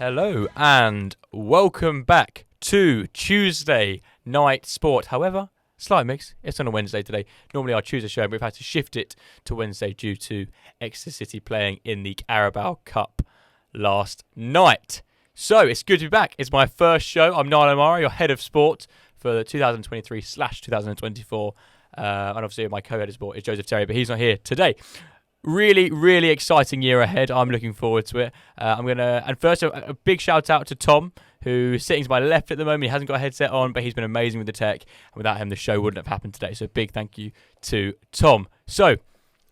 Hello and welcome back to Tuesday Night Sport. However, slight mix, it's on a Wednesday today. Normally our Tuesday show, but we've had to shift it to Wednesday due to Exeter City playing in the Carabao Cup last night. So it's good to be back. It's my first show. I'm Niall O'Mara, your head of sport for the 2023/2024. And obviously my co-head of sport is Joseph Terry, but he's not here today. Really exciting year ahead. I'm looking forward to it. And first a big shout out to Tom, who's sitting to my left at the moment. He hasn't got a headset on, but he's been amazing with the tech. And without him, the show wouldn't have happened today. So big thank you to Tom. So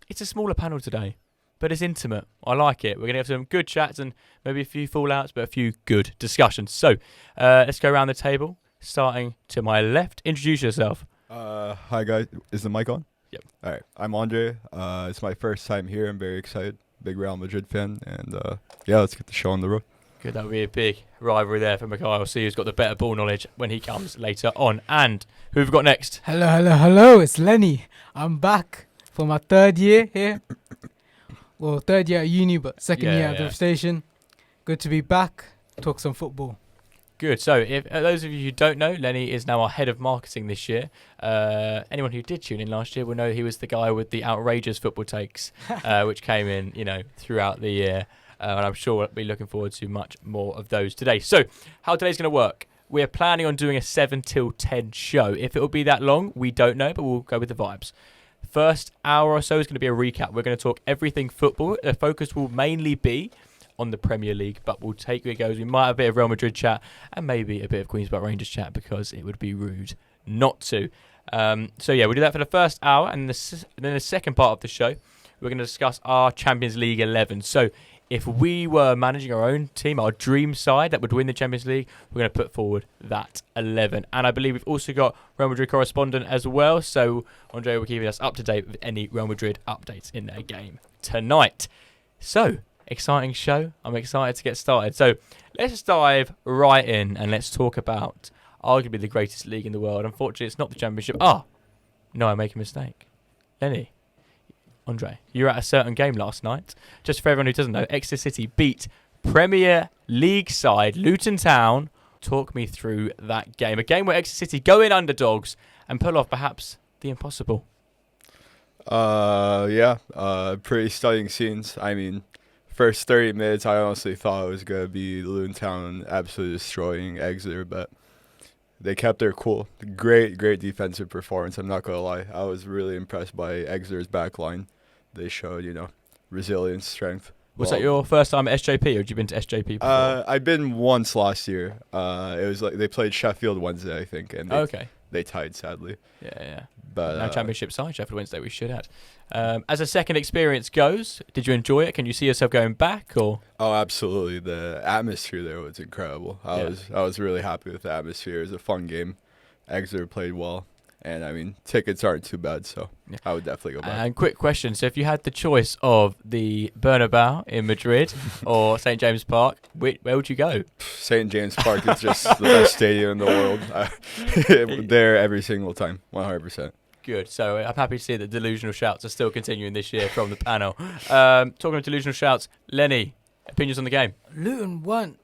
it's a smaller panel today, but it's intimate. I like it. We're going to have some good chats and maybe a few fallouts, but a few good discussions. So let's go around the table, starting to my left. Introduce yourself. Hi guys, is the mic on? Yep. All right, I'm Andre. It's my first time here. I'm very excited. Big Real Madrid fan, and let's get the show on the road. Good, that would be a big rivalry there for Mikhail. See who's got the better ball knowledge when he comes later on. And who have we got next? Hello. It's Leny. I'm back for my third year here. Well, third year at uni, but second year at the station. Good to be back. Talk some football. Good. So, if those of you who don't know, Leny is now our head of marketing this year. Anyone who did tune in last year will know he was the guy with the outrageous football takes, which came in, throughout the year. And I'm sure we'll be looking forward to much more of those today. So, how today's going to work? We're planning on doing a 7 till 10 show. If it will be that long, we don't know, but we'll go with the vibes. First hour or so is going to be a recap. We're going to talk everything football. The focus will mainly be on the Premier League, but we'll take where it goes. We might have a bit of Real Madrid chat and maybe a bit of Queen's Park Rangers chat because it would be rude not to. We'll do that for the first hour, and then the second part of the show, we're going to discuss our Champions League 11. So if we were managing our own team, our dream side that would win the Champions League, we're going to put forward that 11. And I believe we've also got Real Madrid correspondent as well, so Andre will keep us up to date with any Real Madrid updates in their game tonight. So exciting show. I'm excited to get started. So let's dive right in and let's talk about arguably the greatest league in the world. Unfortunately, it's not the Championship. No, I make a mistake. Leny, Andre, you were at a certain game last night. Just for everyone who doesn't know, Exeter City beat Premier League side Luton Town. Talk me through that game. A game where Exeter City go in underdogs and pull off perhaps the impossible. Pretty stunning scenes. I mean, first 30 minutes, I honestly thought it was going to be Luton Town absolutely destroying Exeter, but they kept their cool. Great defensive performance, I'm not going to lie. I was really impressed by Exeter's back line. They showed, resilience, strength. Was that your first time at SJP, or had you been to SJP before? I've been once last year. It was like they played Sheffield Wednesday, I think, and they tied, sadly. Yeah. But no Championship side, Sheffield Wednesday, we should have. As a second experience goes, did you enjoy it? Can you see yourself going back? Or? Oh, absolutely. The atmosphere there was incredible. I was really happy with the atmosphere. It was a fun game. Exeter played well. And, I mean, tickets aren't too bad, so I would definitely go back. And quick question. So if you had the choice of the Bernabeu in Madrid or St. James Park, where would you go? St. James Park is just the best stadium in the world. There every single time, 100%. Good. So I'm happy to see that delusional shouts are still continuing this year from the panel. Talking of delusional shouts, Leny, opinions on the game? Luton weren't.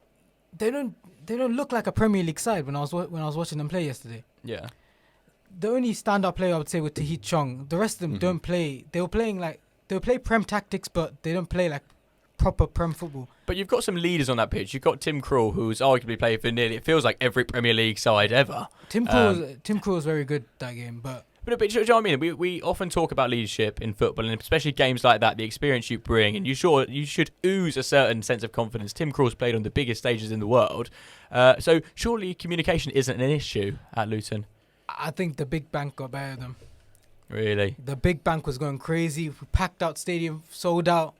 They don't look like a Premier League side when I was watching them play yesterday. Yeah. The only standout player I would say was Tahith Chong. The rest of them don't play. They'll play Prem tactics, but they don't play like proper Prem football. But you've got some leaders on that pitch. You've got Tim Krul, who's arguably played for nearly, it feels like every Premier League side ever. Tim Krul was very good that game, but do you know what I mean? We often talk about leadership in football, and especially games like that, the experience you bring, and you should ooze a certain sense of confidence. Tim Krul's played on the biggest stages in the world, so surely communication isn't an issue at Luton. I think the Big Bank got better than them. Really? The Big Bank was going crazy. We packed out stadium, sold out.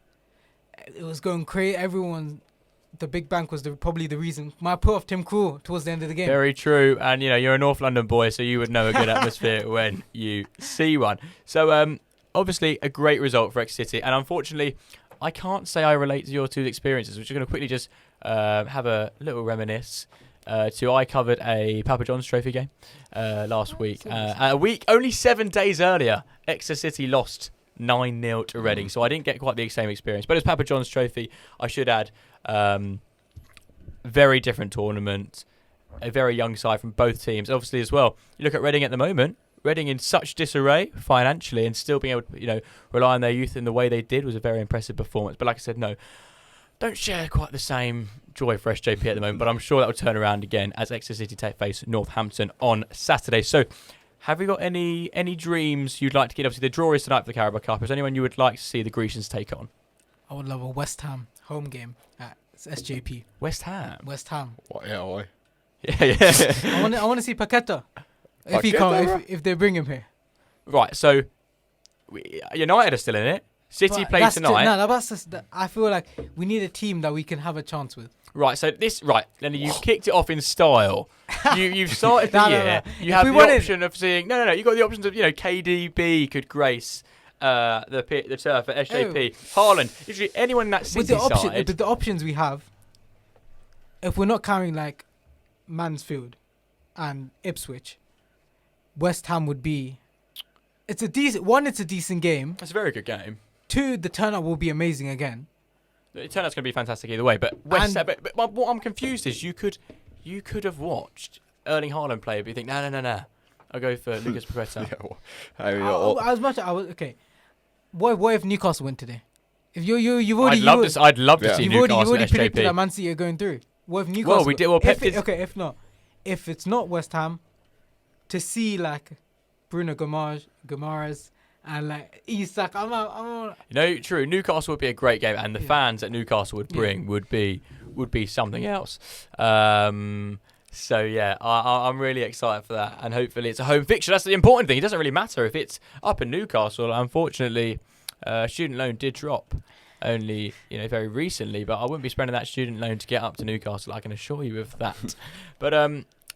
It was going crazy. The Big Bank was probably the reason. I put off Tim Krul towards the end of the game. Very true. And, you're a North London boy, so you would know a good atmosphere when you see one. So, obviously, a great result for Exeter City. And unfortunately, I can't say I relate to your two experiences. We're just going to quickly just have a little reminisce. I covered a Papa John's Trophy game last week. Only 7 days earlier, Exeter City lost 9-0 to Reading, so I didn't get quite the same experience. But it's Papa John's Trophy. I should add, very different tournament, a very young side from both teams. Obviously, as well, you look at Reading at the moment. Reading in such disarray financially and still being able to, rely on their youth in the way they did was a very impressive performance. But like I said, no, don't share quite the same joy for SJP at the moment. But I'm sure that will turn around again as Exeter City face Northampton on Saturday. So, have you got any dreams you'd like to get? Obviously, the draw is tonight for the Carabao Cup. Is there anyone you would like to see the Grecians take on? I would love a West Ham home game at SJP. West Ham. West Ham. Yeah, why? Yeah. I want to see Paqueta. If he can't, if they bring him here. Right. So, United are still in it. City play tonight. I feel like we need a team that we can have a chance with. Right, so then you've kicked it off in style. You've started the year. You have the option of seeing... No. You've got the options of, KDB could grace the turf at SJP. Haaland. Usually anyone in that City side... With the options we have, if we're not carrying, like, Mansfield and Ipswich, West Ham would be... It's a decent game. It's a very good game. 2, the turnout will be amazing again. The turnout's going to be fantastic either way. But but what I'm confused is you could have watched Erling Haaland play, but you think, no. I'll go for Lucas Paqueta. Okay. What if Newcastle win today? If you've already... I'd love to see Newcastle You've already SJP. predicted that Man City are going through. What if Newcastle... Well, we did. Well, Pep did. Okay, if it's not West Ham, to see, like, Bruno Guimaraes and, like, Isak, I'm out. True. Newcastle would be a great game, and the fans that Newcastle would bring would be something else. So yeah, I'm really excited for that, and hopefully it's a home fixture. That's the important thing. It doesn't really matter if it's up in Newcastle. Unfortunately, student loan did drop only very recently, but I wouldn't be spending that student loan to get up to Newcastle. I can assure you of that. But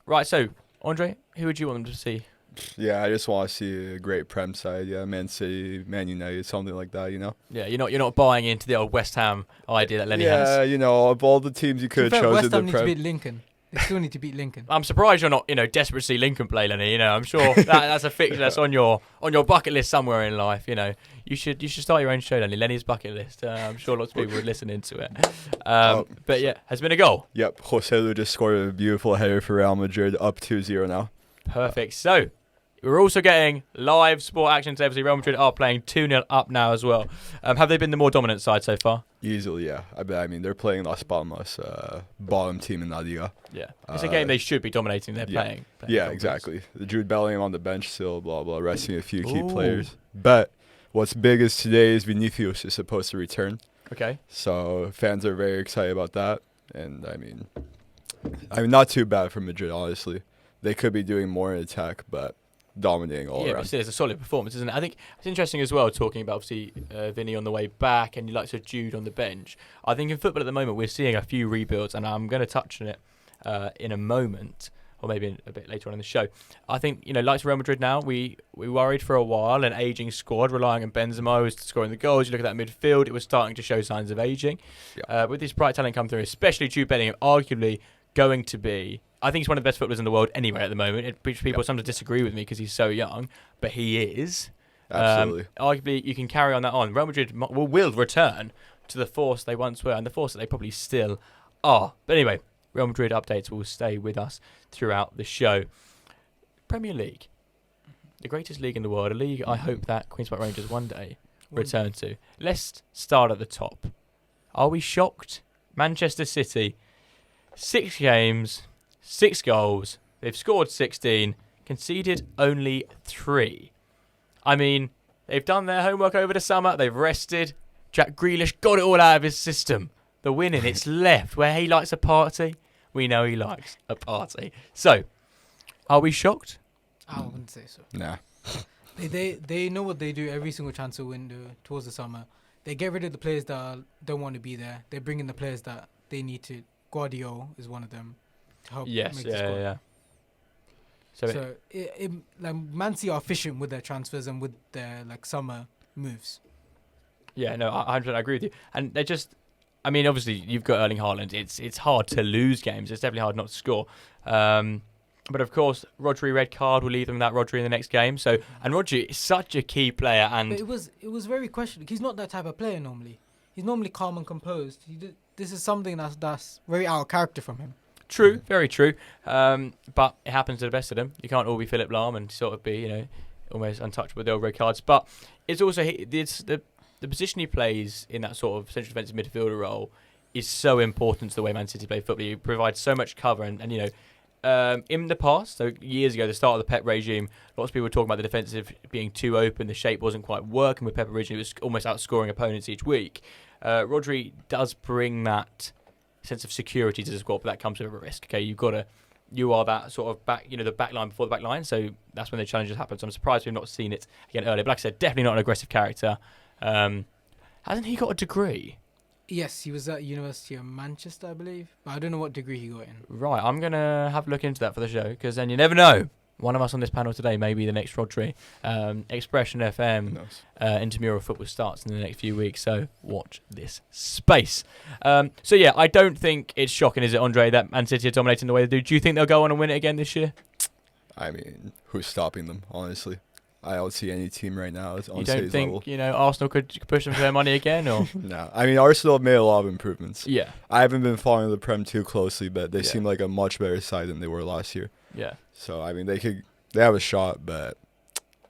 right, so Andre, who would you want them to see? Yeah, I just want to see a great Prem side. Yeah, Man City, Man United, something like that. Yeah, you're not buying into the old West Ham idea that Leny has. Yeah, of all the teams you could have chosen, West Ham need to beat Lincoln. They still need to beat Lincoln. I'm surprised you're not, desperate to see Lincoln play, Leny. I'm sure that's a fixture that's on your bucket list somewhere in life. You should start your own show, Leny. Lenny's bucket list. I'm sure lots of people would listen into it. But yeah, has been a goal. Yep, Joselu just scored a beautiful header for Real Madrid, up 2-0 now. Perfect. So we're also getting live sport action today. Obviously, Real Madrid are playing 2-0 up now as well. Have they been the more dominant side so far? Easily, yeah. I mean, they're playing Las Palmas, bottom team in La Liga. Yeah, it's a game they should be dominating. They're playing yeah, exactly. The Jude Bellingham on the bench still, blah, blah, resting a few key players. But what's big is today is Vinicius is supposed to return. Okay. So fans are very excited about that. And, I mean, not too bad for Madrid, honestly. They could be doing more in attack, but dominating all around. Yeah, but it's a solid performance, isn't it? I think it's interesting as well, talking about obviously Vinny on the way back and you like to Jude on the bench. I think in football at the moment we're seeing a few rebuilds, and I'm going to touch on it in a moment, or maybe a bit later on in the show. I think, like Real Madrid now, we worried for a while, an ageing squad relying on Benzema, who was scoring the goals. You look at that midfield, it was starting to show signs of ageing. Yeah. With this bright talent come through, especially Jude Bellingham, arguably going to be... I think he's one of the best footballers in the world anyway at the moment. People sometimes disagree with me because he's so young, but he is. Absolutely. Arguably, you can carry on that on. Real Madrid will return to the force they once were and the force that they probably still are. But anyway, Real Madrid updates will stay with us throughout the show. Premier League, the greatest league in the world, a league I hope that Queen's Park Rangers one day return to. Let's start at the top. Are we shocked? Manchester City, 6 games... 6 goals. They've scored 16, conceded only 3. I mean, they've done their homework over the summer. They've rested. Jack Grealish got it all out of his system. The winning, it's left. Where he likes a party, we know he likes a party. So, are we shocked? I wouldn't say so. Nah. They know what they do every single transfer window towards the summer. They get rid of the players that don't want to be there. They bring in the players that they need to. Guardiola is one of them. Yes, yeah. So like Man City are efficient with their transfers and with their summer moves. Yeah, no, I agree with you. And they're just, I mean, obviously you've got Erling Haaland. It's hard to lose games. It's definitely hard not to score. But of course, Rodri red card will leave them without Rodri in the next game. So, and Rodri is such a key player. And but it was very questionable. He's not that type of player normally. He's normally calm and composed. this is something that's very out of character from him. True, very true. But it happens to the best of them. You can't all be Philip Lahm and sort of be, almost untouchable with the old red cards. But it's also the position he plays in that sort of central defensive midfielder role is so important to the way Man City play football. He provides so much cover, and in the past, so years ago, the start of the Pep regime, lots of people were talking about the defensive being too open, the shape wasn't quite working with Pep originally, it was almost outscoring opponents each week. Rodri does bring that sense of security to the squad, but that comes with a risk. Okay, you are that sort of back, the back line before the back line, so that's when the challenges happen. So I'm surprised we've not seen it again earlier. But like I said, definitely not an aggressive character. Hasn't he got a degree? Yes, he was at University of Manchester, I believe. But I don't know what degree he got in. Right, I'm going to have a look into that for the show, because then you never know. One of us on this panel today may be the next Rodri. Expression FM intramural football starts in the next few weeks, so watch this space. So yeah, I don't think it's shocking, is it, Andre, that Man City are dominating the way they do? Do you think they'll go on and win it again this year? I mean, who's stopping them, honestly? I don't see any team right now on You City's don't think, level. Arsenal could push them for their money again? Or No. I mean, Arsenal have made a lot of improvements. Yeah. I haven't been following the Prem too closely, but they Yeah. seem like a much better side than they were last year. Yeah. So, I mean, they have a shot, but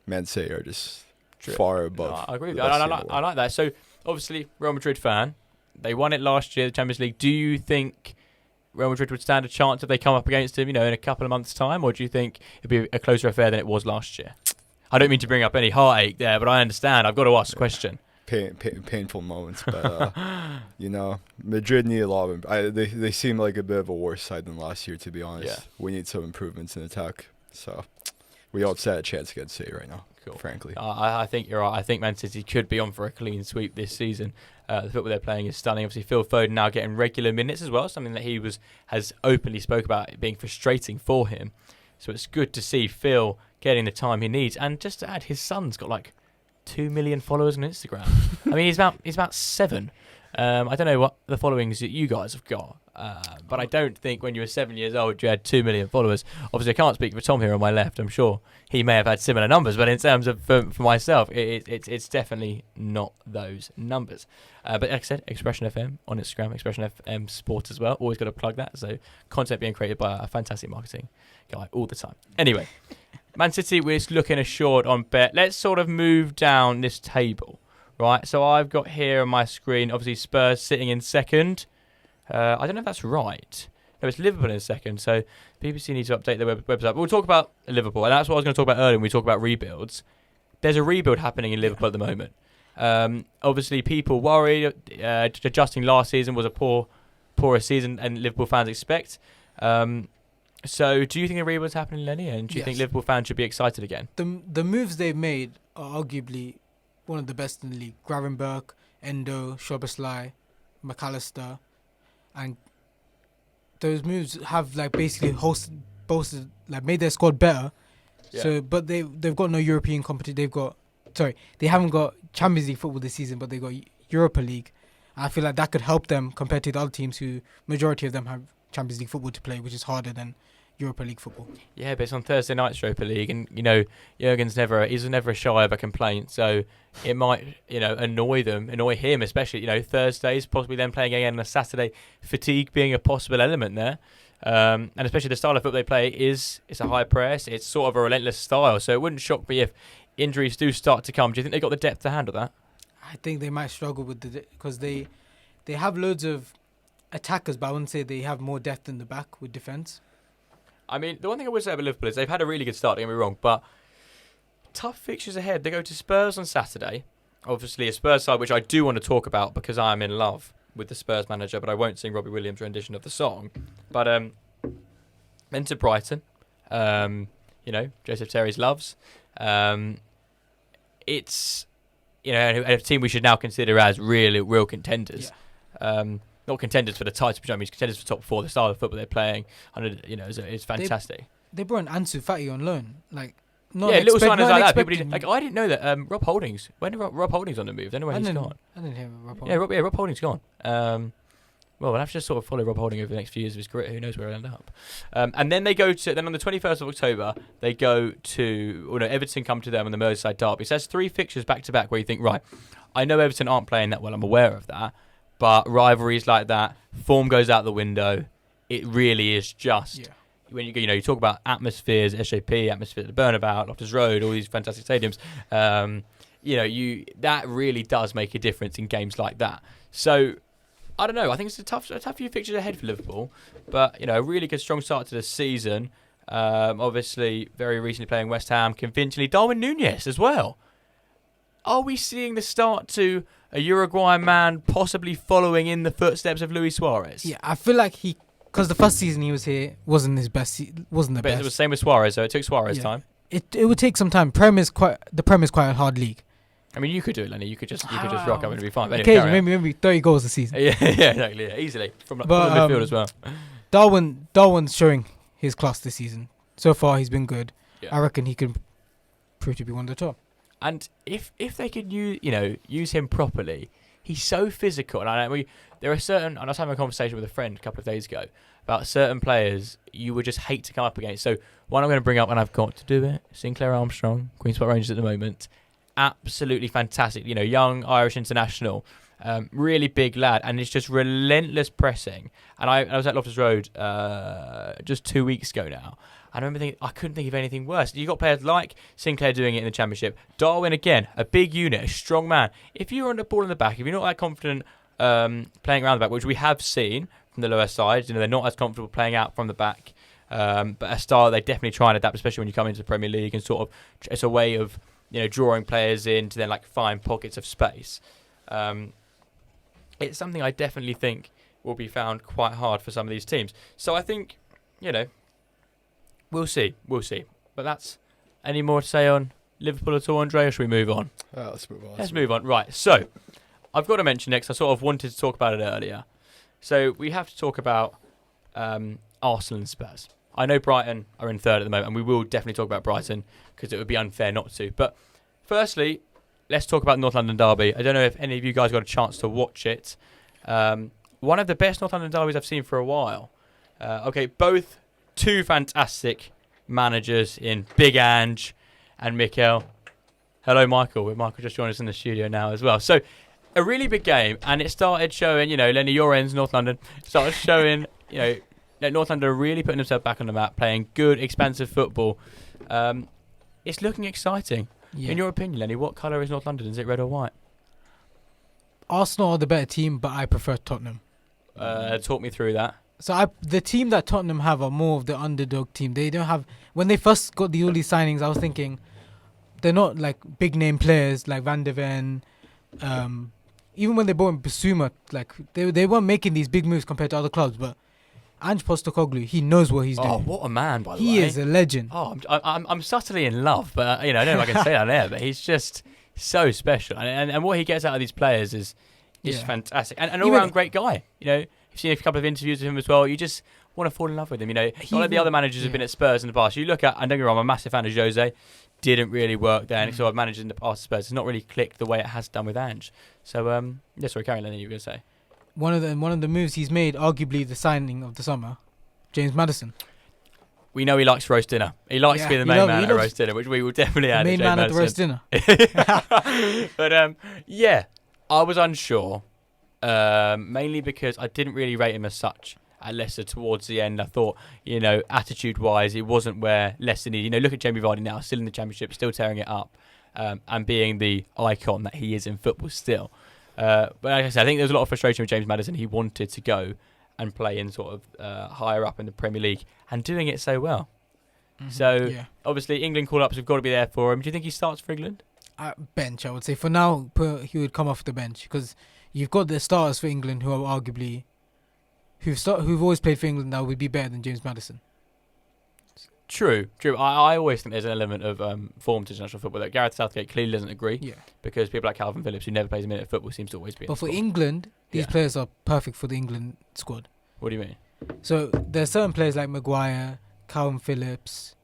Man City are just True. far above. No, I agree with the you. best team in the I world. like that. So, obviously, Real Madrid fan. They won it last year, the Champions League. Do you think Real Madrid would stand a chance if they come up against him, in a couple of months' time? Or do you think it'd be a closer affair than it was last year? I don't mean to bring up any heartache there, but I understand. I've got to ask the question. Painful moments, but Madrid need a lot of. They seem like a bit of a worse side than last year, to be honest. Yeah. We need some improvements in attack, so we don't stand a chance against City right now. Cool. Frankly, I think you're right. I think Man City could be on for a clean sweep this season. The football they're playing is stunning. Obviously, Phil Foden now getting regular minutes as well, something that he has openly spoke about it being frustrating for him. So it's good to see Phil getting the time he needs. And just to add, his son's got like 2 million followers on Instagram. I mean, he's about 7. I don't know what the followings that you guys have got, but I don't think when you were 7 years old you had 2 million followers. Obviously, I can't speak for Tom here on my left. I'm sure he may have had similar numbers, but in terms of for myself, it's definitely not those numbers. But like I said, Expression FM on Instagram, Expression FM Sport as well. Always got to plug that. So content being created by a fantastic marketing guy all the time. Anyway, Man City, we're looking assured on bet. Let's sort of move down this table. Right, so I've got here on my screen, obviously Spurs sitting in second. I don't know if that's right. No, it's Liverpool in second, so BBC needs to update their website. But we'll talk about Liverpool, and that's what I was going to talk about earlier when we talk about rebuilds. There's a rebuild happening in Liverpool at the moment. Obviously, people worried. Adjusting last season was a poorer season, and Liverpool fans expect. So do you think a rebuild's happening, Leny? And do you think Liverpool fans should be excited again? The moves they've made are arguably one of the best in the league. Gravenberg, Endo, Szoboszlai, McAllister, and those moves have basically boasted made their squad better. Yeah. So, but they've got no European competition. They haven't got Champions League football this season, but they got Europa League. I feel like that could help them compared to the other teams who majority of them have Champions League football to play, which is harder than Europa League football. Yeah, but it's on Thursday night's Europa League, and Jurgen's never shy of a complaint, so it might annoy him, especially Thursdays, possibly then playing again on a Saturday, fatigue being a possible element there, and especially the style of football they play it's a high press, it's sort of a relentless style, so it wouldn't shock me if injuries do start to come. Do you think they got the depth to handle that? I think they might struggle with because they have loads of attackers, but I wouldn't say they have more depth in the back with defence. I mean, the one thing I would say about Liverpool is they've had a really good start, don't get me wrong, but tough fixtures ahead. They go to Spurs on Saturday. Obviously, a Spurs side, which I do want to talk about because I am in love with the Spurs manager, but I won't sing Robbie Williams' rendition of the song. But then to Brighton, Joseph Terry's loves. It's, a team we should now consider as real contenders. Yeah. Not contenders for the title, but I mean contenders for top 4. The style of football they're playing, it's fantastic. They brought Ansu Fati on loan, little signings like that. People I didn't know that Rob Holdings. When did Rob Holdings on the move? Anyway, he's gone. I didn't hear Rob Holdings. Rob Holdings gone. Well, we'll have to just sort of follow Rob Holding over the next few years of his career. Who knows where he'll end up? And then they go to on the 21st of October they go to Everton come to them on the Merseyside derby. So that's 3 fixtures back to back where you think, right, I know Everton aren't playing that well. I'm aware of that. But rivalries like that, form goes out the window. It really is just when you talk about atmospheres, SJP, atmosphere at the Burnabout, Loftus Road, all these fantastic stadiums. That really does make a difference in games like that. So I don't know. I think it's a tough few fixtures ahead for Liverpool, but a really good strong start to the season. Obviously, very recently playing West Ham convincingly. Darwin Núñez as well. Are we seeing the start to a Uruguayan man possibly following in the footsteps of Luis Suarez? Yeah, I feel like because the first season he was here wasn't his best. Wasn't the best. It was the same with Suarez, so it took Suarez time. It would take some time. The Prem is quite a hard league. I mean, you could do it, Lenny. You could just rock up and it'd be fine. But Okay, anyway, maybe 30 goals a season. yeah, exactly. Yeah, easily from the midfield as well. Darwin's showing his class this season. So far, he's been good. Yeah. I reckon he could prove to be one of the top. And if they could use him properly, he's so physical. And there are certain. And I was having a conversation with a friend a couple of days ago about certain players you would just hate to come up against. So one I'm going to bring up, and I've got to do it. Sinclair Armstrong, Queen's Park Rangers at the moment. Absolutely fantastic, young Irish international, really big lad, and it's just relentless pressing. And I was at Loftus Road just 2 weeks ago now. I remember thinking I couldn't think of anything worse. You got players like Sinclair doing it in the Championship. Darwin again, a big unit, a strong man. If you're on the ball in the back, if you're not that confident playing around the back, which we have seen from the lower sides, they're not as comfortable playing out from the back. But a style they definitely try and adapt, especially when you come into the Premier League, and sort of it's a way of drawing players in to then find pockets of space. It's something I definitely think will be found quite hard for some of these teams. So I think, we'll see. But that's any more to say on Liverpool at all, Andre, or should we move on? Let's move on. Let's move on. Right. So I've got to mention next. I sort of wanted to talk about it earlier. So we have to talk about Arsenal and Spurs. I know Brighton are in third at the moment, and we will definitely talk about Brighton because it would be unfair not to. But firstly, let's talk about North London Derby. I don't know if any of you guys got a chance to watch it. One of the best North London Derbys I've seen for a while. Both two fantastic managers in Big Ange and Mikel. Hello, Michael. Michael just joined us in the studio now as well. So, a really big game, and it started showing, Lenny, your end's North London, started showing, that North London are really putting themselves back on the map, playing good, expansive football. It's looking exciting. Yeah. In your opinion, Lenny, what colour is North London? Is it red or white? Arsenal are the better team, but I prefer Tottenham. Talk me through that. So the team that Tottenham have are more of the underdog team. They don't have... When they first got all these signings, I was thinking they're not big name players like Van de Ven. Even when they bought Basuma, they weren't making these big moves compared to other clubs, but Ange Postecoglou, he knows what he's doing. Oh, what a man, by the way. He is a legend. Oh, I'm subtly in love, but, I don't know if I can say that there, but he's just so special. And what he gets out of these players is fantastic. And an all-round great guy. You've seen a couple of interviews with him as well. You just want to fall in love with him. Not like the other managers have been at Spurs in the past. You look at, and don't get me wrong, I'm a massive fan of Jose. Didn't really work there. And so I've managed in the past Spurs. It's not really clicked the way it has done with Ange. So, sorry, Karen, Lenny, you were going to say. One of the moves he's made, arguably the signing of the summer, James Maddison. We know he likes roast dinner. He likes to be the main man at roast dinner, which we will definitely add. Main man at the roast dinner. But I was unsure, mainly because I didn't really rate him as such at Leicester towards the end. I thought, attitude-wise, it wasn't where Leicester needed. Look at Jamie Vardy now, still in the Championship, still tearing it up, and being the icon that he is in football still. But like I said, I think there was a lot of frustration with James Maddison. He wanted to go and play in sort of higher up in the Premier League and doing it so well. Mm-hmm. So, obviously, England call-ups have got to be there for him. Do you think he starts for England? Bench, I would say. For now, he would come off the bench because you've got the starters for England who are arguably... who've always played for England that would be better than James Maddison. True. I always think there's an element of form to international football that Gareth Southgate clearly doesn't agree. Yeah. Because people like Calvin Phillips, who never plays a minute of football, seems to always be. But for England, these players are perfect for the England squad. What do you mean? So there's certain players like Maguire, Calvin Phillips.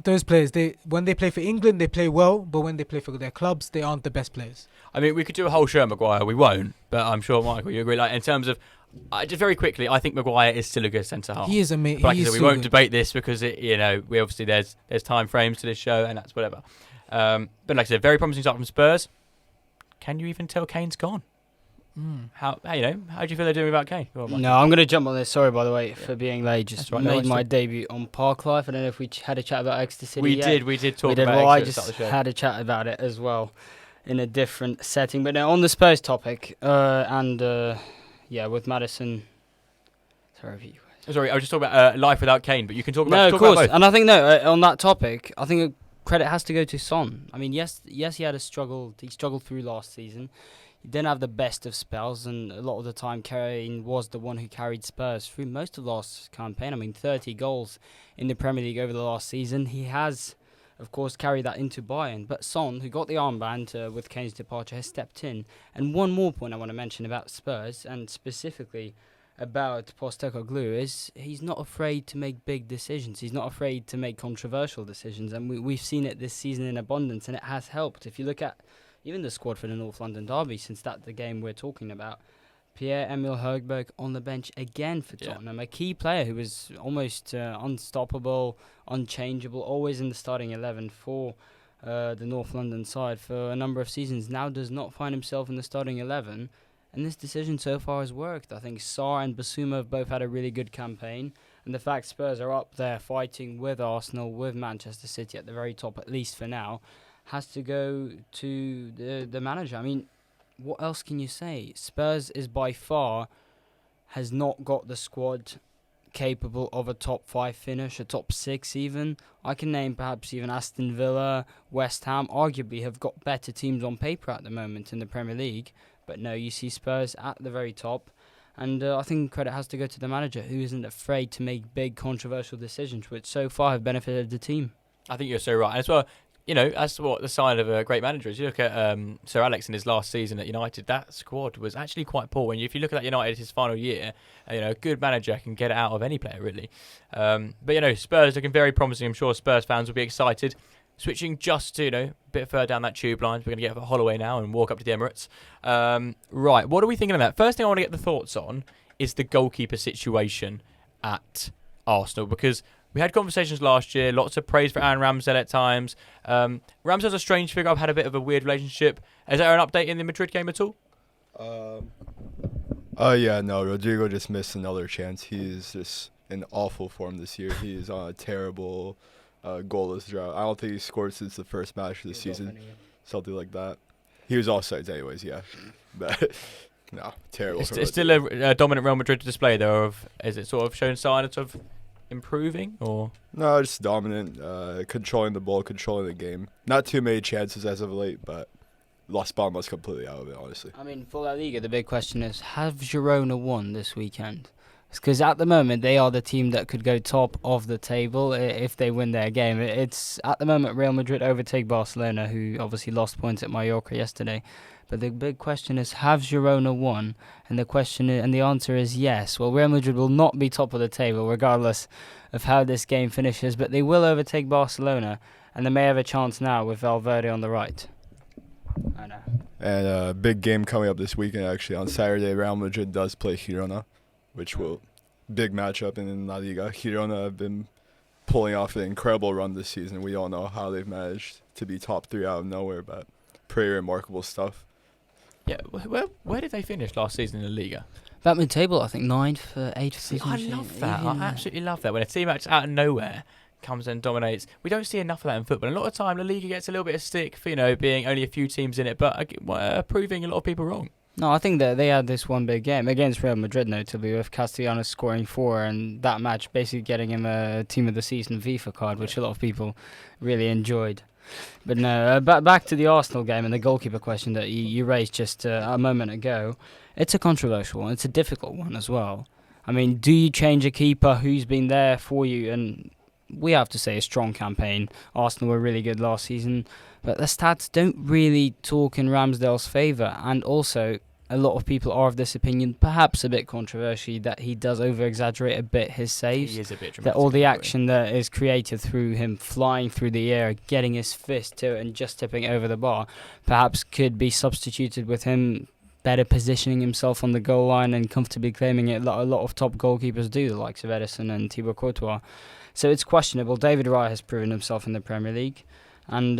Those players, when they play for England, they play well, but when they play for their clubs, they aren't the best players. I mean, we could do a whole show on Maguire. We won't, but I'm sure, Michael, you agree. In terms of, just very quickly, I think Maguire is still a good centre half. He is amazing. But like I said, we won't debate this because we obviously there's time frames to this show, and that's whatever. But like I said, very promising start from Spurs. can you even tell Kane's gone? How do you feel they're doing about Kane? Go on, Mikey. No, I'm going to jump on this. Sorry, by the way, for being late. Just right, made my debut on Parklife. I don't know if we had a chat about Exeter City We yet. did talk about Well, I Exeter just at the start of the show. had a chat about it as well in a different setting. But no, on the Spurs topic, with Maddison. Sorry, if you guys. Sorry, I was just talking about life without Kane, but you can talk about No, talk of course. about both. And I think, on that topic, I think credit has to go to Son. I mean, yes, he had a struggle. He struggled through last season. He didn't have the best of spells, and a lot of the time Kane was the one who carried Spurs through most of last campaign. I mean, 30 goals in the Premier League over the last season. He has, of course, carried that into Bayern. But Son, who got the armband with Kane's departure, has stepped in. And one more point I want to mention about Spurs, and specifically about Postecoglou, is he's not afraid to make big decisions. He's not afraid to make controversial decisions. And we've seen it this season in abundance, and it has helped. If you look at even the squad for the North London derby, since that's the game we're talking about, Pierre-Emile Højbjerg on the bench again for Tottenham, a key player who was almost unstoppable, unchangeable, always in the starting 11 for the North London side for a number of seasons, now does not find himself in the starting 11, and this decision so far has worked. I think Sarr and Basuma have both had a really good campaign, and the fact Spurs are up there fighting with Arsenal, with Manchester City at the very top, at least for now, has to go to the manager. I mean, what else can you say? Spurs is by far has not got the squad capable of a top 5 finish, a top 6 even. I can name perhaps even Aston Villa, West Ham, arguably have got better teams on paper at the moment in the Premier League. But no, you see Spurs at the very top. And I think credit has to go to the manager, who isn't afraid to make big controversial decisions, which so far have benefited the team. I think you're so right. And as well, that's what the sign of a great manager is. You look at Sir Alex in his last season at United, that squad was actually quite poor. And if you look at that United, his final year, a good manager can get it out of any player, really. But Spurs looking very promising. I'm sure Spurs fans will be excited. Switching just to, a bit further down that tube line, we're going to get up at Holloway now and walk up to the Emirates. Right, what are we thinking of that? First thing I want to get the thoughts on is the goalkeeper situation at Arsenal, because we had conversations last year, lots of praise for Aaron Ramsdale at times. Ramsdale's a strange figure. I've had a bit of a weird relationship. Is there an update in the Madrid game at all? Rodrigo just missed another chance. He's just in awful form this year. He is on a terrible goalless drought. I don't think he scored since the first match of the season. Something like that. He was offsides anyways, yeah. But no, terrible. It's still a dominant Real Madrid display, though. Is it sort of showing signs of improving, or? No, just dominant, controlling the ball, controlling the game. Not too many chances as of late, but Las Palmas completely out of it, honestly. I mean, for La Liga, the big question is, have Girona won this weekend? Because at the moment, they are the team that could go top of the table if they win their game. It's at the moment, Real Madrid overtake Barcelona, who obviously lost points at Mallorca yesterday. But the big question is, have Girona won? And the answer is yes. Well, Real Madrid will not be top of the table, regardless of how this game finishes, but they will overtake Barcelona, and they may have a chance now with Valverde on the right. I know. And a big game coming up this weekend, actually. On Saturday, Real Madrid does play Girona, which will big matchup in La Liga. Girona have been pulling off an incredible run this season. We all know how they've managed to be top 3 out of nowhere, but pretty remarkable stuff. Yeah, where did they finish last season in the Liga? About mid-table, I think 9th or 8th season. I love that. I absolutely love that when a team out of nowhere comes and dominates. We don't see enough of that in football. A lot of time, La Liga gets a little bit of stick for being only a few teams in it, but proving a lot of people wrong. No, I think that they had this one big game against Real Madrid, notably, with Castellanos scoring 4, and that match basically getting him a Team of the Season FIFA card, which a lot of people really enjoyed. But no, back to the Arsenal game and the goalkeeper question that you raised just a moment ago. It's a controversial one. It's a difficult one as well. I mean, do you change a keeper who's been there for you? And we have to say a strong campaign. Arsenal were really good last season, but the stats don't really talk in Ramsdale's favour. And also, a lot of people are of this opinion, perhaps a bit controversially, that he does over-exaggerate a bit his saves. He is a bit dramatic. That all the action that is created through him flying through the air, getting his fist to it and just tipping over the bar, perhaps could be substituted with him better positioning himself on the goal line and comfortably claiming it. A lot of top goalkeepers do, the likes of Ederson and Thibaut Courtois. So it's questionable. David Raya has proven himself in the Premier League and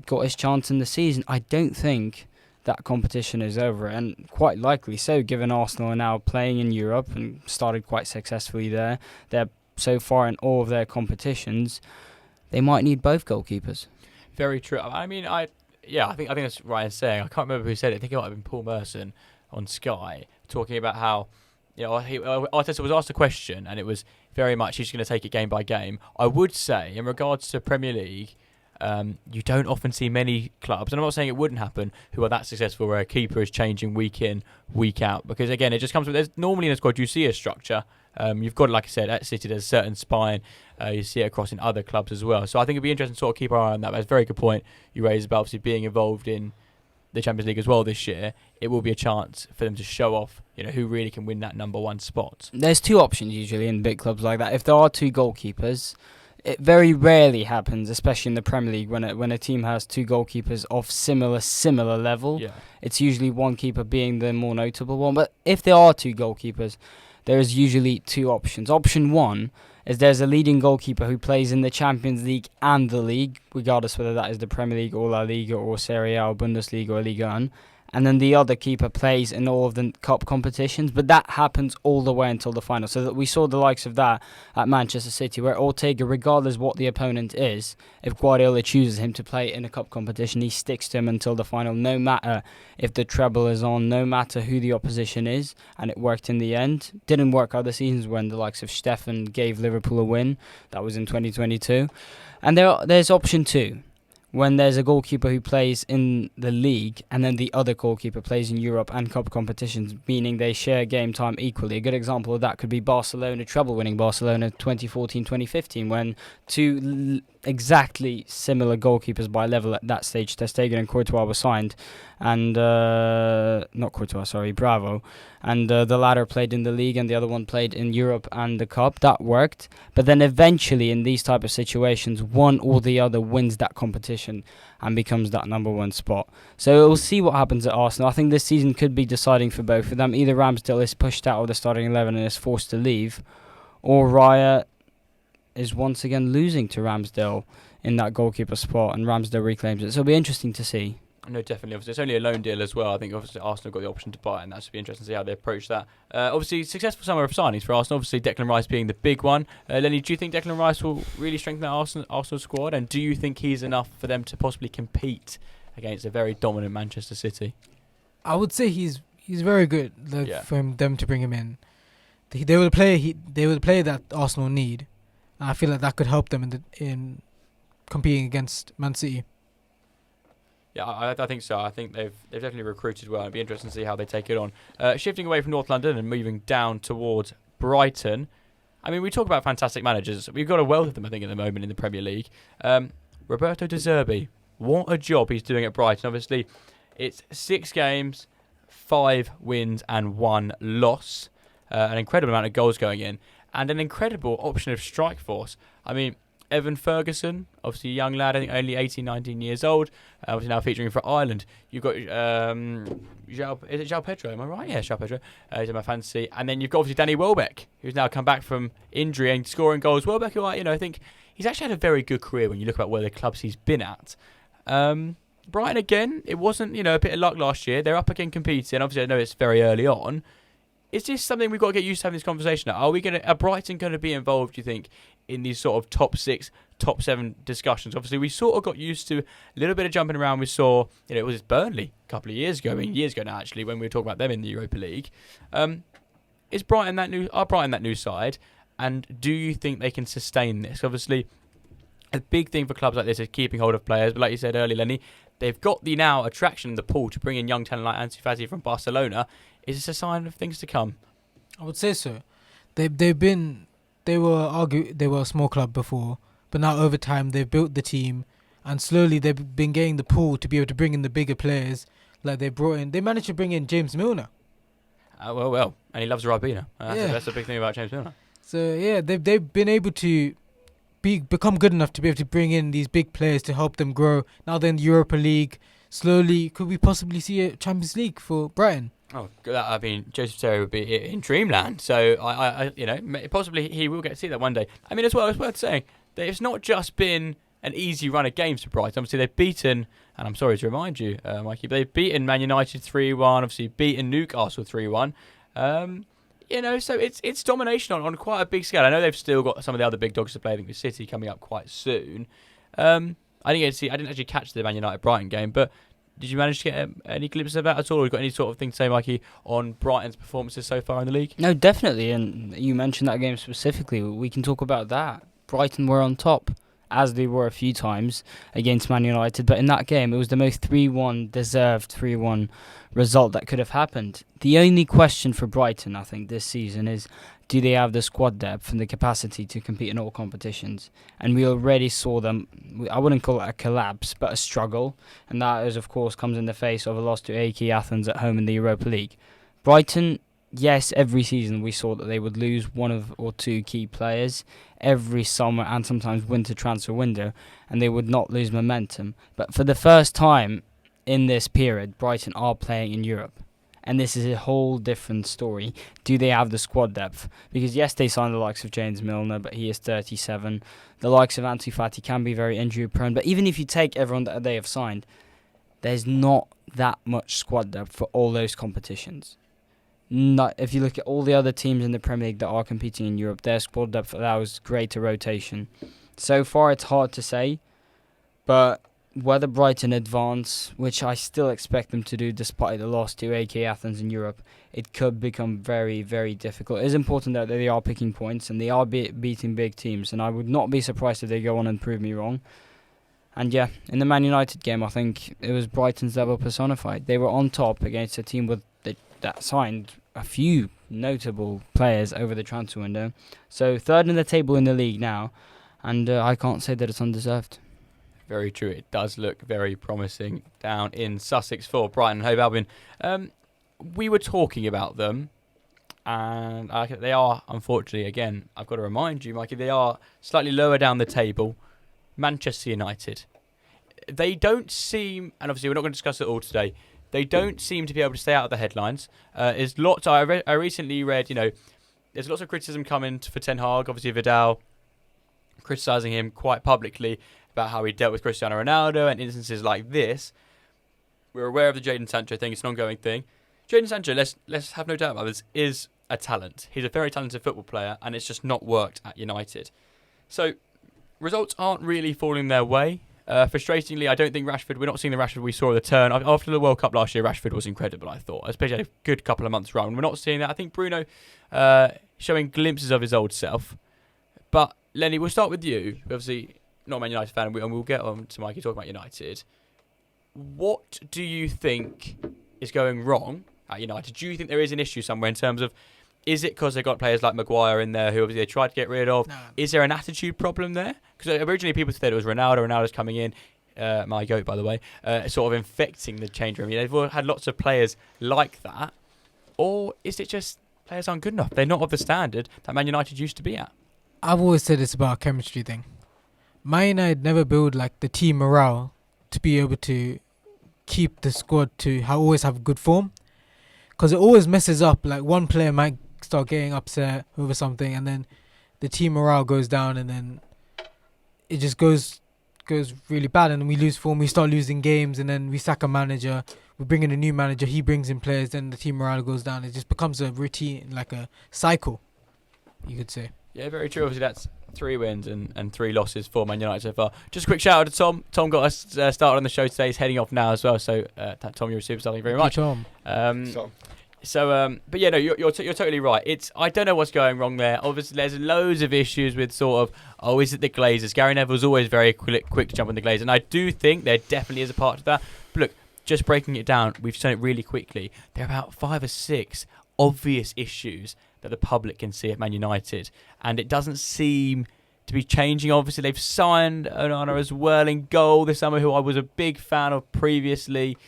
got his chance in the season. I don't think that competition is over, and quite likely so, given Arsenal are now playing in Europe and started quite successfully there. They're so far in all of their competitions, they might need both goalkeepers. Very true. I mean, I think that's Ryan saying. I can't remember who said it. I think it might have been Paul Merson on Sky talking about how, Arteta was asked a question and it was very much he's going to take it game by game. I would say in regards to Premier League, you don't often see many clubs, and I'm not saying it wouldn't happen, who are that successful where a keeper is changing week in, week out. Because again, it just comes with, there's normally in a squad you see a structure. You've got, like I said, at City there's a certain spine. You see it across in other clubs as well. So I think it'd be interesting to sort of keep our eye on that. That's a very good point you raised about obviously being involved in the Champions League as well this year. It will be a chance for them to show off, who really can win that number one spot. There's two options usually in big clubs like that. If there are two goalkeepers, it very rarely happens, especially in the Premier League, when a team has two goalkeepers of similar level. Yeah. It's usually one keeper being the more notable one. But if there are two goalkeepers, there is usually two options. Option one is there's a leading goalkeeper who plays in the Champions League and the league, regardless whether that is the Premier League or La Liga or Serie A or Bundesliga or Liga 1. And then the other keeper plays in all of the cup competitions, but that happens all the way until the final. So that we saw the likes of that at Manchester City, where Ortega, regardless what the opponent is, if Guardiola chooses him to play in a cup competition, he sticks to him until the final, no matter if the treble is on, no matter who the opposition is, and it worked in the end. Didn't work other seasons when the likes of Stefan gave Liverpool a win. That was in 2022. And there's option two, when there's a goalkeeper who plays in the league and then the other goalkeeper plays in Europe and cup competitions, meaning they share game time equally. A good example of that could be Barcelona, treble-winning Barcelona 2014-2015, when two exactly similar goalkeepers by level at that stage, Ter Stegen and Courtois, were signed, and Bravo, and the latter played in the league and the other one played in Europe and the cup. That worked, but then eventually in these type of situations, one or the other wins that competition and becomes that number one spot. So we'll see what happens at Arsenal. I think this season could be deciding for both of them. Either Ramsdale is pushed out of the starting 11 and is forced to leave, or Raya is once again losing to Ramsdale in that goalkeeper spot and Ramsdale reclaims it. So it'll be interesting to see. No, definitely. Obviously, it's only a loan deal as well. I think obviously Arsenal got the option to buy it, and that should be interesting to see how they approach that. Obviously, successful summer of signings for Arsenal. Obviously, Declan Rice being the big one. Leny, do you think Declan Rice will really strengthen that Arsenal squad? And do you think he's enough for them to possibly compete against a very dominant Manchester City? I would say he's very good for them to bring him in. They will play that Arsenal need. I feel like that could help them in competing against Man City. Yeah, I think so. I think they've definitely recruited well. It'd be interesting to see how they take it on. Shifting away from North London and moving down towards Brighton. I mean, we talk about fantastic managers. We've got a wealth of them, I think, at the moment in the Premier League. Roberto De Zerbi, what a job he's doing at Brighton. Obviously, it's 6 games, 5 wins and 1 loss. An incredible amount of goals going in. And an incredible option of strike force. I mean, Evan Ferguson, obviously a young lad, I think only 18, 19 years old, obviously now featuring for Ireland. You've got João Pedro, am I right? Yeah, João Pedro. He's in my fantasy. And then you've got obviously Danny Welbeck, who's now come back from injury and scoring goals. Welbeck, I think he's actually had a very good career when you look at where the clubs he's been at. Brighton, again, it wasn't, a bit of luck last year. They're up again competing. Obviously, I know it's very early on. Is this something we've got to get used to having this conversation? Are Brighton going to be involved, do you think, in these sort of top 6, top 7 discussions? Obviously, we sort of got used to a little bit of jumping around. We saw, it was Burnley a couple of years ago. I mean, years ago now, actually, when we were talking about them in the Europa League. Is Brighton that new side? And do you think they can sustain this? Obviously, a big thing for clubs like this is keeping hold of players. But like you said earlier, Leny, they've got the now attraction in the pool to bring in young talent like Ansu Fati from Barcelona. Is this a sign of things to come? I would say so. They were a small club before, but now over time they've built the team, and slowly they've been getting the pool to be able to bring in the bigger players. Like they managed to bring in James Milner. Well, and he loves Ribena. That's a big thing about James Milner. So yeah, they've been able to become good enough to be able to bring in these big players to help them grow. Now they're in the Europa League. Slowly, could we possibly see a Champions League for Brighton? Oh, I mean, Joseph Terry would be in dreamland. So I possibly he will get to see that one day. I mean, as well, it's worth saying that it's not just been an easy run of games for Brighton. Obviously, they've beaten, and I'm sorry to remind you, Mikey, but they've beaten Man United 3-1, obviously beaten Newcastle 3-1. So it's domination on quite a big scale. I know they've still got some of the other big dogs to play. I think with City coming up quite soon. I didn't actually catch the Man United Brighton game, but did you manage to get any glimpses of that at all? Or you got any sort of thing to say, Mikey, on Brighton's performances so far in the league? No, definitely. And you mentioned that game specifically. We can talk about that. Brighton were on top, as they were a few times against Man United. But in that game, it was the most 3-1 deserved 3-1 result that could have happened. The only question for Brighton, I think, this season is, do they have the squad depth and the capacity to compete in all competitions? And we already saw them, I wouldn't call it a collapse, but a struggle. And that, is, of course, comes in the face of a loss to AEK Athens at home in the Europa League. Brighton, yes, every season we saw that they would lose one or two key players every summer and sometimes winter transfer window, and they would not lose momentum. But for the first time in this period, Brighton are playing in Europe. And this is a whole different story. Do they have the squad depth? Because yes, they signed the likes of James Milner, but he is 37. The likes of Ansu Fati can be very injury prone. But even if you take everyone that they have signed, there's not that much squad depth for all those competitions. Not, if you look at all the other teams in the Premier League that are competing in Europe, their squad depth allows greater rotation. So far, it's hard to say, but whether Brighton advance, which I still expect them to do despite the loss to AEK Athens in Europe, it could become very, very difficult. It is important that they are picking points and they are beating big teams, and I would not be surprised if they go on and prove me wrong. And yeah, in the Man United game, I think it was Brighton's level personified. They were on top against a team that signed a few notable players over the transfer window. So third in the table in the league now, and I can't say that it's undeserved. Very true. It does look very promising down in Sussex for Brighton and Hove Albion. We were talking about them, and they are, unfortunately, again, I've got to remind you, Mikey, they are slightly lower down the table. Manchester United. They don't seem, and obviously we're not going to discuss it all today, they don't seem to be able to stay out of the headlines. There's lots. I recently read, there's lots of criticism coming for Ten Hag. Obviously, Vidal criticising him quite publicly about how he dealt with Cristiano Ronaldo and instances like this. We're aware of the Jadon Sancho thing. It's an ongoing thing. Jadon Sancho, let's have no doubt about this, is a talent. He's a very talented football player, and it's just not worked at United. So results aren't really falling their way. Frustratingly, I don't think we're not seeing the Rashford we saw at the turn. After the World Cup last year, Rashford was incredible, I thought. Especially had a good couple of months run. We're not seeing that. I think Bruno showing glimpses of his old self. But, Leny, we'll start with you. Obviously, not a Man United fan, and we'll get on to Mikey talking about United. What do you think is going wrong at United? Do you think there is an issue somewhere in terms of, is it because they've got players like Maguire in there who obviously they tried to get rid of? No. Is there an attitude problem there? Because originally people said it was Ronaldo. Ronaldo's coming in, my goat by the way, sort of infecting the change room. They've had lots of players like that. Or is it just players aren't good enough? They're not of the standard that Man United used to be at. I've always said it's about a chemistry thing. Man United never build like the team morale to be able to keep the squad to always have good form. Because it always messes up. Like one player might start getting upset over something, and then the team morale goes down, and then it just goes really bad, and we lose form. We start losing games, and then we sack a manager. We bring in a new manager. He brings in players. Then the team morale goes down. It just becomes a routine, like a cycle, you could say. Yeah, very true. Obviously, that's 3 wins and 3 losses for Man United so far. Just a quick shout out to Tom. Tom got us started on the show today. He's heading off now as well. So, Tom, you're a superstar. Thank you very much. Tom. But yeah, no, you're totally right. I don't know what's going wrong there. Obviously, there's loads of issues with sort of, is it the Glazers? Gary Neville's always very quick to jump on the Glazers, and I do think there definitely is a part of that. But look, just breaking it down, we've shown it really quickly. There are about 5 or 6 obvious issues that the public can see at Man United, and it doesn't seem to be changing. Obviously, they've signed Onana as well in goal this summer, who I was a big fan of previously.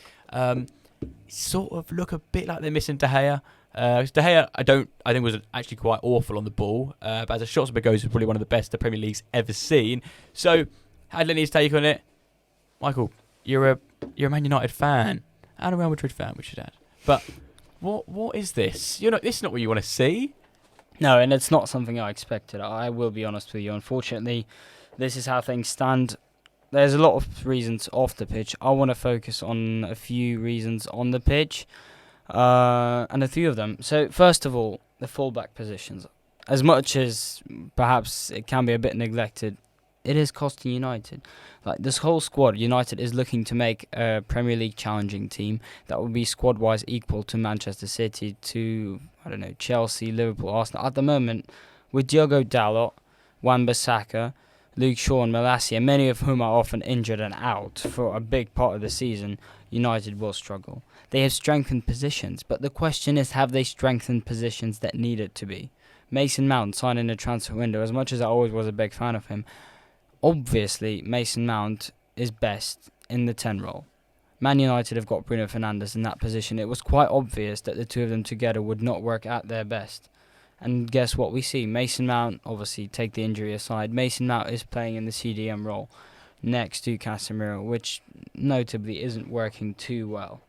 Sort of look a bit like they're missing De Gea. De Gea, I think was actually quite awful on the ball, but as a shots per goes, was probably one of the best the Premier League's ever seen. So, had Leny's take on it. Michael, you're a Man United fan and a Real Madrid fan, we should add. But what is this? This is not what you want to see. No, and it's not something I expected. I will be honest with you. Unfortunately, this is how things stand. there's a lot of reasons off the pitch. I want to focus on a few reasons on the pitch, and a few of them. So first of all, the fullback positions. As much as perhaps it can be a bit neglected, it is costing United. Like this whole squad, United is looking to make a Premier League challenging team that will be squad-wise equal to Manchester City, to Chelsea, Liverpool, Arsenal. At the moment, with Diogo Dalot, Wan-Bissaka, Luke Shaw and Malacia, many of whom are often injured and out for a big part of the season, United will struggle. They have strengthened positions, but the question is, have they strengthened positions that needed to be? Mason Mount signed in the transfer window. As much as I always was a big fan of him, obviously Mason Mount is best in the 10 role. Man United have got Bruno Fernandes in that position. It was quite obvious that the two of them together would not work at their best. And guess what we see? Mason Mount, obviously, take the injury aside, Mason Mount is playing in the CDM role next to Casemiro, which notably isn't working too well.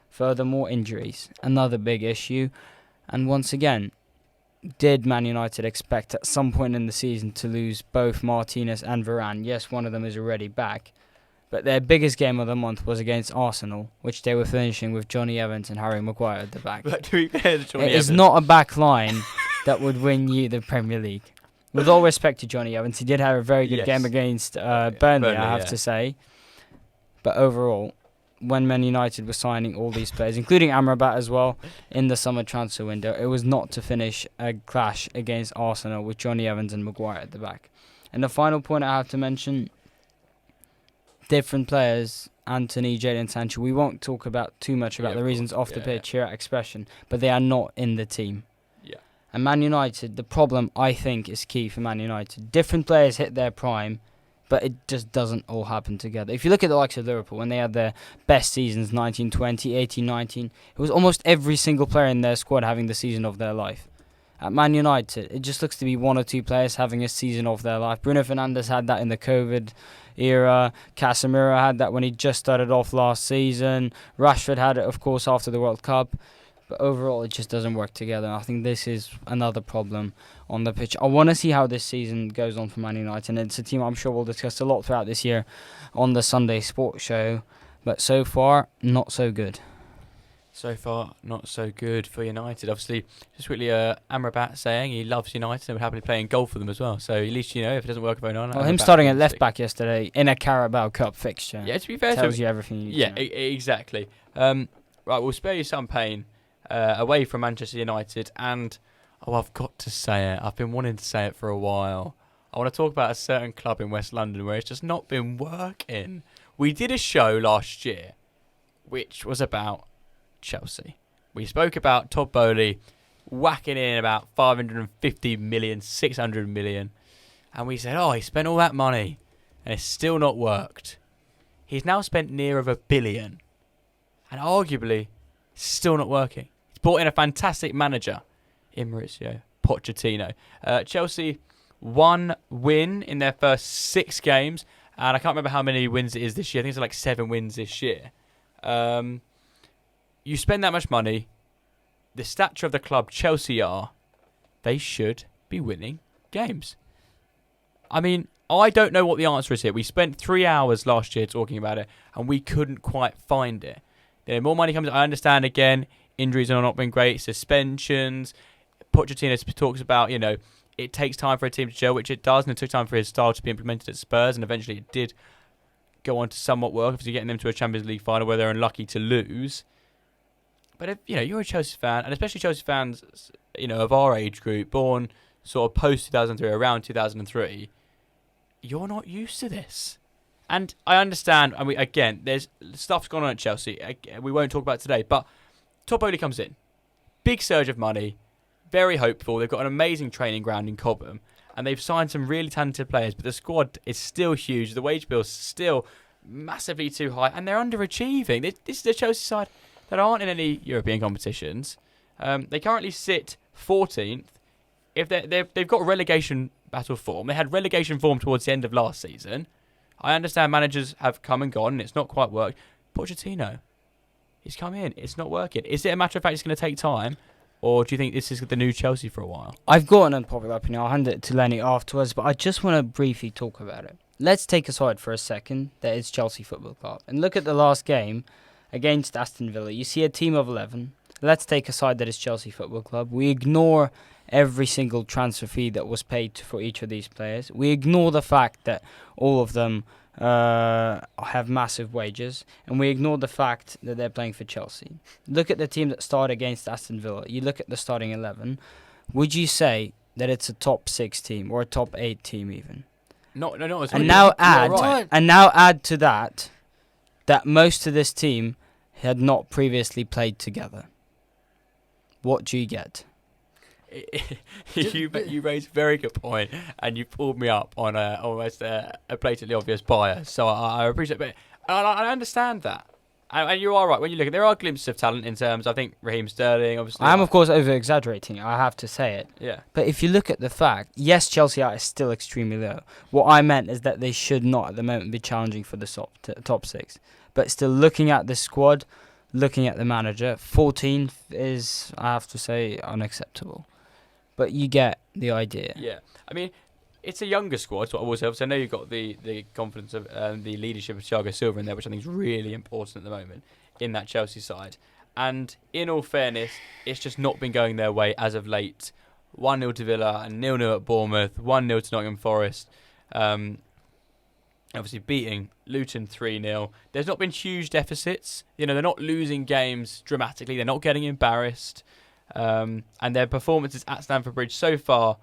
Furthermore, injuries, another big issue. And once again, did Man United expect at some point in the season to lose both Martinez and Varane? Yes, one of them is already back. But their biggest game of the month was against Arsenal, which they were finishing with Johnny Evans and Harry Maguire at the back. But to be fair to Johnny It is not a back line that would win you the Premier League. With all respect to Johnny Evans, he did have a very good game against Burnley, I have to say. But overall, when Man United were signing all these players, including Amrabat as well, in the summer transfer window, it was not to finish a clash against Arsenal with Johnny Evans and Maguire at the back. And the final point I have to mention, different players, Anthony, Jadon Sancho. We won't talk about too much about the reasons off the pitch here at Expression, but they are not in the team. Yeah. And Man United, the problem I think is key for Man United. Different players hit their prime, but it just doesn't all happen together. If you look at the likes of Liverpool, when they had their best seasons, 1920, 18-19, it was almost every single player in their squad having the season of their life. At Man United, it just looks to be one or two players having a season of their life. Bruno Fernandes had that in the COVID era. Casemiro had that when he just started off last season. Rashford had it, of course, after the World Cup. But overall, it just doesn't work together. I think this is another problem on the pitch. I want to see how this season goes on for Man United. And it's a team I'm sure we'll discuss a lot throughout this year on the Sunday Sports Show. But so far, not so good. So far, not so good for United. Obviously, just quickly, Amrabat saying he loves United and would happily play in goal for them as well. So at least, if it doesn't work for Onana. Well, him starting at left back yesterday in a Carabao Cup fixture. Yeah, to be fair, tells you everything you need to know. Exactly. Right, we'll spare you some pain away from Manchester United. And, I've got to say it. I've been wanting to say it for a while. I want to talk about a certain club in West London where it's just not been working. We did a show last year, which was about Chelsea. We spoke about Todd Boehly whacking in about 550 million, 600 million, and we said, he spent all that money and it's still not worked. He's now spent near of $1 billion and arguably still not working. He's brought in a fantastic manager in Mauricio Pochettino. Chelsea, 1 win in their first 6 games, and I can't remember how many wins it is this year. I think it's like 7 wins this year. You spend that much money, the stature of the club Chelsea are, they should be winning games. I mean, I don't know what the answer is here. We spent 3 hours last year talking about it, and we couldn't quite find it. More money comes. I understand, again, injuries have not been great, suspensions. Pochettino talks about, it takes time for a team to gel, which it does, and it took time for his style to be implemented at Spurs, and eventually it did go on to somewhat work, obviously getting them to a Champions League final where they're unlucky to lose. But if you're a Chelsea fan, and especially Chelsea fans, of our age group, born sort of post 2003, around 2003, you're not used to this. And I understand. And there's stuff's gone on at Chelsea. We won't talk about it today. But Todd Boehly comes in, big surge of money, very hopeful. They've got an amazing training ground in Cobham, and they've signed some really talented players. But the squad is still huge. The wage bill's still massively too high, and they're underachieving. This is the Chelsea side that aren't in any European competitions. They currently sit 14th. If they've got relegation battle form. They had relegation form towards the end of last season. I understand managers have come and gone and it's not quite worked. Pochettino, he's come in. It's not working. Is it a matter of fact it's going to take time? Or do you think this is the new Chelsea for a while? I've got an unpopular opinion. I'll hand it to Leny afterwards, but I just want to briefly talk about it. let's take aside for a second that it's Chelsea Football Club and look at the last game against Aston Villa. You see a team of 11. Let's take aside that it's Chelsea Football Club. We ignore every single transfer fee that was paid for each of these players. We ignore the fact that all of them have massive wages, and we ignore the fact that they're playing for Chelsea. Look at the team that started against Aston Villa. You look at the starting 11. Would you say that it's a top 6 team or a top 8 team even? No. And now right. add to that most of this team had not previously played together. What do you get? You raised a very good point, and you pulled me up on almost a blatantly obvious bias. So I appreciate it. But I understand that. And you are right. When you look at there are glimpses of talent in terms, I think, Raheem Sterling, obviously. I am, of course, over-exaggerating. I have to say it. Yeah. But if you look at the fact, yes, Chelsea are still extremely low. What I meant is that they should not, at the moment, be challenging for the top 6. But still, looking at the squad, looking at the manager, 14th is, I have to say, unacceptable. But you get the idea. Yeah. I mean, it's a younger squad, so I will say. Obviously, I know you've got the confidence of the leadership of Thiago Silva in there, which I think is really important at the moment in that Chelsea side. And in all fairness, it's just not been going their way as of late. 1-0 to Villa and 0-0 at Bournemouth, 1-0 to Nottingham Forest. Obviously beating Luton 3-0. There's not been huge deficits. You know, they're not losing games dramatically. They're not getting embarrassed. And their performances at Stamford Bridge so far,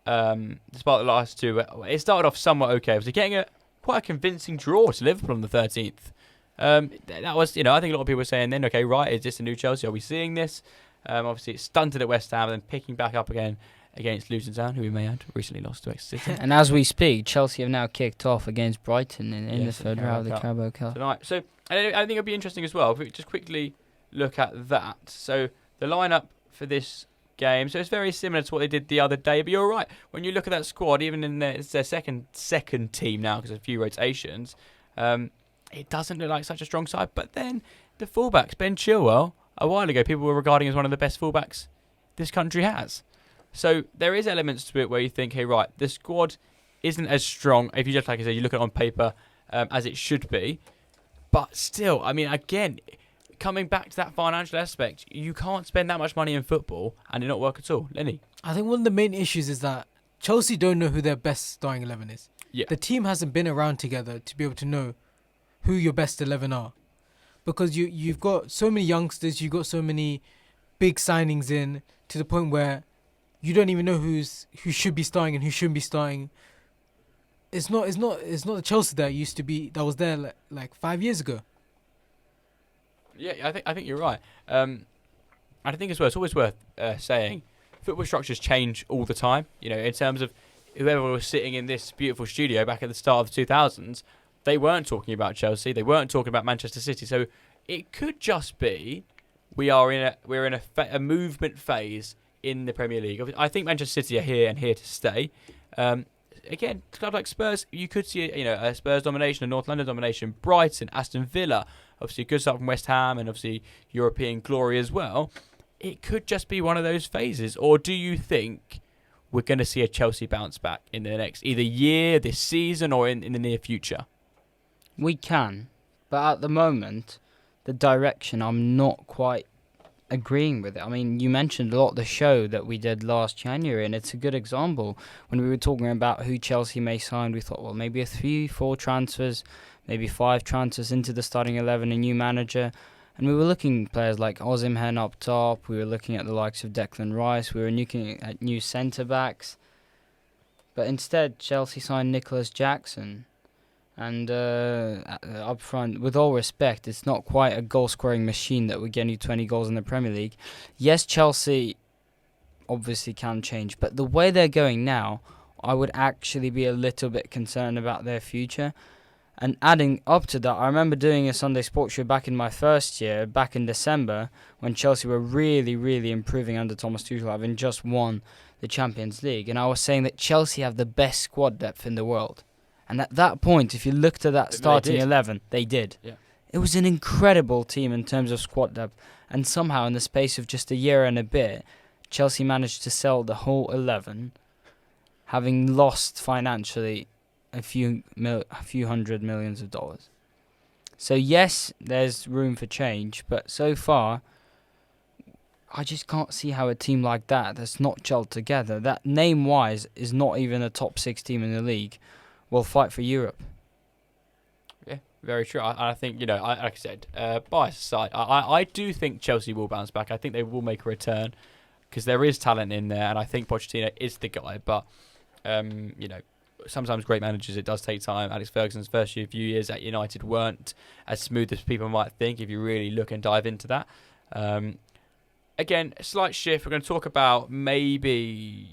despite the last two, it started off somewhat okay. It was getting quite a convincing draw to Liverpool on the 13th. That was, I think a lot of people were saying then, okay, right, is this a new Chelsea? Are we seeing this? Obviously, it stunted at West Ham and then picking back up again against Luton Town, who we may add recently lost to Exeter. And as we speak, Chelsea have now kicked off against Brighton in the third round of the Carabao Cup tonight. So I think it'll be interesting as well if we just quickly look at that. So the lineup for this game, so it's very similar to what they did the other day. But you're right, when you look at that squad, even in it's their second team now because of a few rotations, it doesn't look like such a strong side. But then the fullbacks, Ben Chilwell, a while ago people were regarding as one of the best fullbacks this country has. So there is elements to it where you think, hey, right, the squad isn't as strong, if you just, like I said, you look at it on paper, as it should be. But still, I mean, again, coming back to that financial aspect, you can't spend that much money in football and it not work at all. Lenny? I think one of the main issues is that Chelsea don't know who their best starting 11 is. Yeah. The team hasn't been around together to be able to know who your best 11 are. Because you've got so many youngsters, you've got so many big signings in, to the point where you don't even know who should be starting and who shouldn't be starting. It's not the Chelsea that was there like 5 years ago. Yeah, I think you're right. And I think as well, it's always worth saying, football structures change all the time. In terms of whoever was sitting in this beautiful studio back at the start of the 2000s, they weren't talking about Chelsea. They weren't talking about Manchester City. So it could just be we're in a movement phase in the Premier League. I think Manchester City are here and here to stay. Again, clubs like Spurs, you could see a Spurs domination, a North London domination, Brighton, Aston Villa, obviously a good start from West Ham, and obviously European glory as well. It could just be one of those phases, or do you think we're going to see a Chelsea bounce back in the next either year, this season, or in the near future? We can, but at the moment, the direction I'm not quite agreeing with it. I mean, you mentioned a lot the show that we did last January, and it's a good example. When we were talking about who Chelsea may sign, we thought, well, maybe 3-4 transfers, maybe 5 transfers into the starting 11, a new manager. And we were looking at players like Osimhen up top, we were looking at the likes of Declan Rice, we were looking at new centre-backs. But instead, Chelsea signed Nicholas Jackson. And up front, with all respect, it's not quite a goal-scoring machine that would get you 20 goals in the Premier League. Yes, Chelsea obviously can change, but the way they're going now, I would actually be a little bit concerned about their future. And adding up to that, I remember doing a Sunday Sports show back in my first year, back in December, when Chelsea were really, really improving under Thomas Tuchel, having just won the Champions League. And I was saying that Chelsea have the best squad depth in the world. And at that point, if you looked at that starting 11, they did. Yeah. It was an incredible team in terms of squad depth. And somehow, in the space of just a year and a bit, Chelsea managed to sell the whole 11, having lost financially a few hundred millions of dollars. So yes, there's room for change, but so far, I just can't see how a team like that's not gelled together, that name-wise is not even a top 6 team in the league, will fight for Europe. Yeah, very true. I think, like I said, bias aside, I do think Chelsea will bounce back. I think they will make a return because there is talent in there, and I think Pochettino is the guy. But, sometimes great managers, it does take time. Alex Ferguson's first few years at United weren't as smooth as people might think if you really look and dive into that. Again, a slight shift. We're going to talk about maybe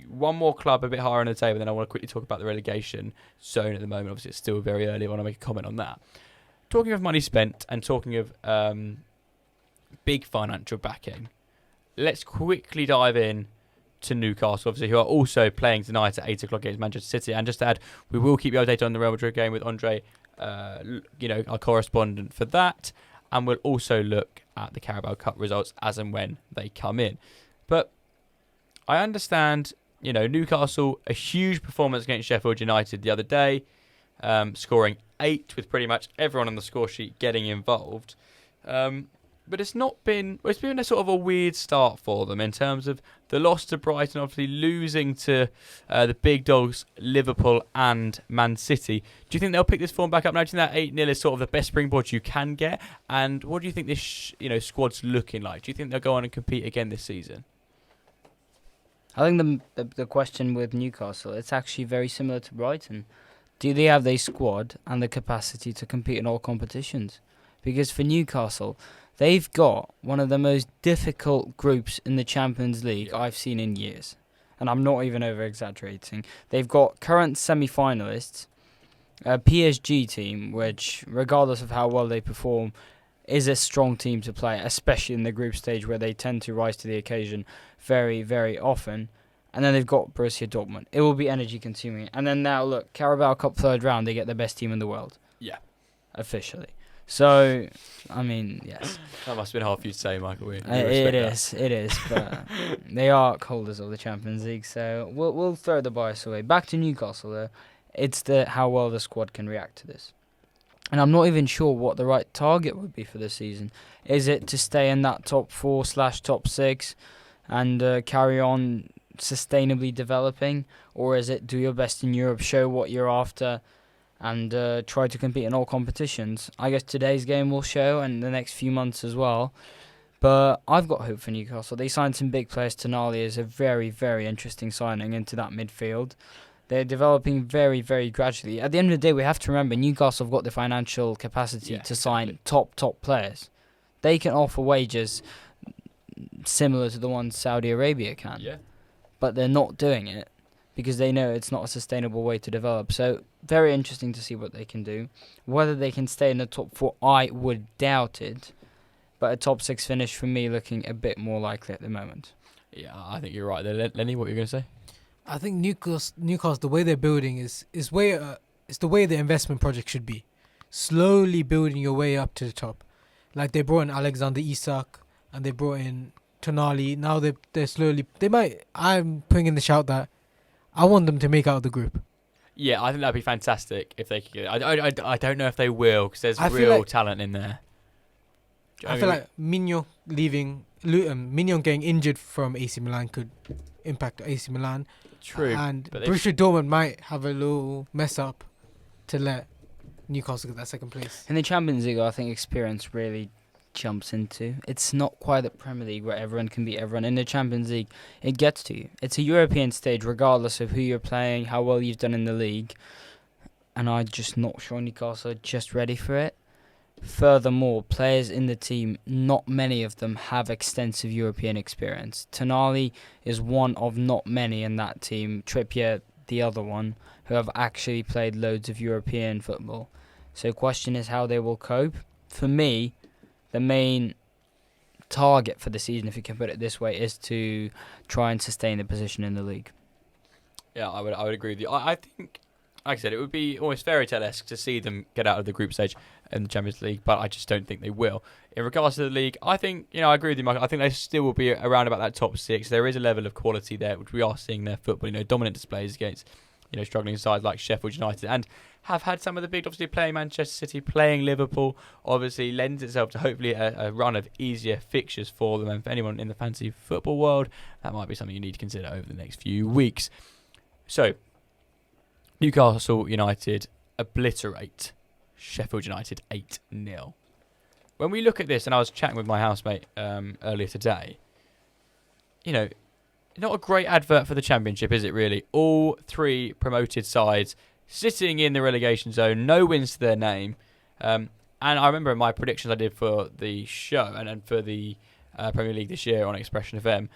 one more club a bit higher on the table, then I want to quickly talk about the relegation zone at the moment. Obviously, it's still very early. I want to make a comment on that. Talking of money spent and talking of big financial backing, let's quickly dive in to Newcastle, obviously, who are also playing tonight at 8 o'clock against Manchester City. And just to add, we will keep you updated on the Real Madrid game with Andre, our correspondent for that. And we'll also look at the Carabao Cup results as and when they come in. But I understand, Newcastle, a huge performance against Sheffield United the other day, scoring 8 with pretty much everyone on the score sheet getting involved. But it's been a sort of a weird start for them in terms of the loss to Brighton, obviously losing to the big dogs, Liverpool and Man City. Do you think they'll pick this form back up? Now, do you think that 8-0 is sort of the best springboard you can get? And what do you think this squad's looking like? Do you think they'll go on and compete again this season? I think the question with Newcastle, it's actually very similar to Brighton. Do they have the squad and the capacity to compete in all competitions? Because for Newcastle, they've got one of the most difficult groups in the Champions League I've seen in years. And I'm not even over-exaggerating. They've got current semi-finalists, a PSG team, which, regardless of how well they perform, is a strong team to play, especially in the group stage where they tend to rise to the occasion very, very often. And then they've got Borussia Dortmund. It will be energy-consuming. And then now, look, Carabao Cup third round, they get the best team in the world. Yeah. Officially. So, I mean, yes. That must have been hard for you to say, Michael. It is. But they are holders of the Champions League, so we'll throw the bias away. Back to Newcastle, though. It's how well the squad can react to this. And I'm not even sure what the right target would be for this season. Is it to stay in that top 4/top 6 and carry on sustainably developing? Or is it do your best in Europe, show what you're after, and try to compete in all competitions? I guess today's game will show, and the next few months as well. But I've got hope for Newcastle. They signed some big players. Tonali is a very, very interesting signing into that midfield. They're developing very, very gradually. At the end of the day, we have to remember Newcastle have got the financial capacity to sign top players. They can offer wages similar to the ones Saudi Arabia can. Yeah. But they're not doing it because they know it's not a sustainable way to develop. So very interesting to see what they can do. Whether they can stay in the top 4, I would doubt it. But a top 6 finish for me looking a bit more likely at the moment. Yeah, I think you're right there. Lenny, what are you going to say? I think Newcastle, the way they're building is it's the way the investment project should be. Slowly building your way up to the top. Like they brought in Alexander Isak and they brought in Tonali. Now they're slowly. I'm putting in the shout that I want them to make out of the group. Yeah, I think that'd be fantastic if they could get it. I don't know if they will because there's I feel real like- talent in there. I feel like Mignon leaving Luton, Mignon getting injured from AC Milan could impact AC Milan. True. And but Borussia Dortmund might have a little mess up to let Newcastle get that second place. In the Champions League, I think experience really jumps into. It's not quite the Premier League where everyone can beat everyone. In the Champions League, it gets to you. It's a European stage regardless of who you're playing, how well you've done in the league. And I'm just not sure Newcastle are just ready for it. Furthermore, players in the team, not many of them have extensive European experience. Tonali is one of not many in that team. Trippier, the other one, who have actually played loads of European football. So question is how they will cope. For me, the main target for the season, if you can put it this way, is to try and sustain the position in the league. Yeah, I would agree with you. I think, like I said, it would be almost fairy tale-esque to see them get out of the group stage in the Champions League, but I just don't think they will. In regards to the league, I think, I agree with you, Michael. I think they still will be around about that top 6. There is a level of quality there, which we are seeing their football, dominant displays against struggling sides like Sheffield United, and have had some of the big, obviously playing Manchester City, playing Liverpool, obviously lends itself to hopefully a run of easier fixtures for them. And for anyone in the fantasy football world, that might be something you need to consider over the next few weeks. So, Newcastle United obliterate Sheffield United 8-0. When we look at this, and I was chatting with my housemate earlier today, not a great advert for the Championship, is it really? All three promoted sides sitting in the relegation zone, no wins to their name. And I remember my predictions I did for the show and for the Premier League this year on Expression FM,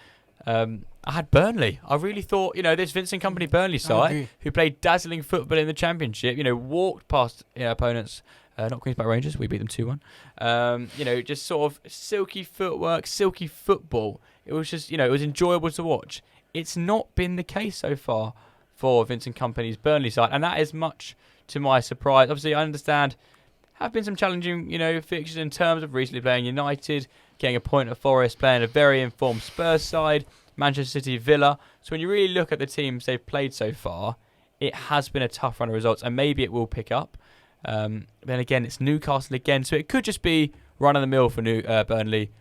I had Burnley. I really thought, this Vincent Kompany Burnley side, who played dazzling football in the Championship, walked past opponents, not Queen's Park Rangers, we beat them 2-1. Just sort of silky footwork, silky football. It was just, it was enjoyable to watch. It's not been the case so far for Vincent Kompany's Burnley side, and that is much to my surprise. Obviously, I understand have been some challenging, fixtures in terms of recently playing United, getting a point at Forest, playing a very informed Spurs side, Manchester City, Villa. So when you really look at the teams they've played so far, it has been a tough run of results, and maybe it will pick up. Then again, it's Newcastle again, so it could just be run-of-the-mill for Burnley.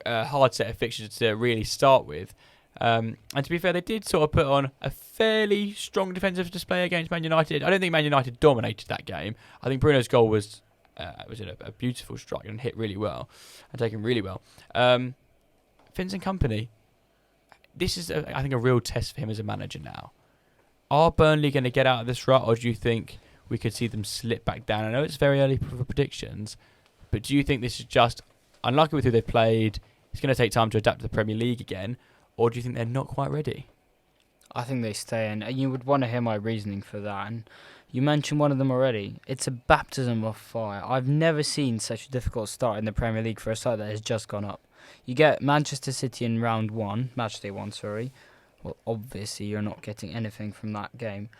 Hard set of fixtures to really start with. And to be fair, they did sort of put on a fairly strong defensive display against Man United. I don't think Man United dominated that game. I think Bruno's goal was a beautiful strike and hit really well and taken really well. Vincent Kompany, this is, I think, a real test for him as a manager now. Are Burnley going to get out of this rut, or do you think we could see them slip back down? I know it's very early for predictions, but do you think this is just unlucky with who they've played? It's going to take time to adapt to the Premier League again, or do you think they're not quite ready? I think they stay in, and you would want to hear my reasoning for that. And you mentioned one of them already. It's a baptism of fire. I've never seen such a difficult start in the Premier League for a side that has just gone up. You get Manchester City in match day one, sorry. Well, obviously you're not getting anything from that game.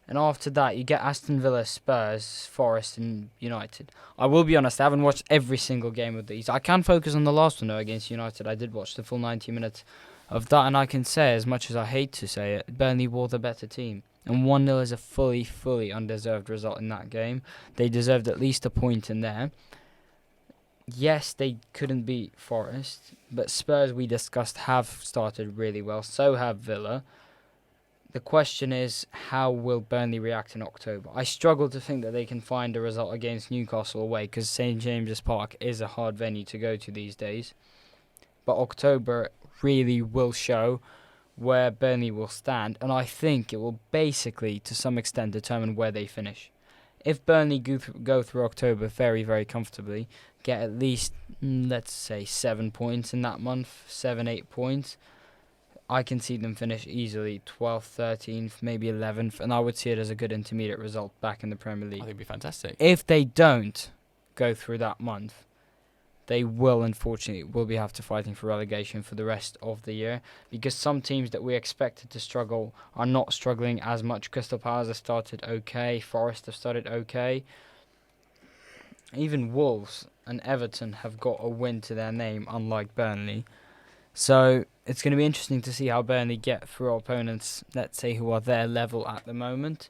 And after that, you get Aston Villa, Spurs, Forest and United. I will be honest, I haven't watched every single game of these. I can focus on the last one, though, against United. I did watch the full 90 minutes of that, and I can say, as much as I hate to say it, Burnley were the better team. And 1-0 is a fully undeserved result in that game. They deserved at least a point in there. Yes, they couldn't beat Forest, but Spurs, we discussed, have started really well. So have Villa. The question is, how will Burnley react in October? I struggle to think that they can find a result against Newcastle away, because St James's Park is a hard venue to go to these days. But October really will show where Burnley will stand, and I think it will basically, to some extent, determine where they finish. If Burnley go through October very, very comfortably, get at least, let's say, 7 points in that month, 7-8 points, I can see them finish easily 12th, 13th, maybe 11th, and I would see it as a good intermediate result back in the Premier League. I think it'd be fantastic. If they don't go through that month, they will, unfortunately, have to fighting for relegation for the rest of the year, because some teams that we expected to struggle are not struggling as much. Crystal Palace have started okay, Forest have started okay. Even Wolves and Everton have got a win to their name, unlike Burnley. So it's going to be interesting to see how Burnley get through opponents, let's say, who are their level at the moment.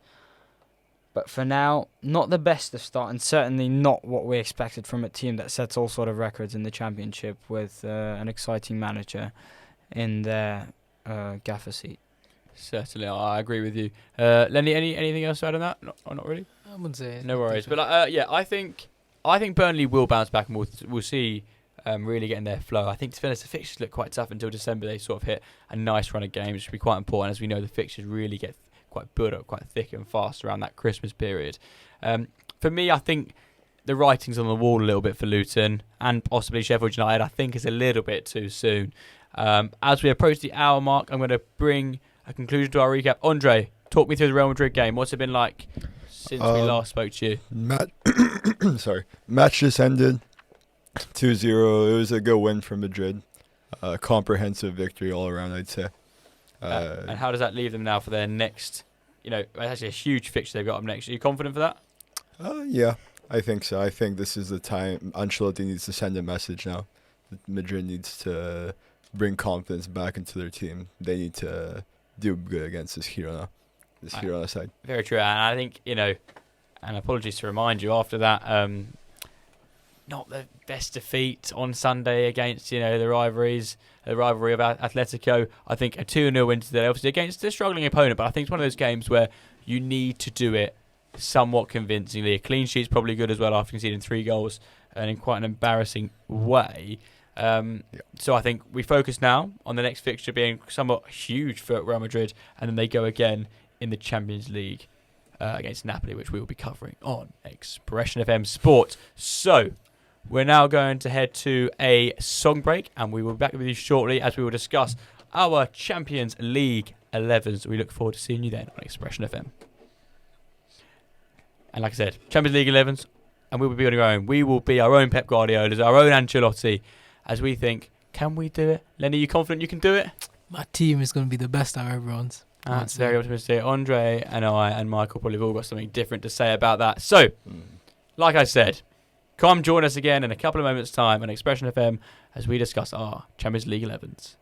But for now, not the best of start, and certainly not what we expected from a team that sets all sort of records in the Championship with an exciting manager in their gaffer seat. Certainly, I agree with you. Leny, anything else to add on that? Not really? I wouldn't say. No worries. But I think Burnley will bounce back, and we'll see really getting their flow. I think, to be honest, the fixtures look quite tough until December. They sort of hit a nice run of games, which will be quite important. As we know, the fixtures really get quite built up, quite thick and fast around that Christmas period. For me, I think the writing's on the wall a little bit for Luton and possibly Sheffield United. I think it's a little bit too soon. As we approach the hour mark, I'm going to bring a conclusion to our recap. Andre, talk me through the Real Madrid game. What's it been like since we last spoke to you? Match just ended 2-0. It was a good win for Madrid. Comprehensive victory all around, I'd say. And how does that leave them now for their next, it's actually a huge fixture they've got up next. Are you confident for that? Yeah, I think so. I think this is the time Ancelotti needs to send a message now. Madrid needs to bring confidence back into their team. They need to do good against this Girona. this here on the side. Very true. And I think, and apologies to remind you after that, not the best defeat on Sunday against, the rivalry of Atletico. I think a 2-0 win today, obviously against a struggling opponent, but I think it's one of those games where you need to do it somewhat convincingly. A clean sheet's probably good as well after conceding 3 goals and in quite an embarrassing way. So I think we focus now on the next fixture being somewhat huge for Real Madrid, and then they go again in the Champions League against Napoli, which we will be covering on Expression FM Sport. So we're now going to head to a song break, and we will be back with you shortly as we will discuss our Champions League 11s. We look forward to seeing you then on Expression FM. And like I said, Champions League 11s, and we will be on our own. We will be our own Pep Guardiolas, our own Ancelotti, as we think, can we do it? Lenny, you confident you can do it? My team is going to be the best out of everyone's. That's very optimistic. Andre and I and Michael probably have all got something different to say about that. So, like I said, come join us again in a couple of moments' time on Expression FM as we discuss our Champions League 11s.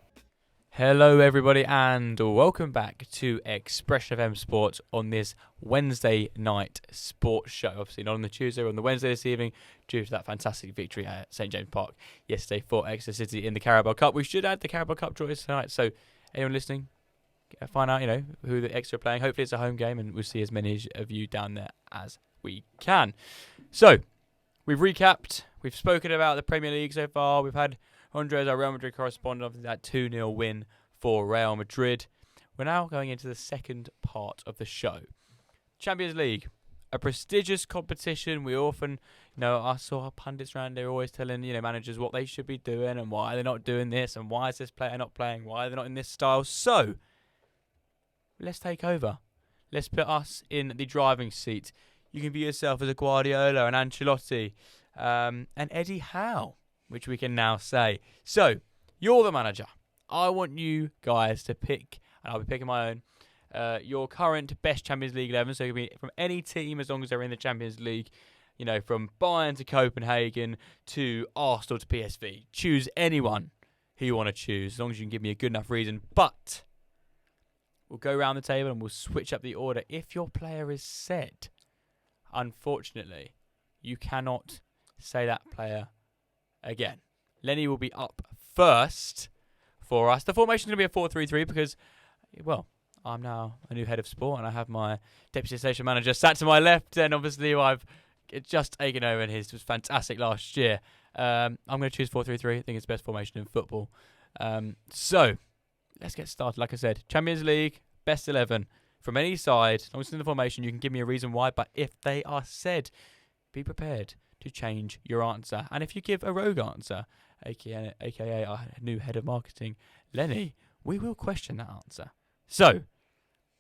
Hello, everybody, and welcome back to Expression FM Sports on this Wednesday night sports show. Obviously, not on the Tuesday, or on the Wednesday this evening, due to that fantastic victory at St James Park yesterday for Exeter City in the Carabao Cup. We should add the Carabao Cup draw tonight, so anyone listening, find out, who the Exeter are playing. Hopefully, it's a home game, and we'll see as many of you down there as we can. So, we've recapped. We've spoken about the Premier League so far. We've had Andre, our Real Madrid correspondent, of that 2-0 win for Real Madrid. We're now going into the second part of the show. Champions League, a prestigious competition. We often, I saw our pundits around there always telling, managers what they should be doing and why they're not doing this and why is this player not playing, why they're not in this style. So, let's take over. Let's put us in the driving seat. You can view yourself as a Guardiola, an Ancelotti, and Eddie Howe, which we can now say. So, you're the manager. I want you guys to pick, and I'll be picking my own, your current best Champions League 11. So it can be from any team as long as they're in the Champions League. From Bayern to Copenhagen to Arsenal to PSV. Choose anyone who you want to choose, as long as you can give me a good enough reason. But we'll go around the table and we'll switch up the order. If your player is said, unfortunately, you cannot say that player again. Leny will be up first for us. The formation is going to be a 4-3-3 because, I'm now a new head of sport and I have my deputy station manager sat to my left, and obviously I've just taken over, and his was fantastic last year. I'm going to choose 4-3-3. I think it's the best formation in football. So, let's get started. Like I said, Champions League, best 11 from any side. As long as it's in the formation, you can give me a reason why, but if they are said, be prepared to change your answer. And if you give a rogue answer, aka our new head of marketing, Leny, we will question that answer. So,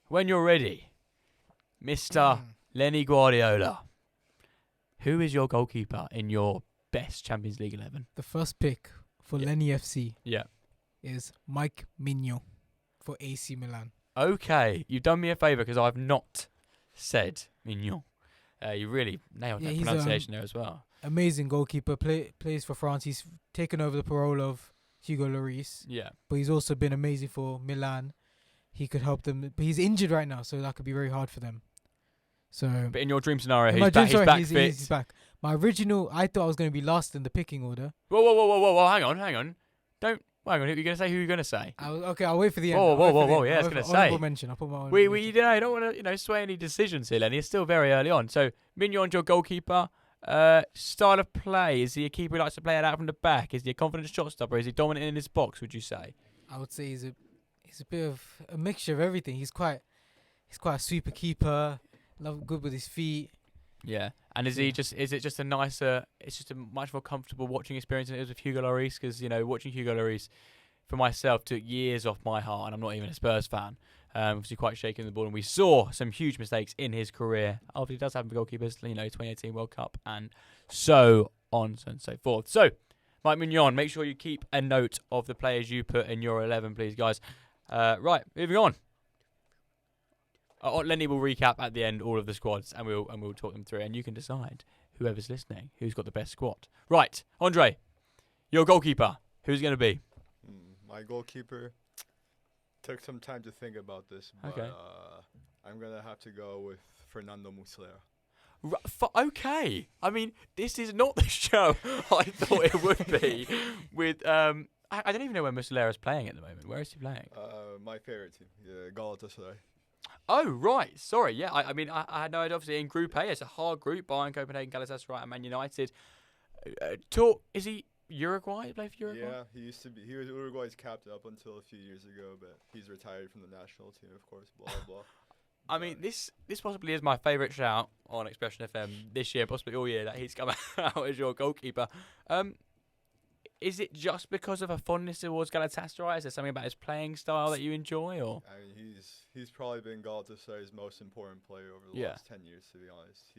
when you're ready, Mr. Leny Guardiola, who is your goalkeeper in your best Champions League 11? The first pick for Leny FC is Mike Mignon for AC Milan. Okay, you've done me a favour because I've not said Mignon. You really nailed that pronunciation there as well. Amazing goalkeeper, plays for France. He's taken over the parole of Hugo Lloris. Yeah. But he's also been amazing for Milan. He could help them, but he's injured right now, so that could be very hard for them. So, but in your dream scenario, he's back fit. He's back. My original, I thought I was going to be last in the picking order. Whoa, hang on. Hang on. Who are you going to say? Who are you going to say? I'll wait for the end. Whoa, yeah, I was going to say. Mention. I'll put my own you don't want to, sway any decisions here, Lenny. It's still very early on. So, Mignon's your goalkeeper. Style of play, is he a keeper who likes to play it out from the back? Is he a confident shot stopper? Is he dominant in his box, would you say? I would say he's a bit of a mixture of everything. He's quite a sweeper keeper, good with his feet. Yeah. And is it just a nicer, it's just a much more comfortable watching experience than it was with Hugo Lloris? Because, watching Hugo Lloris for myself took years off my heart, and I'm not even a Spurs fan. Obviously quite shaky in the ball, and we saw some huge mistakes in his career. Obviously, he does have goalkeepers, 2018 World Cup, and so on and so forth. So, Mike Mignon, make sure you keep a note of the players you put in your 11, please, guys. Right, moving on. Lenny will recap at the end all of the squads, and we'll talk them through, and you can decide, whoever's listening, who's got the best squad. Right, Andre, your goalkeeper, who's going to be? My goalkeeper. Took some time to think about this, but okay. I'm going to have to go with Fernando Muslera. Okay. I mean, this is not the show I thought it would be. With I don't even know where Muslera's playing at the moment. Where is he playing? My favorite team, Galatasaray. Oh, right. Sorry. Yeah. I mean, I had no idea. Obviously, in Group A, it's a hard group. Bayern, Copenhagen, Galatasaray, and Man United. Is he Uruguay? Play for Uruguay? Yeah, he used to be. He was Uruguay's captain up until a few years ago, but he's retired from the national team, of course. Blah blah. I mean, this possibly is my favourite shout on Expression FM this year, possibly all year, that he's come out as your goalkeeper. Is it just because of a fondness towards Galatasaray? Is there something about his playing style that you enjoy, or? I mean, he's probably been Galatasaray's most important player over the last 10 years, to be honest.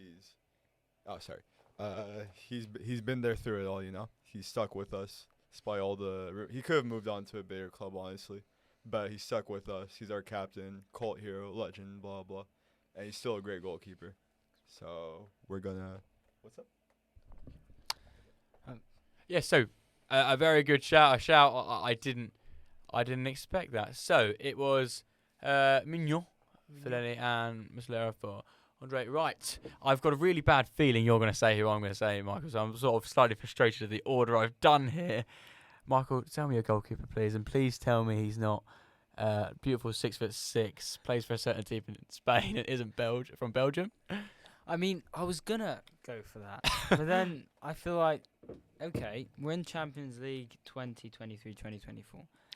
He's been there through it all, you know. He's stuck with us despite all the. He could have moved on to a bigger club, honestly. But he's stuck with us. He's our captain, cult hero, legend, blah, blah. And he's still a great goalkeeper. So we're going to... What's up? So a very good shout. I didn't expect that. So it was Mignon for Leny and Muslera for Andre. Right. I've got a really bad feeling you're going to say who I'm going to say, Michael. So I'm sort of slightly frustrated at the order I've done here. Michael, tell me your goalkeeper, please, and please tell me he's not beautiful 6'6", plays for a certain team in Spain and isn't from Belgium. I mean, I was gonna go for that, but then I feel like, okay, we're in Champions League 2023-2024.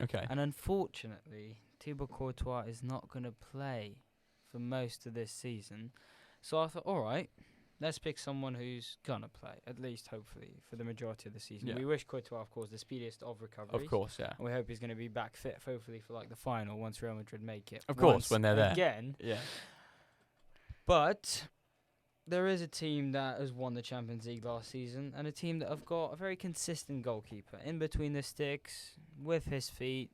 Okay. And unfortunately, Thibaut Courtois is not gonna play for most of this season. So I thought, all right, let's pick someone who's gonna play, at least hopefully, for the majority of the season. Yeah. We wish Courtois, of course, the speediest of recoveries. Of course, yeah. And we hope he's going to be back fit, hopefully, for like the final once Real Madrid make it. Of course, when they're there. Again. Yeah. But there is a team that has won the Champions League last season, and a team that have got a very consistent goalkeeper in between the sticks, with his feet.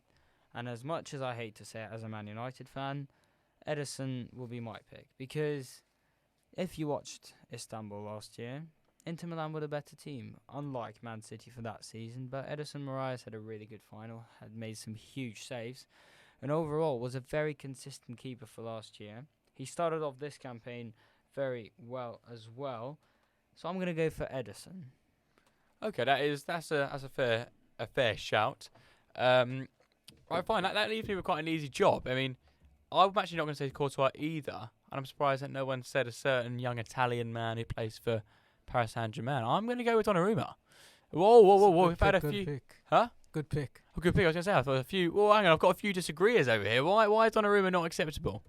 And as much as I hate to say it as a Man United fan, Ederson will be my pick, because if you watched Istanbul last year, Inter Milan were the better team, unlike Man City for that season. But Ederson Moraes had a really good final, had made some huge saves, and overall was a very consistent keeper for last year. He started off this campaign very well as well, so I'm going to go for Ederson. Okay, that's a fair shout. Right, fine. That leaves me with quite an easy job. I mean, I'm actually not going to say Courtois either. And I'm surprised that no one said a certain young Italian man who plays for Paris Saint-Germain. I'm going to go with Donnarumma. Whoa. We've had a few... Pick. Huh? Good pick. Oh, good pick. I was going to say, I thought a few... Well, hang on. I've got a few disagreeers over here. Why is Donnarumma not acceptable?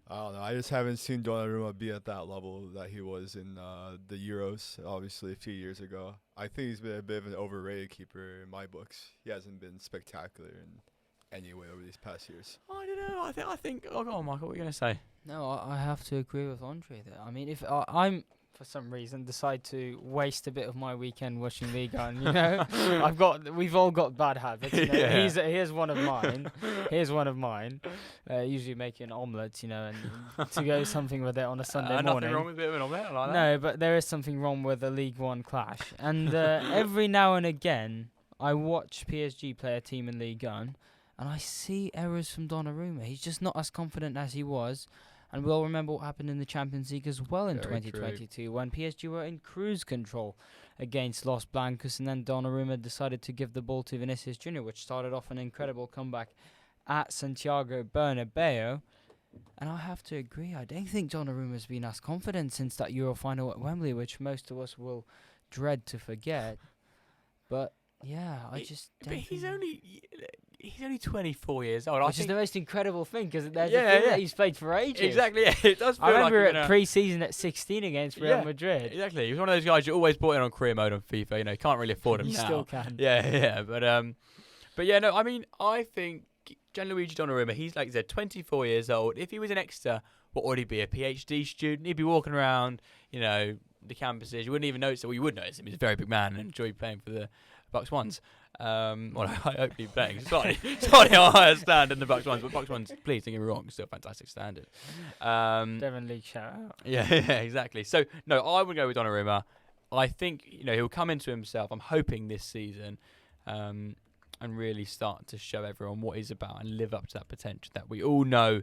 I don't know. I just haven't seen Donnarumma be at that level that he was in the Euros, obviously, a few years ago. I think he's been a bit of an overrated keeper in my books. He hasn't been spectacular in any way over these past years. I don't know. I think... Oh, go on, Michael. What are you going to say? No, I have to agree with Andre there. I mean, if I'm, for some reason, decide to waste a bit of my weekend watching Ligue 1, you know, we've all got bad habits. You know? Yeah. Here's one of mine. Usually making omelets, you know, and to go something with it on a Sunday morning. Nothing wrong with a bit of an omelette. I like that. No, but there is something wrong with a League One clash, and every now and again I watch PSG play a team in Ligue 1. And I see errors from Donnarumma. He's just not as confident as he was. And we all remember what happened in the Champions League as well in 2022 when PSG were in cruise control against Los Blancos. And then Donnarumma decided to give the ball to Vinicius Jr., which started off an incredible comeback at Santiago Bernabeu. And I have to agree, I don't think Donnarumma's been as confident since that Euro final at Wembley, which most of us will dread to forget. But... yeah, I just don't. But he's only 24 years old. Which is the most incredible thing, because there's Yeah, a feel yeah. that he's played for ages. Exactly. Yeah, it does feel I remember like at pre-season at 16 against Real Yeah, Madrid. Exactly. He was one of those guys you always bought in on career mode on FIFA. You know, you can't really afford him You now. still can. Yeah. But yeah, no. I mean, I think Gianluigi Donnarumma. He's like you said, 24 years old. If he was in Exeter, what would he be? A PhD student? He'd be walking around, you know, the campuses. You wouldn't even notice it. Well, you would notice him. He's a very big man and enjoy playing for the Bucks Ones. Well, I hope he's playing slightly higher standard than the Bucks Ones. But Bucks Ones, please don't get me wrong, still fantastic standard. Devon League shout out. Yeah, exactly. So, no, I would go with Donnarumma. I think, you know, he'll come into himself, I'm hoping, this season, and really start to show everyone what he's about and live up to that potential that we all know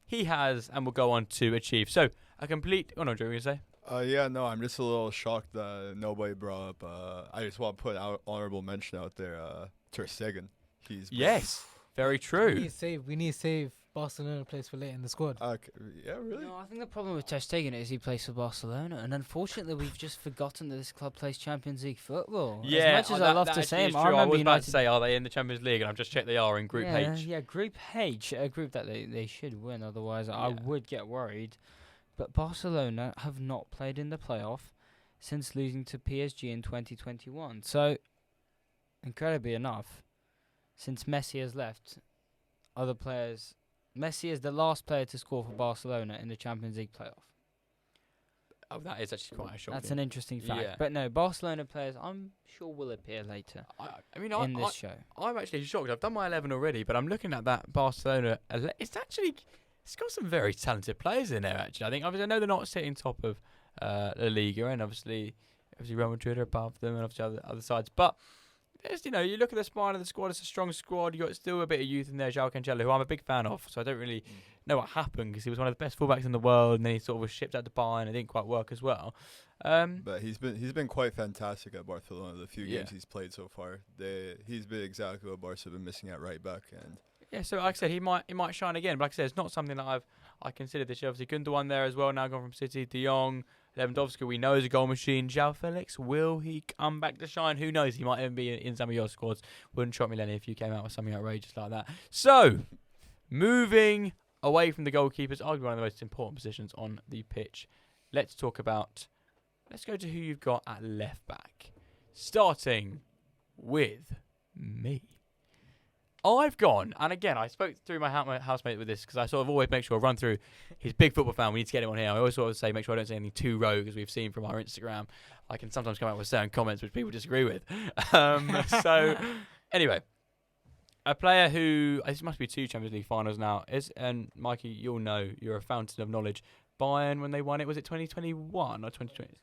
he has and will go on to achieve. So, a complete... Oh, no, what were you going to say? Yeah, no, I'm just a little shocked that nobody brought up. I just want to put out honorable mention out there. Ter Stegen. Yes, very We true. need to save Barcelona place for later in the squad. Yeah, really. No, I think the problem with Ter Stegen is he plays for Barcelona, and unfortunately we've just forgotten that this club plays Champions League football. Yeah, as much as I love to say him, I I remember was about United. to say, are they in the Champions League? And I've just checked they are in Group H. Yeah, Group H, a group that they should win. Otherwise, I Yeah. would get worried. But Barcelona have not played in the playoff since losing to PSG in 2021. So, incredibly enough, since Messi has left, other players... Messi is the last player to score for Barcelona in the Champions League playoff. Oh, that is actually quite a shock. That's an interesting fact. Yeah. But no, Barcelona players, I'm sure will appear later in this show. I'm actually shocked. I've done my 11 already, but I'm looking at that Barcelona. It's got some very talented players in there, actually. I think, obviously, I know they're not sitting top of La Liga, and obviously Real Madrid are above them, and obviously other sides. But, you look at the spine of the squad, it's a strong squad. You've got still a bit of youth in there, João Cancelo, who I'm a big fan of, so I don't really know what happened, because he was one of the best fullbacks in the world, and then he sort of was shipped out to Bayern, and it didn't quite work as well. But he's been quite fantastic at Barcelona. The few games he's played so far, he's been exactly what Barca have been missing at right back. And yeah, so like I said, he might shine again. But like I said, it's not something that I considered this year. Obviously, Gundogan there as well, now gone from City. De Jong, Lewandowski, we know is a goal machine. João Felix, will he come back to shine? Who knows? He might even be in some of your squads. Wouldn't shock me, Leny, if you came out with something outrageous like that. So, moving away from the goalkeepers, arguably one of the most important positions on the pitch. Let's go to who you've got at left back. Starting with me. I've gone, and again, I spoke through my housemate with this, because I sort of always make sure I run through. He's a big football fan. We need to get him on here. I always sort of say, make sure I don't say anything too rogue, as we've seen from our Instagram. I can sometimes come out with certain comments which people disagree with. So, anyway, a player who, this must be 2 Champions League finals now, and Mikey, you'll know, you're a fountain of knowledge. Bayern, when they won it, was it 2021 or 2020?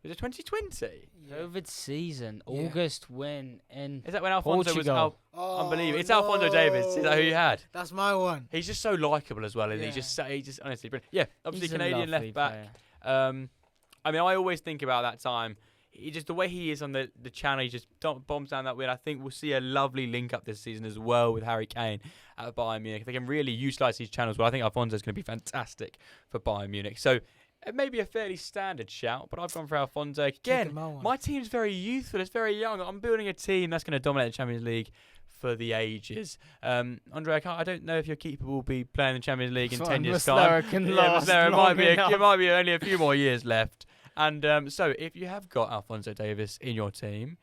Was it 2020? COVID season, Yeah. August win in Is that when Alfonso Portugal. was unbelievable? It's Alfonso Davies. Is that who you had? That's my one. He's just so likable as well, and Yeah. he just honestly brilliant. Yeah, obviously He's a Canadian lovely left back. player. I mean, I always think about that time. He just, the way he is on the channel, he just bombs down that way. And I think we'll see a lovely link up this season as well with Harry Kane at Bayern Munich. They can really utilise these channels. Well, I think Alfonso is going to be fantastic for Bayern Munich. So it may be a fairly standard shout, but I've gone for Alfonso. Again, my team's very youthful. It's very young. I'm building a team that's going to dominate the Champions League for the ages. Andre, I don't know if your keeper will be playing the Champions League in 10 years' time. Muslera might be only a few more years left. And so, if you have got Alfonso Davies in your team,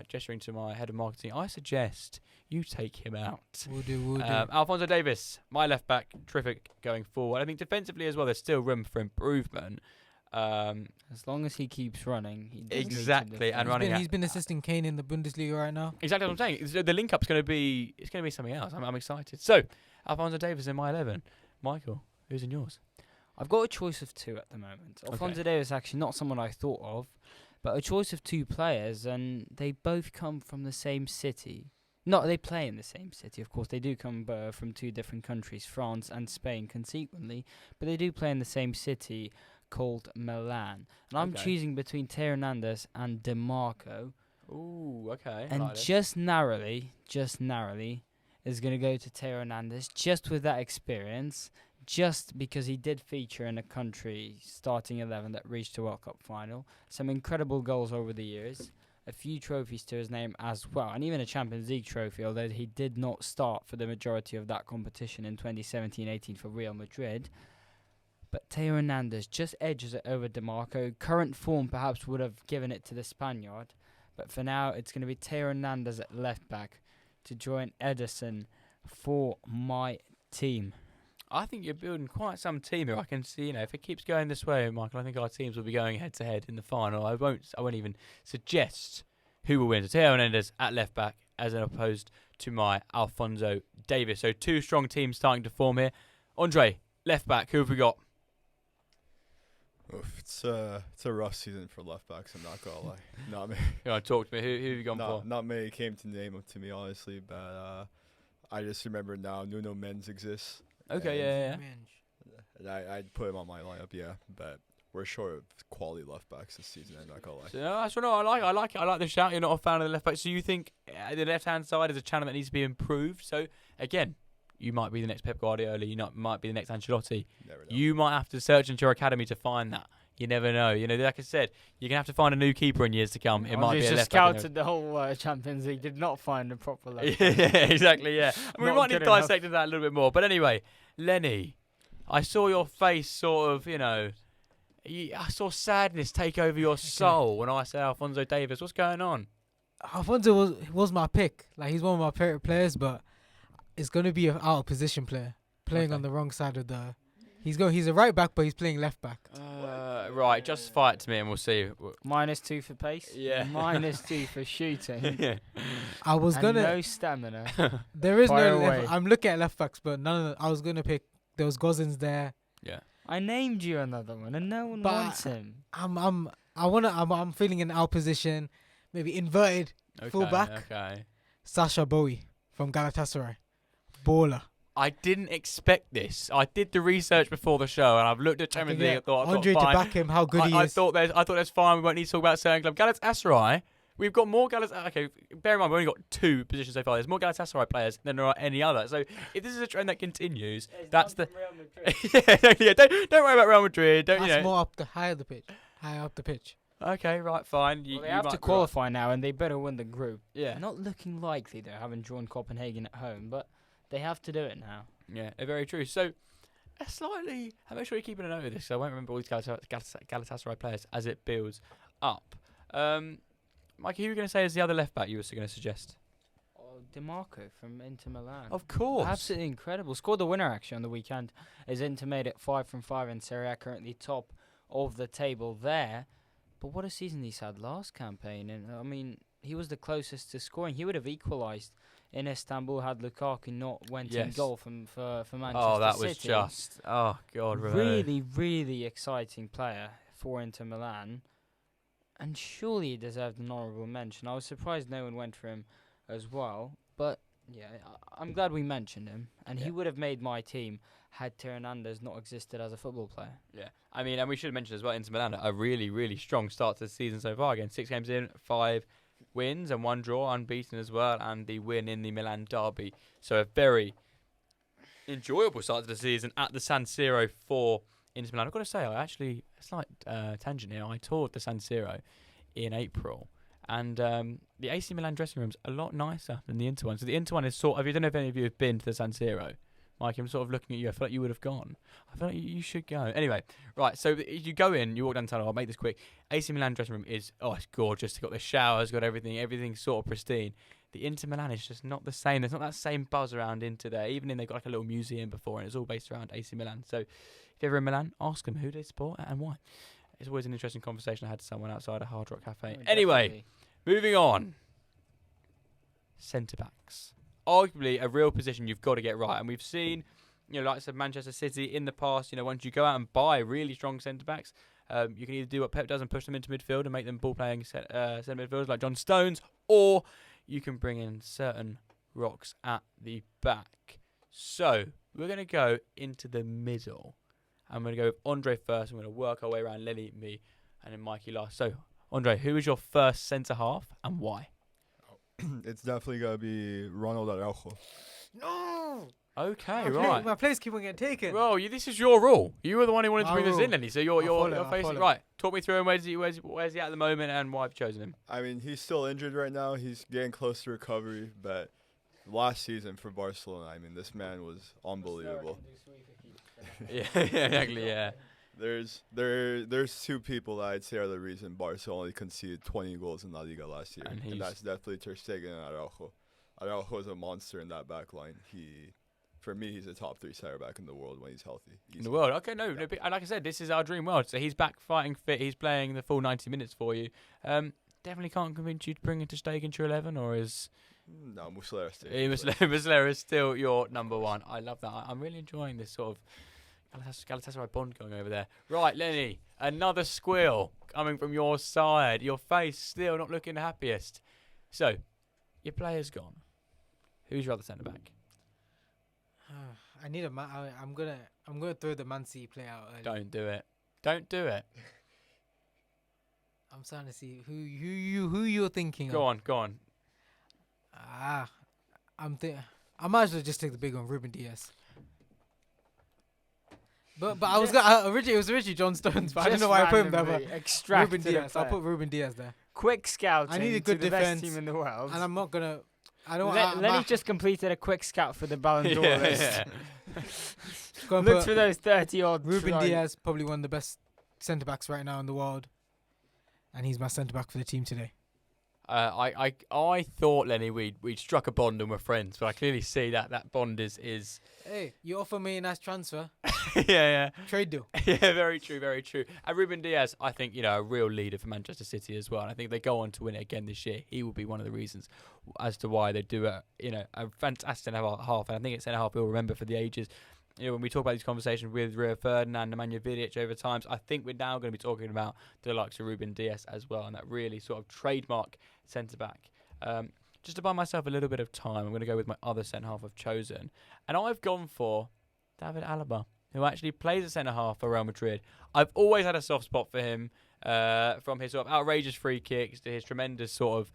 gesturing to my head of marketing, I suggest you take him out. We'll do. Alfonso Davies, my left back, terrific going forward. I think defensively as well, there's still room for improvement. As long as he keeps running, he doesn't need to Exactly, and defend. running. He's been assisting Kane in the Bundesliga right now. Exactly what I'm saying. So the link up's going to be something else. I'm excited. So, Alfonso Davies in my 11. Michael, who's in yours? I've got a choice of 2 at the moment. Alfonso Davies actually not someone I thought of, but a choice of 2 players, and they both come from the same city. No, they play in the same city, of course. They do come from 2 different countries, France and Spain, consequently, but they do play in the same city called Milan. And I'm choosing between Teo Hernandez and DeMarco. Ooh, okay. And like just narrowly, is going to go to Teo Hernandez, just with that experience, just because he did feature in a country starting 11 that reached a World Cup final. Some incredible goals over the years. A few trophies to his name as well, and even a Champions League trophy, although he did not start for the majority of that competition in 2017-18 for Real Madrid. But Teo Hernandez just edges it over DeMarco. Current form perhaps would have given it to the Spaniard, but for now it's going to be Teo Hernandez at left back to join Ederson for my team. I think you're building quite some team here. I can see, if it keeps going this way, Michael, I think our teams will be going head to head in the final. I won't even suggest who will win. So Teo Hernandez at left back as opposed to my Alfonso Davies. So 2 strong teams starting to form here. Andre, left back, who have we got? Oof, it's a rough season for left backs. I'm not gonna lie. Not me. You want to talk to me? Who have you gone for? Not many came to name to me honestly, but I just remember now Nuno Mendes exists, Okay, yeah. I'd put him on my lineup, yeah, but we're short of quality left backs this season. I'm not gonna lie. So, no, that's what I like. I like it. I like the shout. You're not a fan of the left back, so you think the left hand side is a channel that needs to be improved. So again, you might be the next Pep Guardiola. Might be the next Ancelotti. Never know. You might have to search into your academy to find that. You never know. Like I said, you're gonna have to find a new keeper in years to come. It might be a just left back. scouted the whole Champions League. Did not find a proper left. Yeah, exactly. Yeah. I mean, we Not might need to good enough. dissect into that a little bit more. But anyway, Leny, I saw your face sort of, I saw sadness take over your soul when I said Alphonso Davies. What's going on? Alfonso was my pick. Like, he's one of my favorite players, but it's going to be an out of position player playing Okay. on the wrong side of the. He's a right back, but he's playing left back. Right, justify it to me and we'll see. -2 for pace. Yeah. -2 for shooting. Yeah. I was and gonna. no stamina. There is Fire no. away. I'm looking at left backs, but none of them. I was gonna pick. There was Gozins there. Yeah. I named you another one, and no one But wants him. I'm feeling in out position, maybe inverted full back. Okay. Sasha Bowie from Galatasaray, baller. I didn't expect this. I did the research before the show, and I've looked at Champions League. I thought Andre to fine. back him, how good he I is. thought that's fine. We won't need to talk about certain club. Galatasaray. We've got more Galatasaray. Okay, bear in mind we've only got 2 positions so far. There's more Galatasaray players than there are any other. So if this is a trend that continues, that's the. Yeah, exactly. Yeah. Don't worry about Real Madrid. That's more up the higher up the pitch. Okay, right, fine. Well, they have to qualify now, and they better win the group. Yeah. Not looking likely, though, having drawn Copenhagen at home, but they have to do it now. Yeah, very true. So, I'll make sure you're keeping a note of this. So I won't remember all these Galatasaray players as it builds up. Mike, who were you going to say is the other left back you were going to suggest? Oh, DiMarco from Inter Milan. Of course. Absolutely incredible. Scored the winner, actually, on the weekend. As Inter made it 5 from 5 in Serie A, currently top of the table there. But what a season he's had last campaign. And I mean, he was the closest to scoring. He would have equalised in Istanbul had Lukaku not went in goal for Manchester City. Oh, that was just... Oh, God. Really, really exciting player for Inter Milan. And surely he deserved an honourable mention. I was surprised no one went for him as well. But, yeah, I'm glad we mentioned him. And he would have made my team had Hernandez not existed as a football player. Yeah. I mean, and we should have mentioned as well, Inter Milan, a really, really strong start to the season so far. Again, 6 games in, 5 wins and 1 draw, unbeaten as well, and the win in the Milan derby. So a very enjoyable start to the season at the San Siro for Inter Milan. I've got to say, a slight tangent here, I toured the San Siro in April, and the AC Milan dressing room's a lot nicer than the Inter one. So the Inter one is I don't know if any of you have been to the San Siro. Mike, I'm sort of looking at you. I feel like you would have gone. I feel like you should go. Anyway, right, so you go in, you walk down the tunnel. I'll make this quick. AC Milan dressing room is, it's gorgeous. It's got the showers, got everything's sort of pristine. The Inter Milan is just not the same. There's not that same buzz around Inter there. Even then, they've got like a little museum before, and it's all based around AC Milan. So if you're ever in Milan, ask them who they support and why. It's always an interesting conversation I had to someone outside a Hard Rock Cafe. Anyway, moving on. Centre-backs. Arguably a real position you've got to get right. And we've seen, like I said, Manchester City in the past, once you go out and buy really strong centre-backs, you can either do what Pep does and push them into midfield and make them ball-playing centre midfielders like John Stones, or you can bring in certain rocks at the back. So we're going to go into the middle. I'm going to go with Andre first. I'm going to work our way around Leny, me, and then Mikey last. So, Andre, who is your first centre-half and why? It's definitely going to be Ronald Araujo. No. Okay, right. My players keep on getting taken. Well, this is your rule. You were the one who wanted to My bring this in, rule. Lenny. So you're I'll facing follow. right. Talk me through him. Where's he at the moment, and why have you chosen him? I mean, he's still injured right now. He's getting close to recovery, but last season for Barcelona, I mean, this man was unbelievable. Yeah, exactly. Yeah. There's 2 people that I'd say are the reason Barca only conceded 20 goals in La Liga last year, And and that's definitely Ter Stegen and Araujo. Araujo is a monster in that back line. For me, he's a top 3 center back in the world when he's healthy. In the world. Okay, no, but like I said, this is our dream world. So he's back fighting fit. He's playing the full 90 minutes for you. Definitely can't convince you to bring him to Stegen to 11, or is... No, Muslera stays. Muslera is still your number 1. I love that. I'm really enjoying this sort of Galatasaray bond going over there. Right, Leny, another squill coming from your side. Your face still not looking the happiest. So, your player's gone. Who's your other centre-back? I need a man. I'm gonna throw the Man City play out early. Don't do it. Don't do it. I'm starting to see who you're thinking. Go on. I might as well just take the big one, Ruben Diaz. But I was gonna originally it was originally John Stones, but I don't know why I put him there. But Extract Ruben Diaz. I'll put Ruben Diaz there. quick scouting. I need a good to the defense, best team in the world. And I'm not gonna. I don't. Lenny just completed a quick scout for the Ballon d'Or list. Look Look for those 30 odd. Ruben Diaz, probably one of the best centre backs right now in the world, and he's my centre back for the team today. I thought, Lenny, we'd struck a bond and we're friends, but I clearly see that bond is Hey, you offer me a nice transfer. yeah. Trade deal. Yeah, very true. And Ruben Diaz, I think, a real leader for Manchester City as well. And I think they go on to win it again this year. He will be one of the reasons as to why they do a fantastic centre half. And I think it's centre half we'll remember for the ages. When we talk about these conversations with Rio Ferdinand and Nemanja Vidic over times, I think we're now going to be talking about the likes of Ruben Diaz as well, and that really sort of trademark centre-back. Just to buy myself a little bit of time, I'm going to go with my other centre-half I've chosen. And I've gone for David Alaba, who actually plays a centre-half for Real Madrid. I've always had a soft spot for him, from his sort of outrageous free kicks to his tremendous sort of,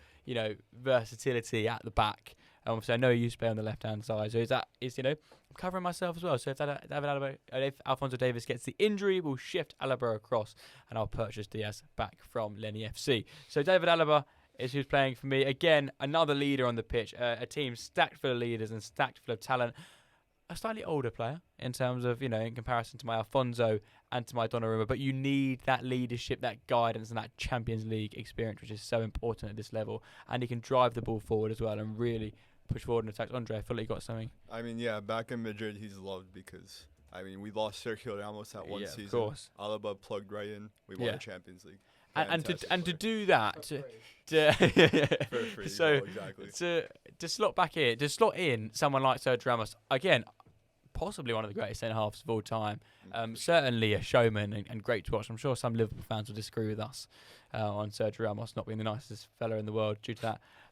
versatility at the back. So I know he used to play on the left-hand side. So I'm covering myself as well. So if Alphonso Davies gets the injury, we'll shift Alaba across and I'll purchase Diaz back from Leny FC. So David Alaba is who's playing for me. Again, another leader on the pitch. A team stacked full of leaders and stacked full of talent. A slightly older player in terms of, in comparison to my Alfonso and to my Donnarumma. But you need that leadership, that guidance and that Champions League experience, which is so important at this level. And he can drive the ball forward as well and really push forward and attack. Andre, I feel like you got something. Back in Madrid, he's loved because, we lost Sergio Ramos that one season. Of course. Alaba plugged right in. We won the Champions League. And to do that, for free. So exactly. to slot in someone like Sergio Ramos, again, possibly one of the greatest centre halves of all time. Certainly a showman and great to watch. I'm sure some Liverpool fans will disagree with us on Sergio Ramos not being the nicest fella in the world due to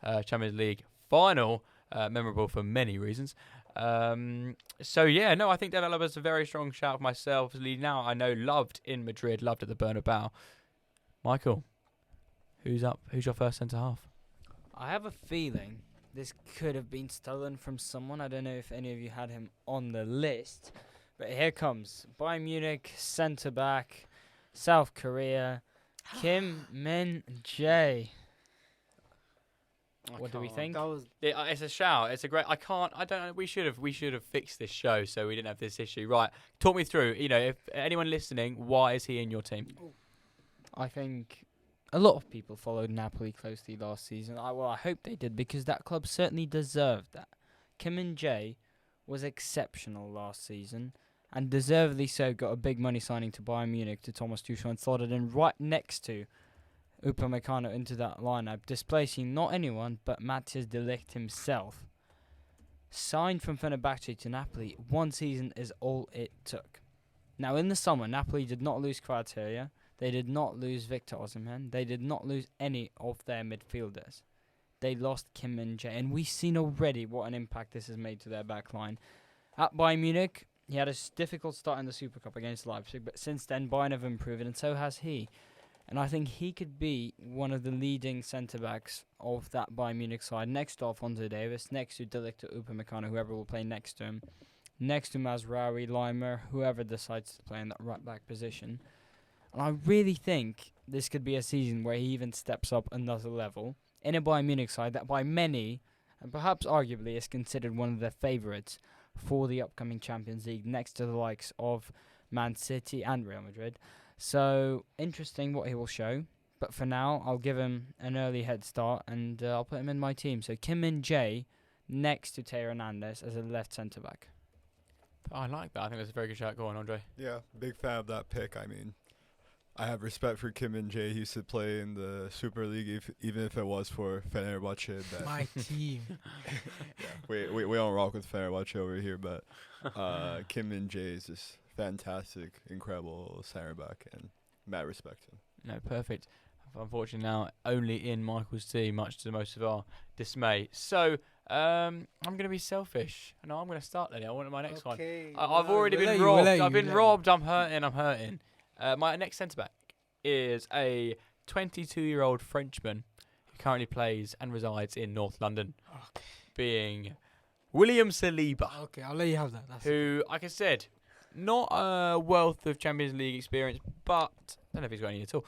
that Champions League final, memorable for many reasons. I think David Alaba's a very strong shout for myself. Now I know loved in Madrid, loved at the Bernabeu. Michael, who's up? Who's your first centre half? I have a feeling this could have been stolen from someone. I don't know if any of you had him on the list. But here comes Bayern Munich, centre-back, South Korea, Kim Min-jae. What do we think? It's a shout. It's a great. I don't know. We should have fixed this show so we didn't have this issue. Right. Talk me through. If anyone listening, why is he in your team? I think a lot of people followed Napoli closely last season. I hope they did because that club certainly deserved that. Kim Min-jae was exceptional last season and deservedly so got a big money signing to Bayern Munich to Thomas Tuchel and slotted in right next to Upamecano into that lineup, displacing not anyone but Matthias de Ligt himself. Signed from Fenerbahce to Napoli, one season is all it took. Now in the summer, Napoli did not lose Kvaratskhelia. They did not lose Victor Osimhen. They did not lose any of their midfielders. They lost Kim Min-jae, and we've seen already what an impact this has made to their back line. At Bayern Munich, he had a difficult start in the Super Cup against Leipzig, but since then Bayern have improved, and so has he. And I think he could be one of the leading centre-backs of that Bayern Munich side, next to Alphonso Davies, next to De Ligt or Upamecano, whoever will play next to him, next to Mazraoui, Laimer, whoever decides to play in that right-back position. And I really think this could be a season where he even steps up another level in a Bayern Munich side that by many, and perhaps arguably, is considered one of their favourites for the upcoming Champions League, next to the likes of Man City and Real Madrid. So, interesting what he will show. But for now, I'll give him an early head start and I'll put him in my team. So, Kim Min-jae next to Teo Hernandez as a left centre-back. I like that. I think that's a very good shout. Go on, Andre. Yeah, big fan of that pick. I have respect for Kim Min-jae. He used to play in the Super League, even if it was for Fenerbahce. My team. we don't rock with Fenerbahce over here, but Kim Min-jae is just fantastic, incredible center back, and mad respect him. No, perfect. Unfortunately now only in Michael's team, much to most of our dismay. So I'm going to be selfish. No, I'm going to start, Lenny. I want my next one. Okay, I've already been robbed. I've been robbed. I'm hurting. My next centre-back is a 22-year-old Frenchman who currently plays and resides in North London, being William Saliba. Okay, I'll let you have that. That's who, like I said, not a wealth of Champions League experience, but I don't know if he's got any at all.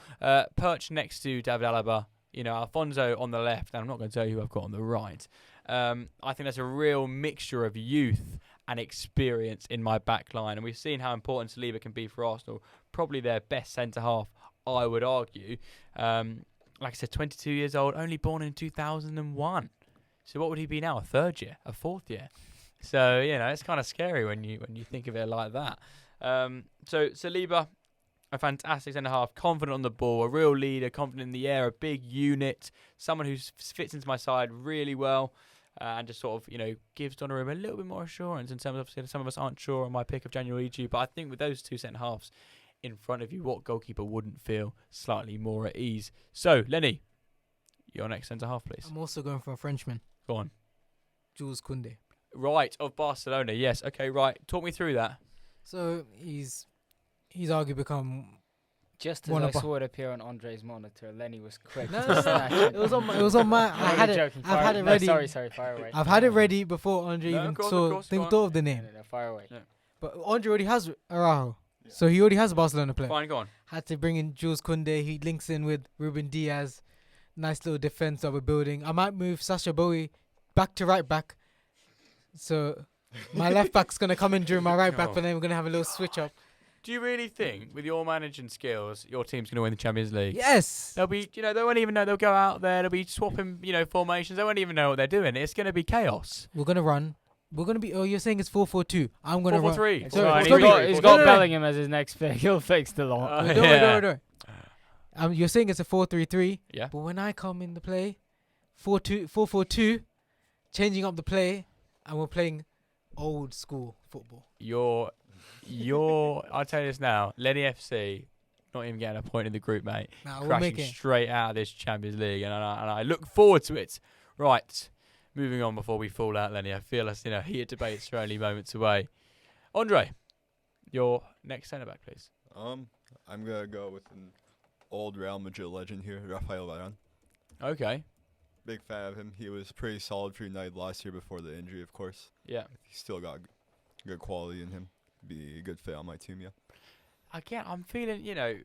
Perched next to David Alaba, Alfonso on the left, and I'm not going to tell you who I've got on the right. I think that's a real mixture of youth and experience in my back line, and we've seen how important Saliba can be for Arsenal. Probably their best centre-half, I would argue. Like I said, 22 years old, only born in 2001. So what would he be now? A third year? A fourth year? So, it's kind of scary when you think of it like that. So Saliba, a fantastic centre-half, confident on the ball, a real leader, confident in the air, a big unit, someone who fits into my side really well, and just sort of, gives Donnarumma a little bit more assurance in terms of some of us aren't sure on my pick of January Iju, but I think with those two centre-halves in front of you, what goalkeeper wouldn't feel slightly more at ease? So, Leny, your next centre-half, please. I'm also going for a Frenchman. Go on. Jules Koundé. Right, of Barcelona. Yes. Okay, right. Talk me through that. So he's arguably become Just as one I of saw it appear on Andre's monitor, Lenny was quick No, to snatch it. it was on my. I had it. Joking. I've had it ready. Sorry, fire away. I've had it ready before Andre No, even of course, thought of the name. No, fire away. Yeah. But Andre already has Araujo, so he already has a Barcelona player. Fine, go on. Had to bring in Jules Koundé. He links in with Ruben Diaz. Nice little defense that we're building. I might move Sasha Bowie back to right back. So my left back's gonna come in during my right back, but then we're gonna have a little switch up. Do you really think, with your managing skills, your team's going to win the Champions League? Yes. They'll be, they won't even know. They'll go out there. They'll be swapping, formations. They won't even know what they're doing. It's going to be chaos. We're gonna run. We're gonna be. Oh, you're saying it's 4-4-2. I'm gonna run. 4-4-3. It's Sorry, fine. sorry. He's No, got no, no. Bellingham as his next pick. He'll fix the lot. Don't worry, don't worry. You're saying it's a 4-3-3. Yeah. But when I come in the play, 4-4-2, changing up the play, and we're playing old school football. I'll tell you this now. Leny FC, not even getting a point in the group, mate. Nah, we'll Crashing make it. straight out of this Champions League, and I look forward to it. Right, moving on before we fall out, Leny. I feel us, heated debates are only moments away. Andre, your next centre back, please. I'm gonna go with an old Real Madrid legend here, Rafael Varane. Okay. Big fan of him. He was pretty solid for United last year before the injury, of course. Yeah. He's still got good quality in him. Be a good fit on my team, yeah. Again, I'm feeling,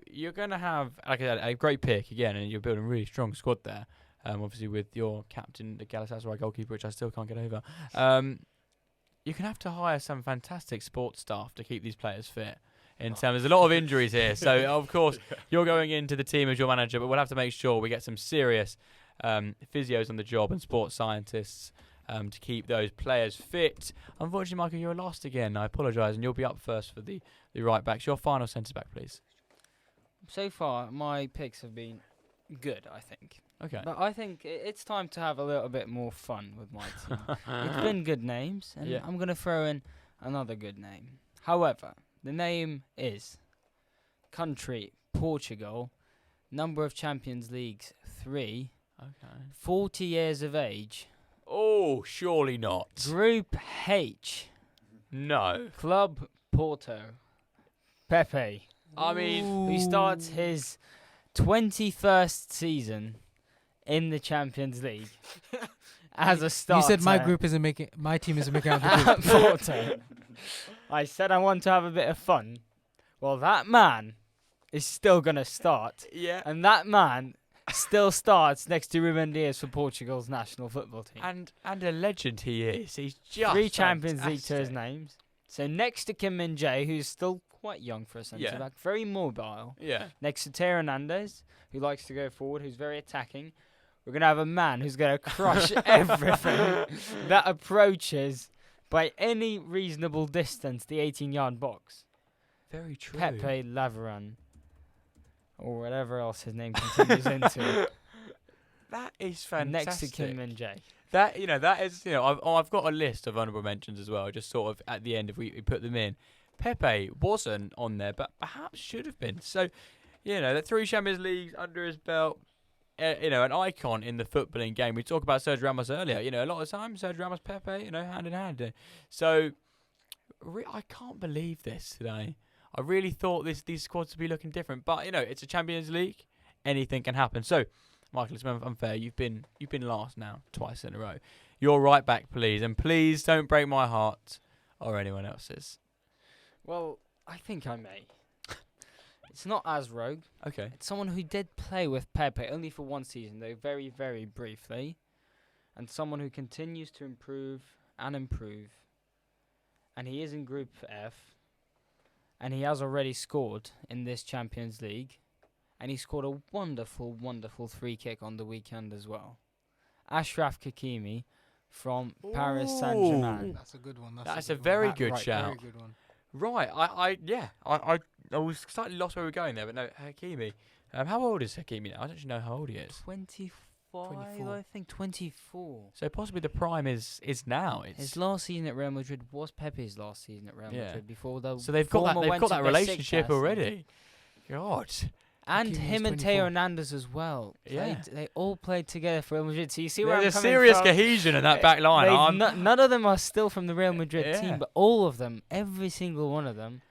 you're going to have, like I said, a great pick again, and you're building a really strong squad there. Obviously, with your captain, the Galatasaray goalkeeper, which I still can't get over. You're going to have to hire some fantastic sports staff to keep these players fit. There's a lot of injuries here. So, of course, you're going into the team as your manager, but we'll have to make sure we get some serious physios on the job and sports scientists to keep those players fit. Unfortunately, Michael, you're last again. I apologise, and you'll be up first for the right backs. Your final centre back, please. So far, my picks have been good, I think. Okay. But I think it's time to have a little bit more fun with my team. It's been good names, and I'm going to throw in another good name. However, the name is country, Portugal, number of Champions Leagues, 3, 40 years of age. Oh, surely not. Group H. No. Club Porto. Pepe. I mean, who starts his 21st season in the Champions League as a starter. You said my team isn't making out the at group. Porto. I said I want to have a bit of fun. Well, that man is still going to start. Yeah. And that man still starts next to Ruben Diaz for Portugal's national football team. And a legend he is. He's just 3 Champions League to his fantastic. names. So next to Kim Min-jae, who's still quite young for a centre-back, very mobile. Yeah. Next to Teo Hernandez, who likes to go forward, who's very attacking. We're going to have a man who's going to crush everything that approaches by any reasonable distance the 18-yard box. Very true. Pepe Laveran. Or whatever else his name continues into. That is fantastic. Next to Kim Min-jae. That is I've got a list of honourable mentions as well. Just sort of at the end if we put them in. Pepe wasn't on there, but perhaps should have been. So, that 3 Champions Leagues under his belt. an icon in the footballing game. We talked about Sergio Ramos earlier. A lot of times Sergio Ramos, Pepe, hand in hand. So I can't believe this today. I really thought these squads would be looking different, but it's a Champions League. Anything can happen. So, Michael, it's unfair. You've been last now twice in a row. Your right back, please, and please don't break my heart or anyone else's. Well, I think I may. It's not as rogue. Okay. It's someone who did play with Pepe only for one season, though very, very briefly, and someone who continues to improve and improve. And he is in Group F, and he has already scored in this Champions League, and he scored a wonderful, wonderful free kick on the weekend as well. Ashraf Hakimi from Paris Saint-Germain. That's a good one. That's a very good right, shout. Very good one. Right, I was slightly lost where we were going there, but no, Hakimi. How old is Hakimi now? I don't actually know how old he is. 24, 24. I think 24. So possibly the prime is now. His last season at Real Madrid was Pepe's last season at Real Madrid before the so they've got former went that to relationship Besiktas. already. God. And Hakimi him is and 24. Teo Hernandez as well. Yeah. They all played together for Real Madrid. So you see where There's I'm a coming serious from? cohesion in that back line. None of them are still from the Real Madrid Yeah. team, but all of them, every single one of them,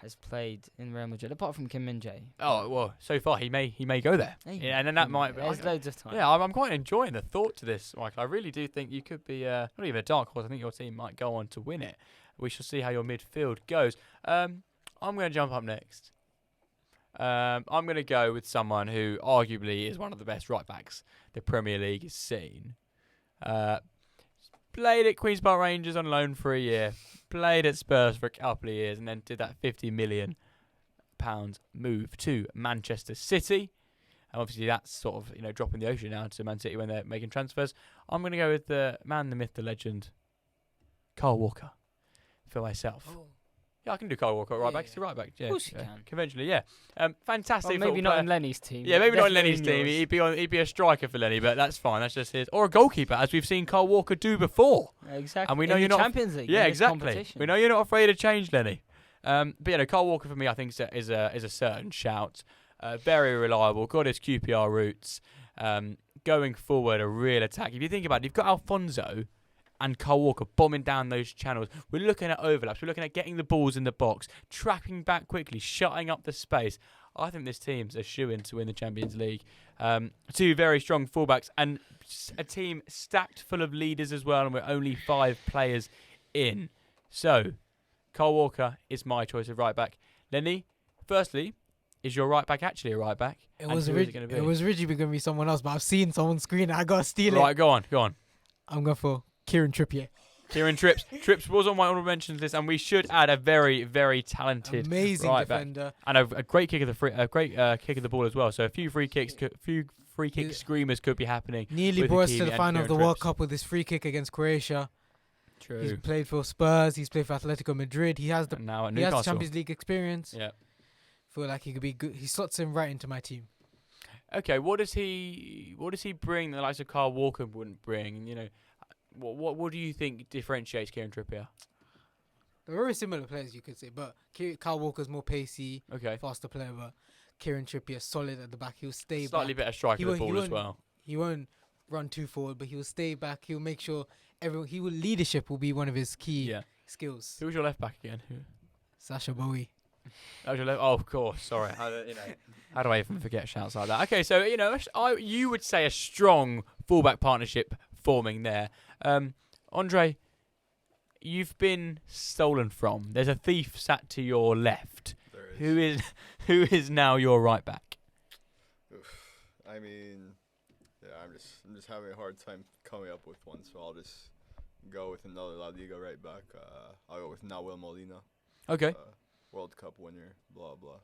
has played in Real Madrid, apart from Kim Min-jae. Oh well, so far he may go there, Hey, and then that might. There's loads of time. Yeah, I'm quite enjoying the thought to this, Michael. I really do think you could be not even a dark horse. I think your team might go on to win it. We shall see how your midfield goes. I'm going to jump up next. I'm going to go with someone who arguably is one of the best right backs the Premier League has seen. Played at Queen's Park Rangers on loan for a year. Played at Spurs for a couple of years, and then did that £50 million move to Manchester City. And obviously that's sort of drop in the ocean now to Man City when they're making transfers. I'm going to go with the man, the myth, the legend, Kyle Walker, for myself. Oh. Yeah, I can do Kyle Walker at right back. Yeah. He's a right back. Yeah, Of course you can. Conventionally, yeah. Fantastic. Well, maybe football not player. in Lenny's team. Yeah, but maybe not in definitely Lenny's team. yours. He'd be a striker for Lenny, but that's fine. That's just his. Or a goalkeeper, as we've seen Kyle Walker do before. Exactly. And we know in you're the not. Champions League. Yeah, in this exactly. competition. We know you're not afraid to change, Lenny. But Kyle Walker for me, I think is a certain shout. Very reliable. Got his QPR roots. Going forward, a real attack. If you think about it, you've got Alfonso and Kyle Walker bombing down those channels. We're looking at overlaps. We're looking at getting the balls in the box, tracking back quickly, shutting up the space. I think this team's a shoo-in to win the Champions League. Two very strong fullbacks and a team stacked full of leaders as well, and we're only 5 players in. So, Kyle Walker is my choice of right back. Lenny, firstly, is your right back actually a right back? It And was who is it gonna be? originally going to be someone else, but I've seen someone screen it. I got to steal it. Right, go on. I'm going for Kieran Trippier. Kieran Tripps. Tripps was on my honourable mentions list, and we should add a very, very talented Amazing right back. defender. And a great kick of the kick of the ball as well. So a few free kick screamers could be happening. Nearly with brought us Hakimi to the and final of the Kieran World Tripps. Cup with his free kick against Croatia. True. He's played for Spurs. He's played for Atletico Madrid. He has the And now at he has Newcastle. Champions League experience. Yeah. Feel like he could be good. He slots in right into my team. Okay. What does he bring that the likes of Kyle Walker wouldn't bring? What do you think differentiates Kieran Trippier? They're very similar players, you could say, but Kyle Walker's more pacey, Okay. faster player. But Kieran Trippier solid at the back. He'll stay Slightly back. better striker He of the won't- ball he as won't- well. He won't run too forward, but he'll stay back. He'll make sure everyone. Leadership will be one of his key Yeah. skills. Who was your left back again? Sasha Bowie. That was your left. Oh, of course. Sorry. How do I even forget shouts like that? Okay, so you would say a strong fullback partnership forming there. Andre, you've been stolen from. There's a thief sat to your left. There is. Who is now your right back? I mean, yeah, I'm just having a hard time coming up with one, so I'll just go with another La Liga right back. I'll go with Nahuel Molina, Okay. World Cup winner, blah blah.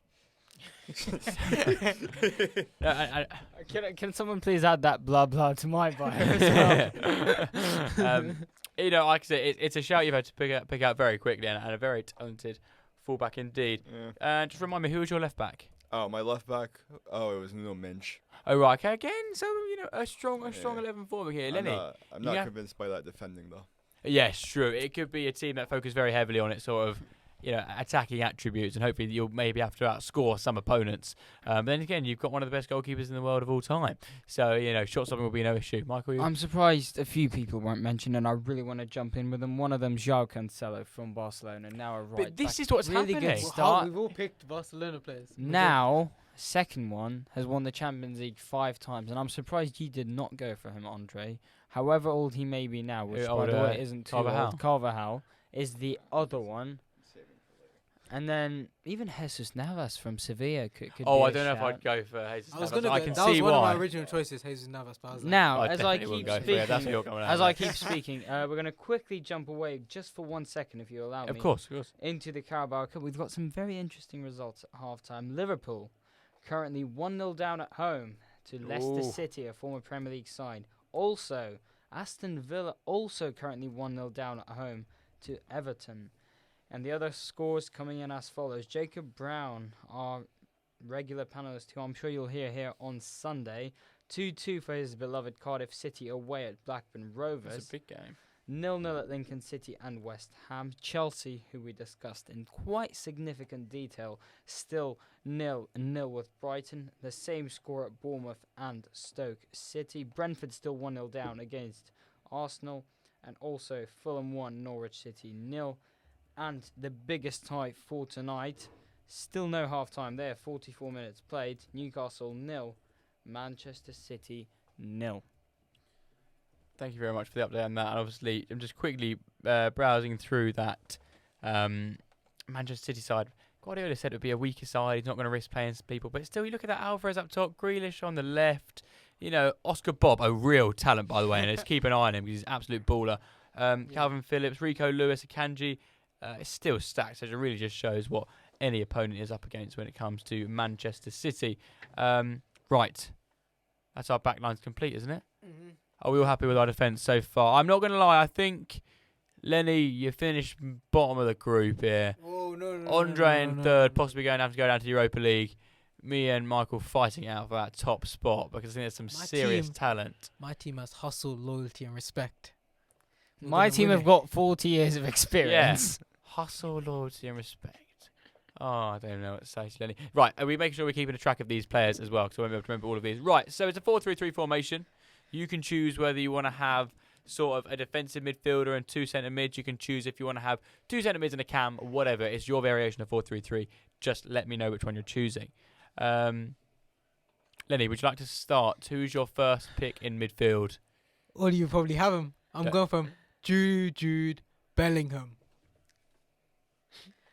Can someone please add that blah blah to my bio as well? Like I said, it's a shout you've had to pick out very quickly, and a very talented fullback indeed. Yeah. Just remind me, who was your left back? Oh, my left back. Oh, it was Nuno Mensch. Oh right, okay, again. So a strong Yeah. 11 forward here, I'm Lenny. not Yeah. convinced by that defending though. Yes, true. It could be a team that focus very heavily on it, sort of attacking attributes, and hopefully you'll maybe have to outscore some opponents. But then again, you've got one of the best goalkeepers in the world of all time, so shot stopping will be no issue. Michael, I'm surprised a few people won't mention, and I really want to jump in with them. One of them, João Cancelo from Barcelona, now a right but this back. is what's really happening. good start. We've all picked Barcelona players. Now, second one has won the Champions League 5 times, and I'm surprised you did not go for him, Andre. However old he may be now, which by the way isn't too old. Carvajal is the other one. And then even Jesus Navas from Sevilla could be I a don't know if shout. I'd go for Jesus I was Navas. going I to can That see was one why. of my original choices, Jesus Navas. But I was like, Now, I as I definitely keep wouldn't go for it. That's what speaking, you're coming out as with. I keep speaking, we're going to quickly jump away just for 1 second, if you allow me. Of course. Into the Carabao Cup. We've got some very interesting results at half-time. Liverpool currently 1-0 down at home to Leicester City, a former Premier League side. Also, Aston Villa also currently 1-0 down at home to Everton. And the other scores coming in as follows. Jacob Brown, our regular panelist, who I'm sure you'll hear here on Sunday. 2-2 for his beloved Cardiff City away at Blackburn Rovers. It's a big game. 0-0 at Lincoln City and West Ham. Chelsea, who we discussed in quite significant detail, still 0-0 with Brighton. The same score at Bournemouth and Stoke City. Brentford still 1-0 down against Arsenal. And also Fulham 1, Norwich City 0. And the biggest tie for tonight, still no half-time there, 44 minutes played. Newcastle 0, Manchester City 0. Thank you very much for the update on that. And obviously, I'm just quickly browsing through that Manchester City side. Guardiola said it would be a weaker side. He's not going to risk playing some people. But still, you look at that Alvarez up top, Grealish on the left. Oscar Bob, a real talent, by the way. And let's keep an eye on him because he's an absolute baller. Calvin Phillips, Rico Lewis, Akanji. It's still stacked, so it really just shows what any opponent is up against when it comes to Manchester City. Right. That's our backline's complete, isn't it? Mm-hmm. Are we all happy with our defence so far? I'm not going to lie. I think, Leny, you finished bottom of the group here. Oh, no. Andre in third, possibly going to have to go down to the Europa League. Me and Michael fighting out for that top spot because I think there's some serious talent. My team has hustle, loyalty, and respect. My team have got 40 years of experience. Yeah. Hustle, loyalty, and respect. Oh, I don't know what to say to Leny. Right, are we making sure we're keeping a track of these players as well? Because I won't be able to remember all of these. Right, so it's a 4-3-3 formation. You can choose whether you want to have sort of a defensive midfielder and 2 centre mids. You can choose if you want to have 2 centre mids and a cam, whatever. It's your variation of 4-3-3. Just let me know which one you're choosing. Leny, would you like to start? Who's your first pick in midfield? Or you probably have him. I'm going from Jude Bellingham.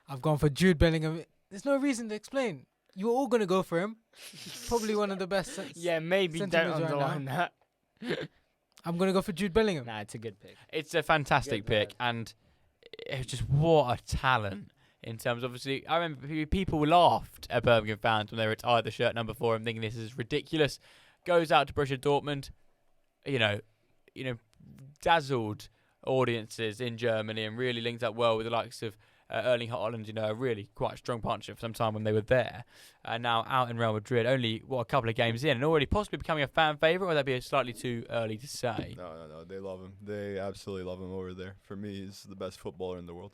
I've gone for Jude Bellingham. There's no reason to explain. You're all going to go for him. Probably one of the best. Yeah, maybe don't Sentiments right underline that. I'm going to go for Jude Bellingham. Nah, it's a good pick. It's a fantastic Good pick, word. and it's just what a talent in terms of, obviously, I remember people laughed at Birmingham fans when they retired the shirt number 4 and thinking this is ridiculous. Goes out to Borussia Dortmund, dazzled audiences in Germany and really linked up well with the likes of Erling Haaland, a really quite strong partnership for some time when they were there. And now out in Real Madrid, only, a couple of games in, and already possibly becoming a fan favourite, or would that be slightly too early to say? No. They love him. They absolutely love him over there. For me, he's the best footballer in the world.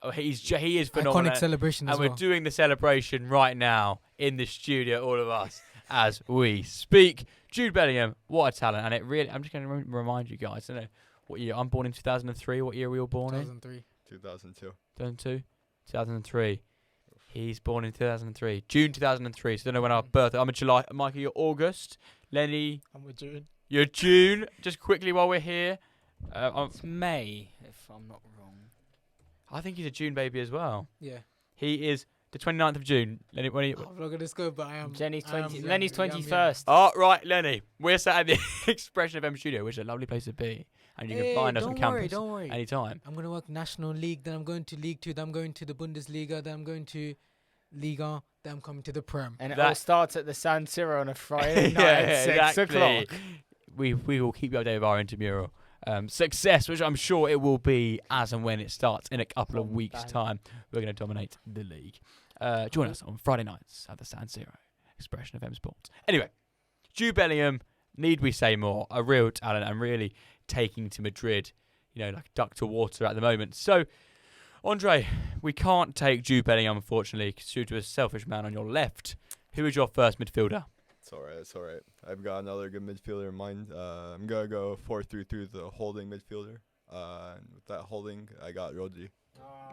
Oh, he is phenomenal. Iconic celebration as And well. we're doing the celebration right now in the studio, all of us, as we speak. Jude Bellingham, what a talent. And it really, I'm just going to remind you guys, I don't know what year. I'm born in 2003. What year were we all born 2003. 2002. 2002? 2003. He's born in 2003. June 2003. So I don't know when our birthday. I'm in July. Michael, you're August. Leny, I'm with June. you're June. Just quickly while we're here. It's May, if I'm not wrong. I think he's a June baby as well. Yeah. He is the 29th of June. Leny, when are you? I'm not going to go, but I am. Jenny's I am 20. young, Lenny's young, 21st. Oh, right, Leny. We're sat at the Expression FM studio, which is a lovely place to be. And you can find us on campus Don't worry. anytime. I'm going to work National League, then I'm going to League 2, then I'm going to the Bundesliga, then I'm going to Liga, then I'm coming to the Prem. And it That- all starts at the San Siro on a Friday night at 6 o'clock. We will keep you updated with our intramural success, which I'm sure it will be as and when it starts in a couple of weeks' time. We're going to dominate the league. Join us on Friday nights at the San Siro, Expression FM Sports. Anyway, Jude Bellingham, need we say more? A real talent and really taking to Madrid, like duck to water at the moment. So, Andre, we can't take Jude Bellingham, unfortunately, due to a selfish man on your left. Who is your first midfielder? It's all right. I've got another good midfielder in mind. I'm going to go 4-3-3, the holding midfielder. And with that holding, I got Rodri.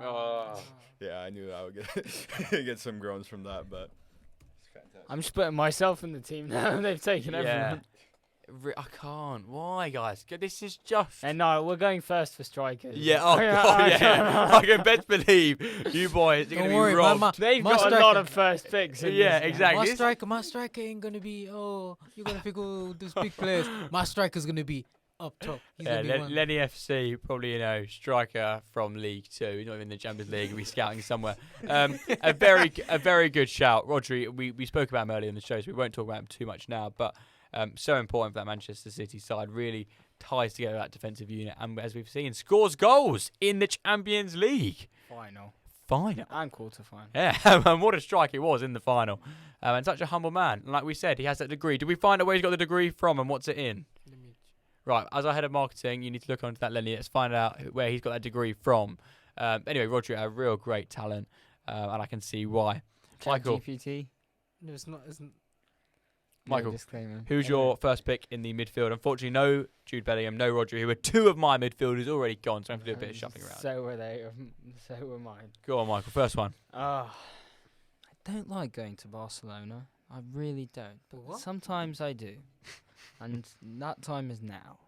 Oh. Yeah, I knew I would get some groans from that, but it's fantastic. I'm just putting myself in the team now. They've taken everyone. I can't. Why, guys? This is just... And no, we're going first for strikers. Yeah, oh God, yeah. I can best believe you boys are going to be robbed. They've my got a lot of first picks. Yeah, this exactly. My striker ain't gonna be. Oh, you're gonna pick all these big players. My striker's gonna be up top. He's Yeah, gonna be one. Leny FC, probably, striker from League 2. He's not even in the Champions League. He'll be scouting somewhere. A very good shout. Rodri, we spoke about him earlier in the show, so we won't talk about him too much now, but so important for that Manchester City side. Really ties together that defensive unit, and as we've seen, scores goals in the Champions League. Final. And quarter-final. Yeah, and what a strike it was in the final. And such a humble man. And like we said, he has that degree. Did we find out where he's got the degree from and what's it in? Right, as our head of marketing, you need to look onto that, Leny. Let's find out where he's got that degree from. Anyway, Rodri, a real great talent, and I can see why. Michael. GPT. No, it's not. Isn't. Michael, No disclaimer. who's your first pick in the midfield? Unfortunately, no Jude Bellingham, no Rodri, who are two of my midfielders already gone, so I have to do a bit of shuffling around. So were they. So were mine. Go on, Michael, first one. I don't like going to Barcelona. I really don't. But What? sometimes I do. And that time is now.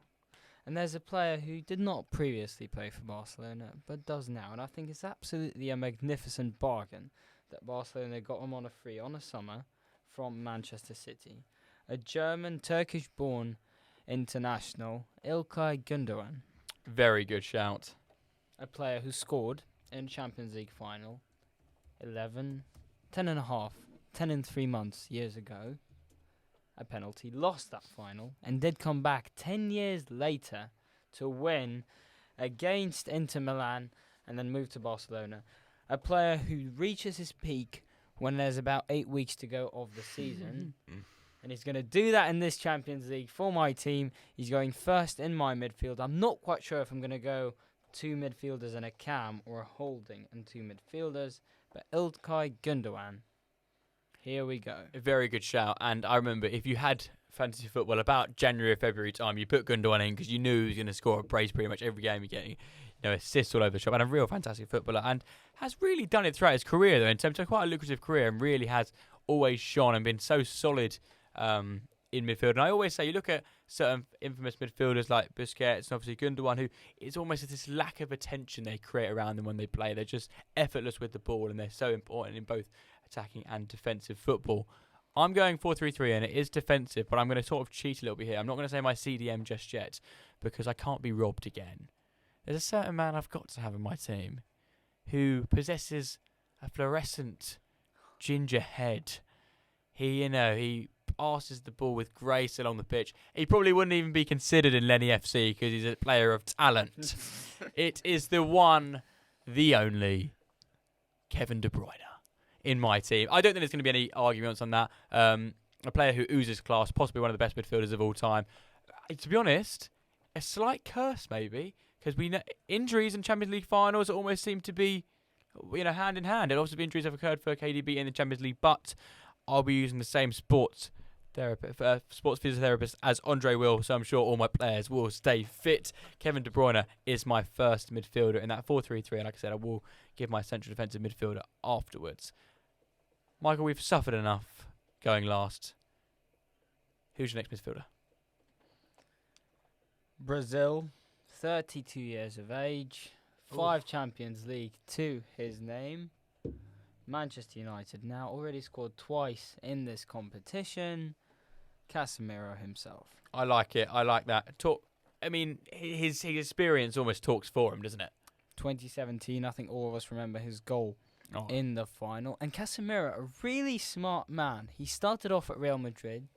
And there's a player who did not previously play for Barcelona, but does now. And I think it's absolutely a magnificent bargain that Barcelona got him on a free on a summer from Manchester City. A German, Turkish-born international, İlkay Gündoğan. Very good shout. A player who scored in Champions League final 10 and 3 months years ago. A penalty, lost that final, and did come back 10 years later to win against Inter Milan and then move to Barcelona. A player who reaches his peak when there's about 8 weeks to go of the season. And he's going to do that in this Champions League for my team. He's going first in my midfield. I'm not quite sure if I'm going to go 2 midfielders and a cam or a holding and 2 midfielders. But İlkay Gündoğan. Here we go. A very good shout. And I remember if you had fantasy football about January or February time, you put Gündoğan in because you knew he was going to score a brace pretty much every game. You're getting assists all over the shop, and a real fantastic footballer, and has really done it throughout his career, though, in terms of quite a lucrative career, and really has always shone and been so solid in midfield. And I always say, you look at certain infamous midfielders like Busquets and obviously Gündoğan, who it's almost this lack of attention they create around them when they play. They're just effortless with the ball, and they're so important in both attacking and defensive football. I'm going 4-3-3, and it is defensive, but I'm going to sort of cheat a little bit here. I'm not going to say my CDM just yet, because I can't be robbed again. There's a certain man I've got to have in my team who possesses a fluorescent ginger head. He passes the ball with grace along the pitch. He probably wouldn't even be considered in Leny FC because he's a player of talent. It is the one, the only, Kevin De Bruyne in my team. I don't think there's going to be any arguments on that. A player who oozes class, possibly one of the best midfielders of all time. To be honest, a slight curse maybe, because we know injuries in Champions League finals almost seem to be, hand in hand. Obviously, injuries have occurred for KDB in the Champions League, but I'll be using the same sports physiotherapist as Andre will, so I'm sure all my players will stay fit. Kevin De Bruyne is my first midfielder in that 4-3-3, and like I said, I will give my central defensive midfielder afterwards. Michael, we've suffered enough going last. Who's your next midfielder? Brazil, 32 years of age, 5 Champions League to his name. Manchester United now, already scored twice in this competition. Casemiro himself. I like it. I like that. His experience almost talks for him, doesn't it? 2017, I think all of us remember his goal in the final. And Casemiro, a really smart man. He started off at Real Madrid,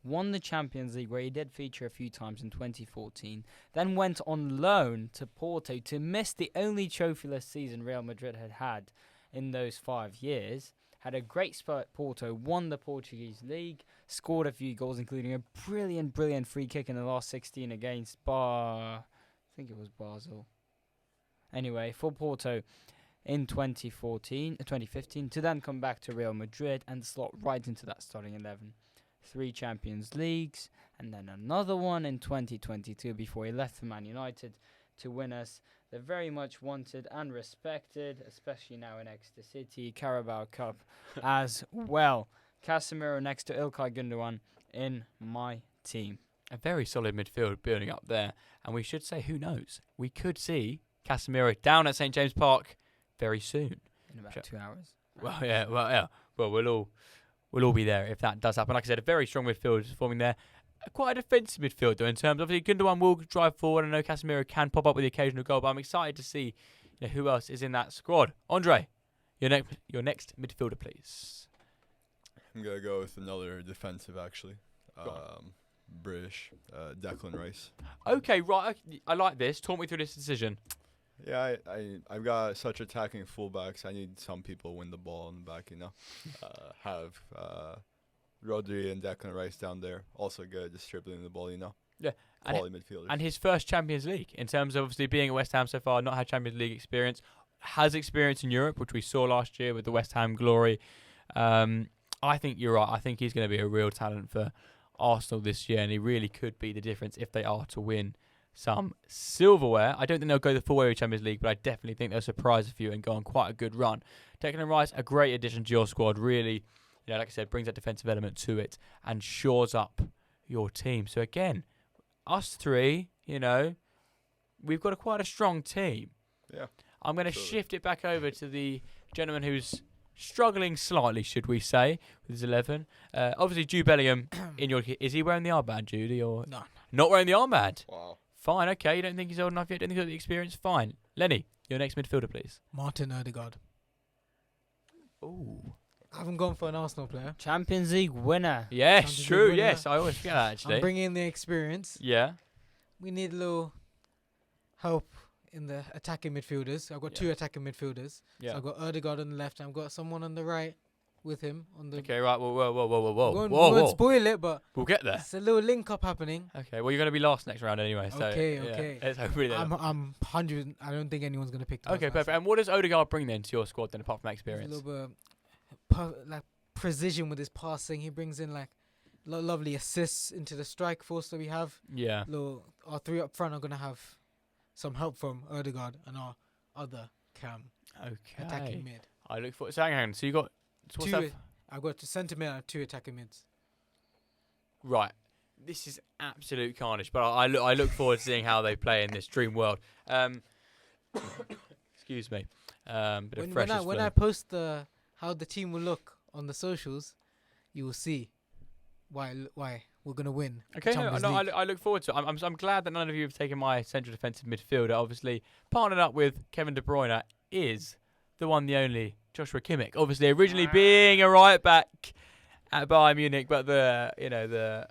won the Champions League, where he did feature a few times in 2014, then went on loan to Porto to miss the only trophyless season Real Madrid had had in those 5 years. Had a great spell at Porto, won the Portuguese league, scored a few goals, including a brilliant free kick in the last 16 against I think it was Basel. Anyway, for Porto, in 2015, to then come back to Real Madrid and slot right into that starting 11. 3 Champions Leagues, and then another one in 2022 before he left for Man United to win us the very much wanted and respected, especially now in Exeter City, Carabao Cup as well. Casemiro next to Ilkay Gundogan in my team. A very solid midfield building up there. And we should say, who knows? We could see Casemiro down at St James Park very soon. In about 2 hours. Well, yeah. Well, we'll all be there if that does happen. Like I said, a very strong midfield is forming there. Quite a defensive midfield, though, in terms of Gundogan will drive forward. I know Casemiro can pop up with the occasional goal, but I'm excited to see who else is in that squad. Andre, your next midfielder, please. I'm going to go with another defensive, actually. British, Declan Rice. Okay, right. I like this. Talk me through this decision. Yeah, I've got such attacking fullbacks. I need some people win the ball in the back, have Rodri and Declan Rice down there. Also good at distributing the ball, Yeah. Quality midfielders. And his first Champions League, in terms of obviously being at West Ham so far, not had Champions League experience, has experience in Europe, which we saw last year with the West Ham glory. I think you're right. I think he's going to be a real talent for Arsenal this year, and he really could be the difference if they are to win some silverware. I don't think they'll go the full way with Champions League, but I definitely think they'll surprise a few and go on quite a good run. Declan Rice, a great addition to your squad, really, like I said, brings that defensive element to it and shores up your team. So again, us three, we've got quite a strong team. Yeah. I'm going to shift it back over to the gentleman who's struggling slightly, should we say, with his 11. Obviously, Jude Bellingham, is he wearing the armband, Judy? Or No. Not wearing the armband? Wow. Fine, okay. You don't think he's old enough yet? Don't think he's got the experience? Fine. Lenny, your next midfielder, please. Martin Odegaard. Ooh. I haven't gone for an Arsenal player. Champions League winner. Yes, Champions true. League winner. Yes, I always forget that, actually. I'm bringing in the experience. Yeah. We need a little help in the attacking midfielders. I've got 2 attacking midfielders. Yeah. So I've got Odegaard on the left and I've got someone on the right with him. On the Okay, right. Whoa. We won't spoil it, but We'll get there. it's a little link up happening. Okay, well, you're going to be last next round anyway. So, Okay. Let's hope really I'm 100. I don't think anyone's going to pick the Okay, perfect. And what does Odegaard bring then to your squad then, apart from that A experience? little bit like precision with his passing. He brings in like lovely assists into the strike force that we have. Yeah. Our 3 up front are going to have some help from Odegaard and our other cam attacking Okay. mid. I look for. So hang on. So you got. So what's that? I've got centre mid and 2 attacking mids. Right. This is absolute carnage, but I look forward to seeing how they play in this dream world. Excuse me. Bit of fresh When I post how the team will look on the socials, you will see why we're gonna win. the Okay, Champions no, League. I look forward to it. I'm glad that none of you have taken my central defensive midfielder. Obviously, partnered up with Kevin De Bruyne is the one, the only Joshua Kimmich. Obviously, originally being a right back at Bayern Munich, but the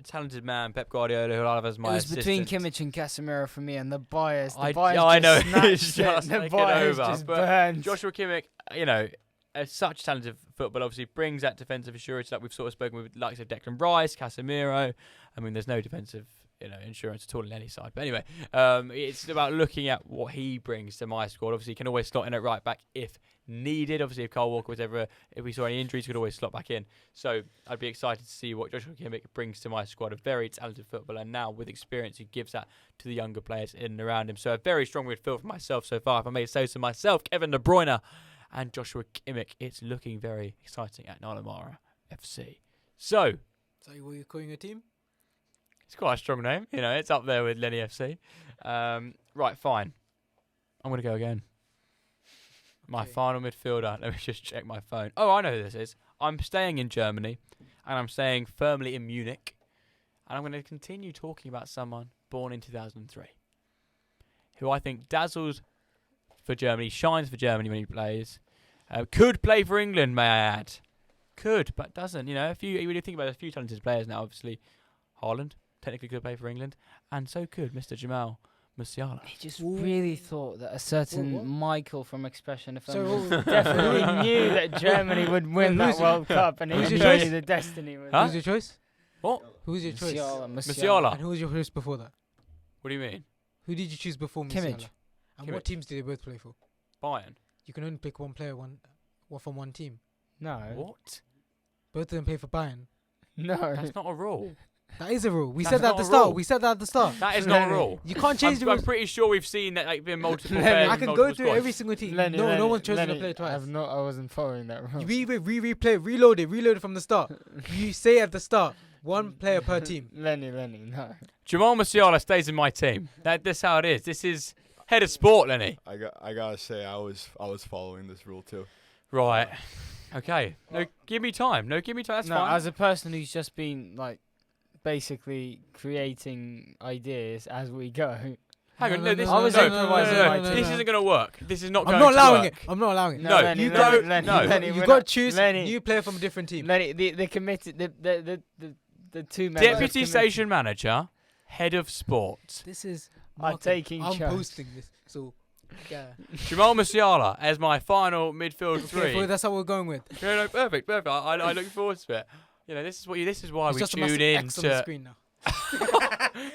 talented man Pep Guardiola, who a lot of us my It was between assistant. Kimmich and Casemiro for me, and the bias. I bias know, just it's snatched just it. The taken bias over, just but burned. Joshua Kimmich, such talented football, obviously brings that defensive assurance that we've sort of spoken with, likes of Declan Rice, Casemiro. I mean, there's no defensive, insurance at all on any side. But anyway, it's about looking at what he brings to my squad. Obviously, he can always slot in at right back if needed. Obviously, if Kyle Walker was ever, if we saw any injuries, he could always slot back in. So I'd be excited to see what Joshua Kimmich brings to my squad. A very talented footballer now with experience, who gives that to the younger players in and around him. So a very strong midfield for myself so far. If I may say so myself, Kevin De Bruyne and Joshua Kimmich. It's looking very exciting at Niall O'Mara FC. So what you're calling your team? it's quite a strong name. It's up there with Leny FC. Right, fine. I'm going to go again. My Okay. final midfielder. Let me just check my phone. Oh, I know who this is. I'm staying in Germany, and I'm staying firmly in Munich. And I'm going to continue talking about someone born in 2003, who I think dazzles for Germany, shines for Germany when he plays. Could play for England, may I add. Could, but doesn't. You really think about it, a few talented players now, obviously. Haaland technically could play for England, and so could Mr. Jamal Musiala. He just really thought that a certain What? Michael from Expression So definitely knew that Germany would win that Who's- World Cup, and he who's knew your choice? the destiny was. Huh? Who's your choice? What? Who's your choice? Musiala. And who was your choice before that? What do you mean? Who did you choose before Kimmich. Musiala? And Kimmich. what teams did they both play for? Bayern. you can only pick one player, one from one team. No. What? Both of them play for Bayern. No. That's not a rule. That is a rule. We That's said that at not the a start. rule. We said that at the start. That is not a rule. You can't change the I'm rules. pretty sure we've seen that like being multiple Lenny, players. I and can multiple go through squads. every single team. Lenny, no one's chosen Lenny, to play it twice. I wasn't following that rule. You replay, reload it from the start. You say at the start, one player per team. Lenny, no. Jamal Musiala stays in my team. That's how it is. This is head of sport, Lenny. I gotta say I was following this rule too. Right. Okay. No, give me time. That's No, fine. as a person who's just been like basically creating ideas as we go. Hang on. No, No, this, no, no, no, no, no, no, no, this no. isn't going to work. This is not I'm going not to allowing work. it. I'm not allowing it. No, Lenny, you Lenny, don't. Lenny, No. Lenny, You we're got not- to choose Lenny, new player from a different team. Lenny, the committee, the two members. of Deputy committee station manager, head of sport. This is are marketing. taking I'm charge. posting this. So, yeah. Jamal Musiala as my final midfield Okay, three. well, that's how we're going with. No, perfect. I look forward to it. You know, this is why It's we just a tune massive in X on the to. screen now.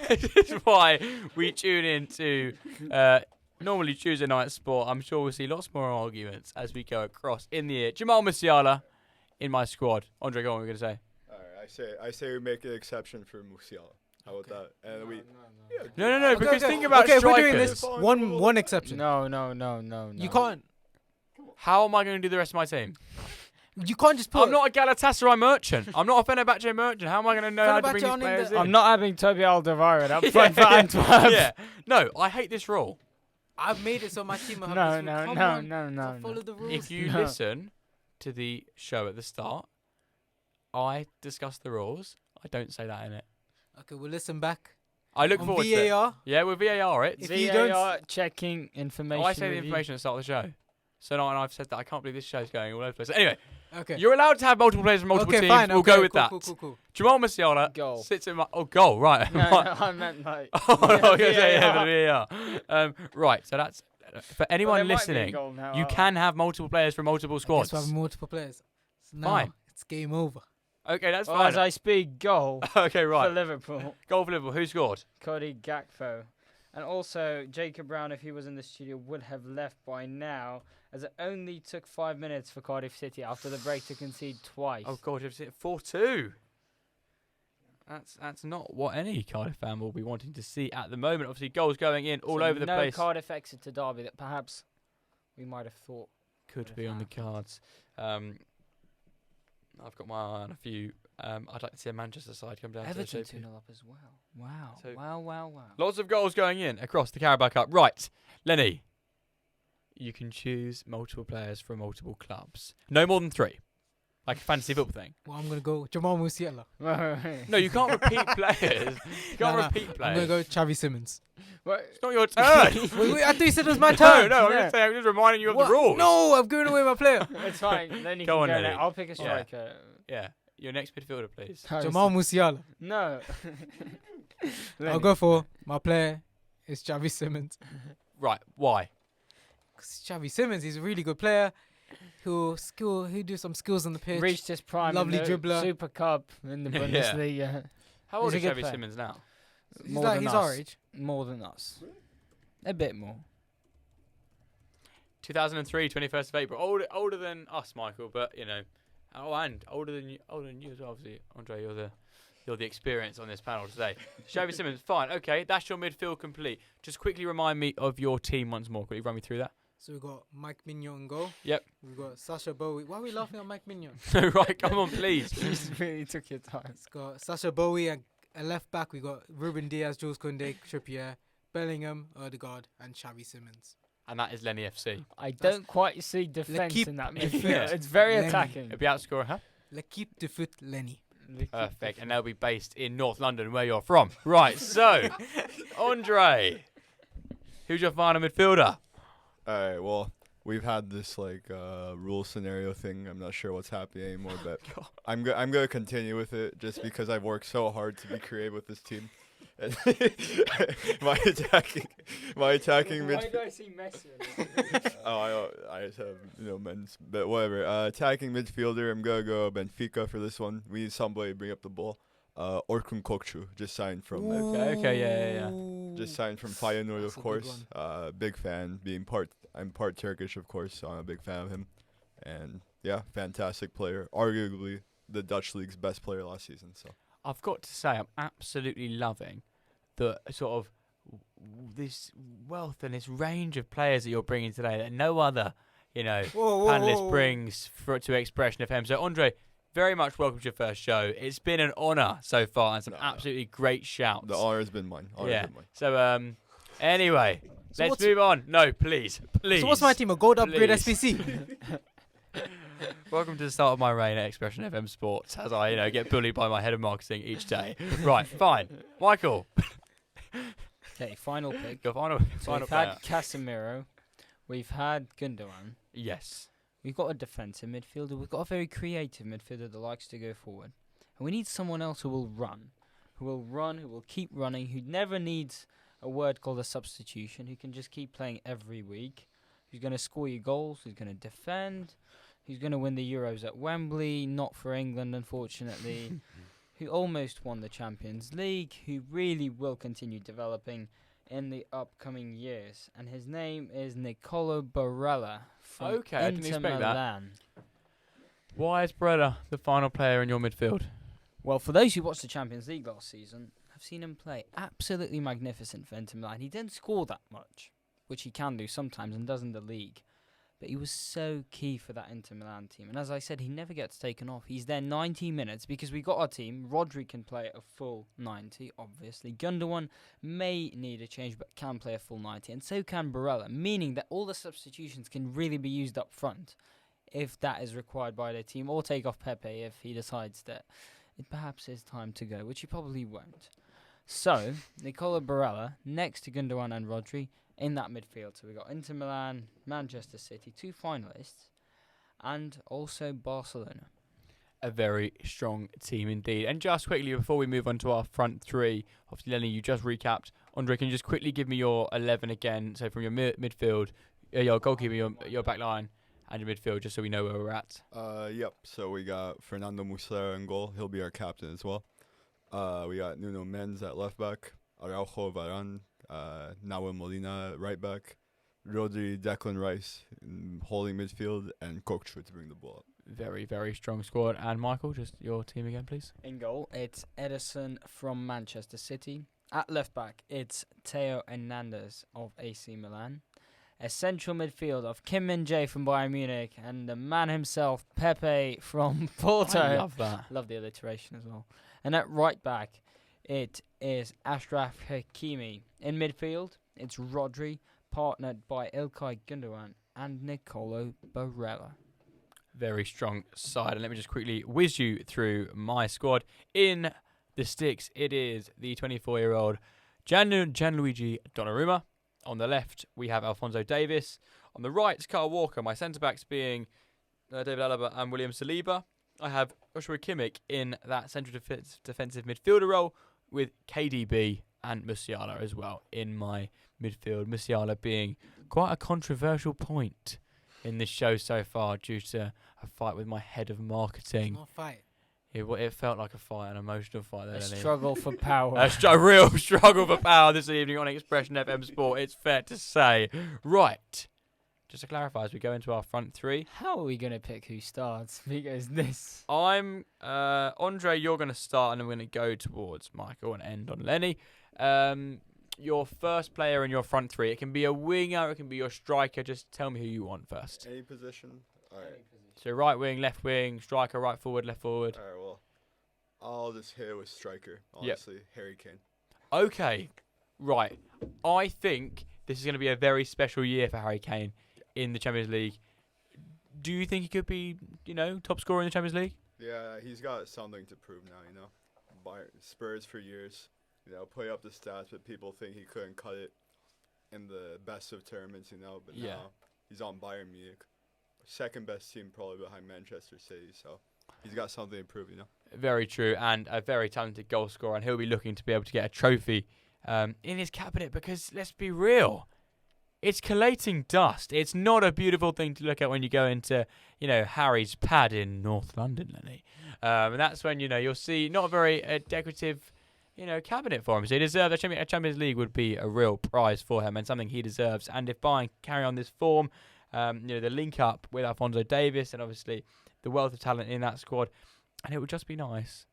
This is why we tune in to normally Tuesday night sport. I'm sure we'll see lots more arguments as we go across in the year. Jamal Musiala in my squad. Andre, go on. What were you going to say? All right, I say we make an exception for Musiala. How about that? And we. No. Okay, Because okay. think about Okay, if we're strikers. doing this, one exception. No. You can't. How am I going to do the rest of my team? You can't just put. I'm not a Galatasaray merchant. I'm not a Fenerbahce merchant. How am I going to know how to bring Fenerbahce these aren't in players the- in? I'm not having Toby Alderweireld up front for Antwerp. Yeah. No, I hate this rule. I've made it so my team will have No, this no, rule. Come no, on, no, no, Follow no. the rules. If you No. listen to the show at the start, I discuss the rules. I don't say that in it. Okay, we'll listen back. I look On forward to it. VAR. Yeah, with VAR it. If you don't VAR checking information. I say the review. information at the start of the show. So now, and I've said that I can't believe this show's going all over the place. Anyway, Okay. you're allowed to have multiple players from multiple Okay, teams. fine. We'll okay, go with cool, that. Cool. Jamal Musiala Goal. sits in my goal, right? No, I meant like. Oh, I was gonna say, yeah, VAR. for VAR. Right, so that's for anyone Well, there might be a listening. goal now, You can have multiple players from multiple squads. Yes, we have multiple players. So now Fine. it's game over. Okay, that's Well, fine. as I speak, goal Okay, for right. Liverpool. Goal for Liverpool. Who scored? Cody Gakpo. And also, Jacob Brown, if he was in the studio, would have left by now, as it only took 5 minutes for Cardiff City after the break to concede twice. Oh God, you've hit 4-2. That's not what any Cardiff fan will be wanting to see at the moment. Obviously, goals going in all So over the no place. Cardiff Exeter derby that perhaps we might have thought. Could be on the cards. I've got my eye on a few. I'd like to see a Manchester side come down Everton to 2-0 up as well. Wow. So- wow. Lots of goals going in across the Carabao Cup. Right, Lenny. You can choose multiple players from multiple clubs. No more than 3. Like a fantasy football thing. Well, I'm going to go Jamal Musiala. No, you can't repeat players. You can't Nah, repeat I'm players. going to go Xavi Simmons. It's not your turn. wait, I thought you said it was my No, turn. no, I'm Yeah. just saying. I'm just reminding you of What? the rules. No, I've given away my player. It's fine. Then you Go can on, go Lenny. now. I'll pick a Yeah. striker. Yeah, your next midfielder, please. Jamal Musiala. No. I'll go for my player is Xavi Simmons. Right, why? 'Cause Xavi Simmons, he's a really good player. He'll do some skills on the pitch. Reached his prime. Lovely in the dribbler. Super Cup in the Yeah. Bundesliga. How old He's is a good Xavi player. Simmons now? He's More like than he's us. our age. More than us. A bit more. 2003, 21st of April. Older than us, Michael, but you know, and older than you as well. Obviously, Andre, you're the experience on this panel today. Xavi Simmons, fine, okay, that's your midfield complete. Just quickly remind me of your team once more. Quickly run me through that. So we've got Mike Mignon in goal. Yep. We've got Sasha Bowie. Why are we laughing at Mike Mignon? Right, come on, please. You just really took your time. It's got Sasha Bowie and a left back. We got Ruben Diaz, Jules Koundé, Trippier, Bellingham, Odegaard, and Xavi Simmons. And that is Lenny FC. I That's- don't quite see defence keep- in that if- midfield. yeah. It's very Lenny. attacking. It'll be outscorer, huh? L'équipe de foot Leny. Perfect. And they'll be based in North London, where you're from. Right, so, Andre, who's your final midfielder? All right, well, we've had this rule scenario thing. I'm not sure what's happening anymore, but I'm gonna continue with it just because I've worked so hard to be creative with this team. And my attacking Why midfield. do I see Messi? I just have men's, but whatever. Attacking midfielder. I'm gonna go Benfica for this one. We need somebody to bring up the ball. Orkun Kokcu just signed from. Okay, yeah. Just signed from Feyenoord, That's of a good course. Big fan, being part I'm part Turkish, of course, so I'm a big fan of him. And yeah, fantastic player. Arguably the Dutch league's best player last season. So I've got to say, I'm absolutely loving the sort of this wealth and this range of players that you're bringing today that no other, panelist brings to Expression FM. So, Andre, very much welcome to your first show. It's been an honour so far and some absolutely great shouts. The honour has been mine. So, anyway, let's move on. No, please. So what's my team? A gold upgrade Please. SPC? Welcome to the start of my reign at Expression FM Sports as I, get bullied by my head of marketing each day. Right, fine. Michael. Okay, final pick. Your final So we've player. had Casemiro. We've had Gundogan. Yes. We've got a defensive midfielder. We've got a very creative midfielder that likes to go forward. And we need someone else who will run. Who will keep running, who never needs a word called a substitution, who can just keep playing every week, who's going to score you goals, who's going to defend, who's going to win the Euros at Wembley, not for England, unfortunately, who almost won the Champions League, who really will continue developing in the upcoming years. And his name is Nicolo Barella from Okay, I didn't Inter expect that. Milan. Why is Breda the final player in your midfield? Well, for those who watched the Champions League last season, I've seen him play absolutely magnificent for Inter Milan. He didn't score that much, which he can do sometimes and does in the league. But he was so key for that Inter Milan team. And as I said, he never gets taken off. He's there 90 minutes because we got our team. Rodri can play a full 90, obviously. Gundogan may need a change but can play a full 90. And so can Barella, meaning that all the substitutions can really be used up front if that is required by their team, or take off Pepe if he decides that it perhaps is time to go, which he probably won't. So, Nicolo Barella next to Gundogan and Rodri in that midfield. So we got Inter Milan, Manchester City, 2 finalists, and also Barcelona. A very strong team indeed. And just quickly, before we move on to our front three, obviously, Leny, you just recapped. Andre, can you just quickly give me your 11 again? So from your midfield, your goalkeeper, your back line, and your midfield, just so we know where we're at. Yep. So we got Fernando Muslera in goal. He'll be our captain as well. We got Nuno Mendes at left back, Araujo, Varane, Nahuel Molina at right back, Rodri, Declan Rice in holding midfield, and Kokchu to bring the ball up. Very, very strong squad. And Michael, just your team again, please. In goal, it's Ederson from Manchester City. At left back, it's Theo Hernandez of AC Milan. A central midfield of Kim Min-jae from Bayern Munich and the man himself, Pepe from Porto. I love that. Love the alliteration as well. And at right back, it is Ashraf Hakimi. In midfield, it's Rodri, partnered by Ilkay Gundogan and Nicolo Barella. Very strong side. And let me just quickly whiz you through my squad. In the sticks, it is the 24-year-old Gianluigi Donnarumma. On the left, we have Alphonso Davies. On the right, it's Kyle Walker. My centre-backs being David Alaba and William Saliba. I have Joshua Kimmich in that central defensive midfielder role with KDB and Musiala as well in my midfield. Musiala being quite a controversial point in this show so far due to a fight with my head of marketing. It's not a fight. It felt like a fight, an emotional fight. There, A Leny. struggle for power. A real struggle for power this evening on Expression FM Sport, it's fair to say. Right. Just to clarify, as we go into our front three, How are we going to pick who starts? Because this... I'm Andre, you're going to start, and I'm going to go towards Michael and end on Leny. Your first player in your front three, it can be a winger, it can be your striker. Just tell me who you want first. Any position? All right. So right wing, left wing, striker, right forward, left forward. All right, well, I'll just hit it with striker, honestly. Harry Kane. Okay, right. I think this is going to be a very special year for Harry Kane in the Champions League. Do you think he could be, top scorer in the Champions League? Yeah, he's got something to prove now, Spurs for years, put up the stats, but people think he couldn't cut it in the best of tournaments, but Yeah. now he's on Bayern Munich. Second best team probably behind Manchester City, so he's got something to prove, Very true, and a very talented goal scorer, and he'll be looking to be able to get a trophy in his cabinet because, let's be real, it's collating dust. It's not a beautiful thing to look at when you go into, Harry's pad in North London, Leny. And that's when, you'll see not a very decorative, cabinet for him. So he deserves a Champions League would be a real prize for him and something he deserves. And if Bayern carry on this form, the link up with Alphonso Davies and obviously the wealth of talent in that squad, and it would just be nice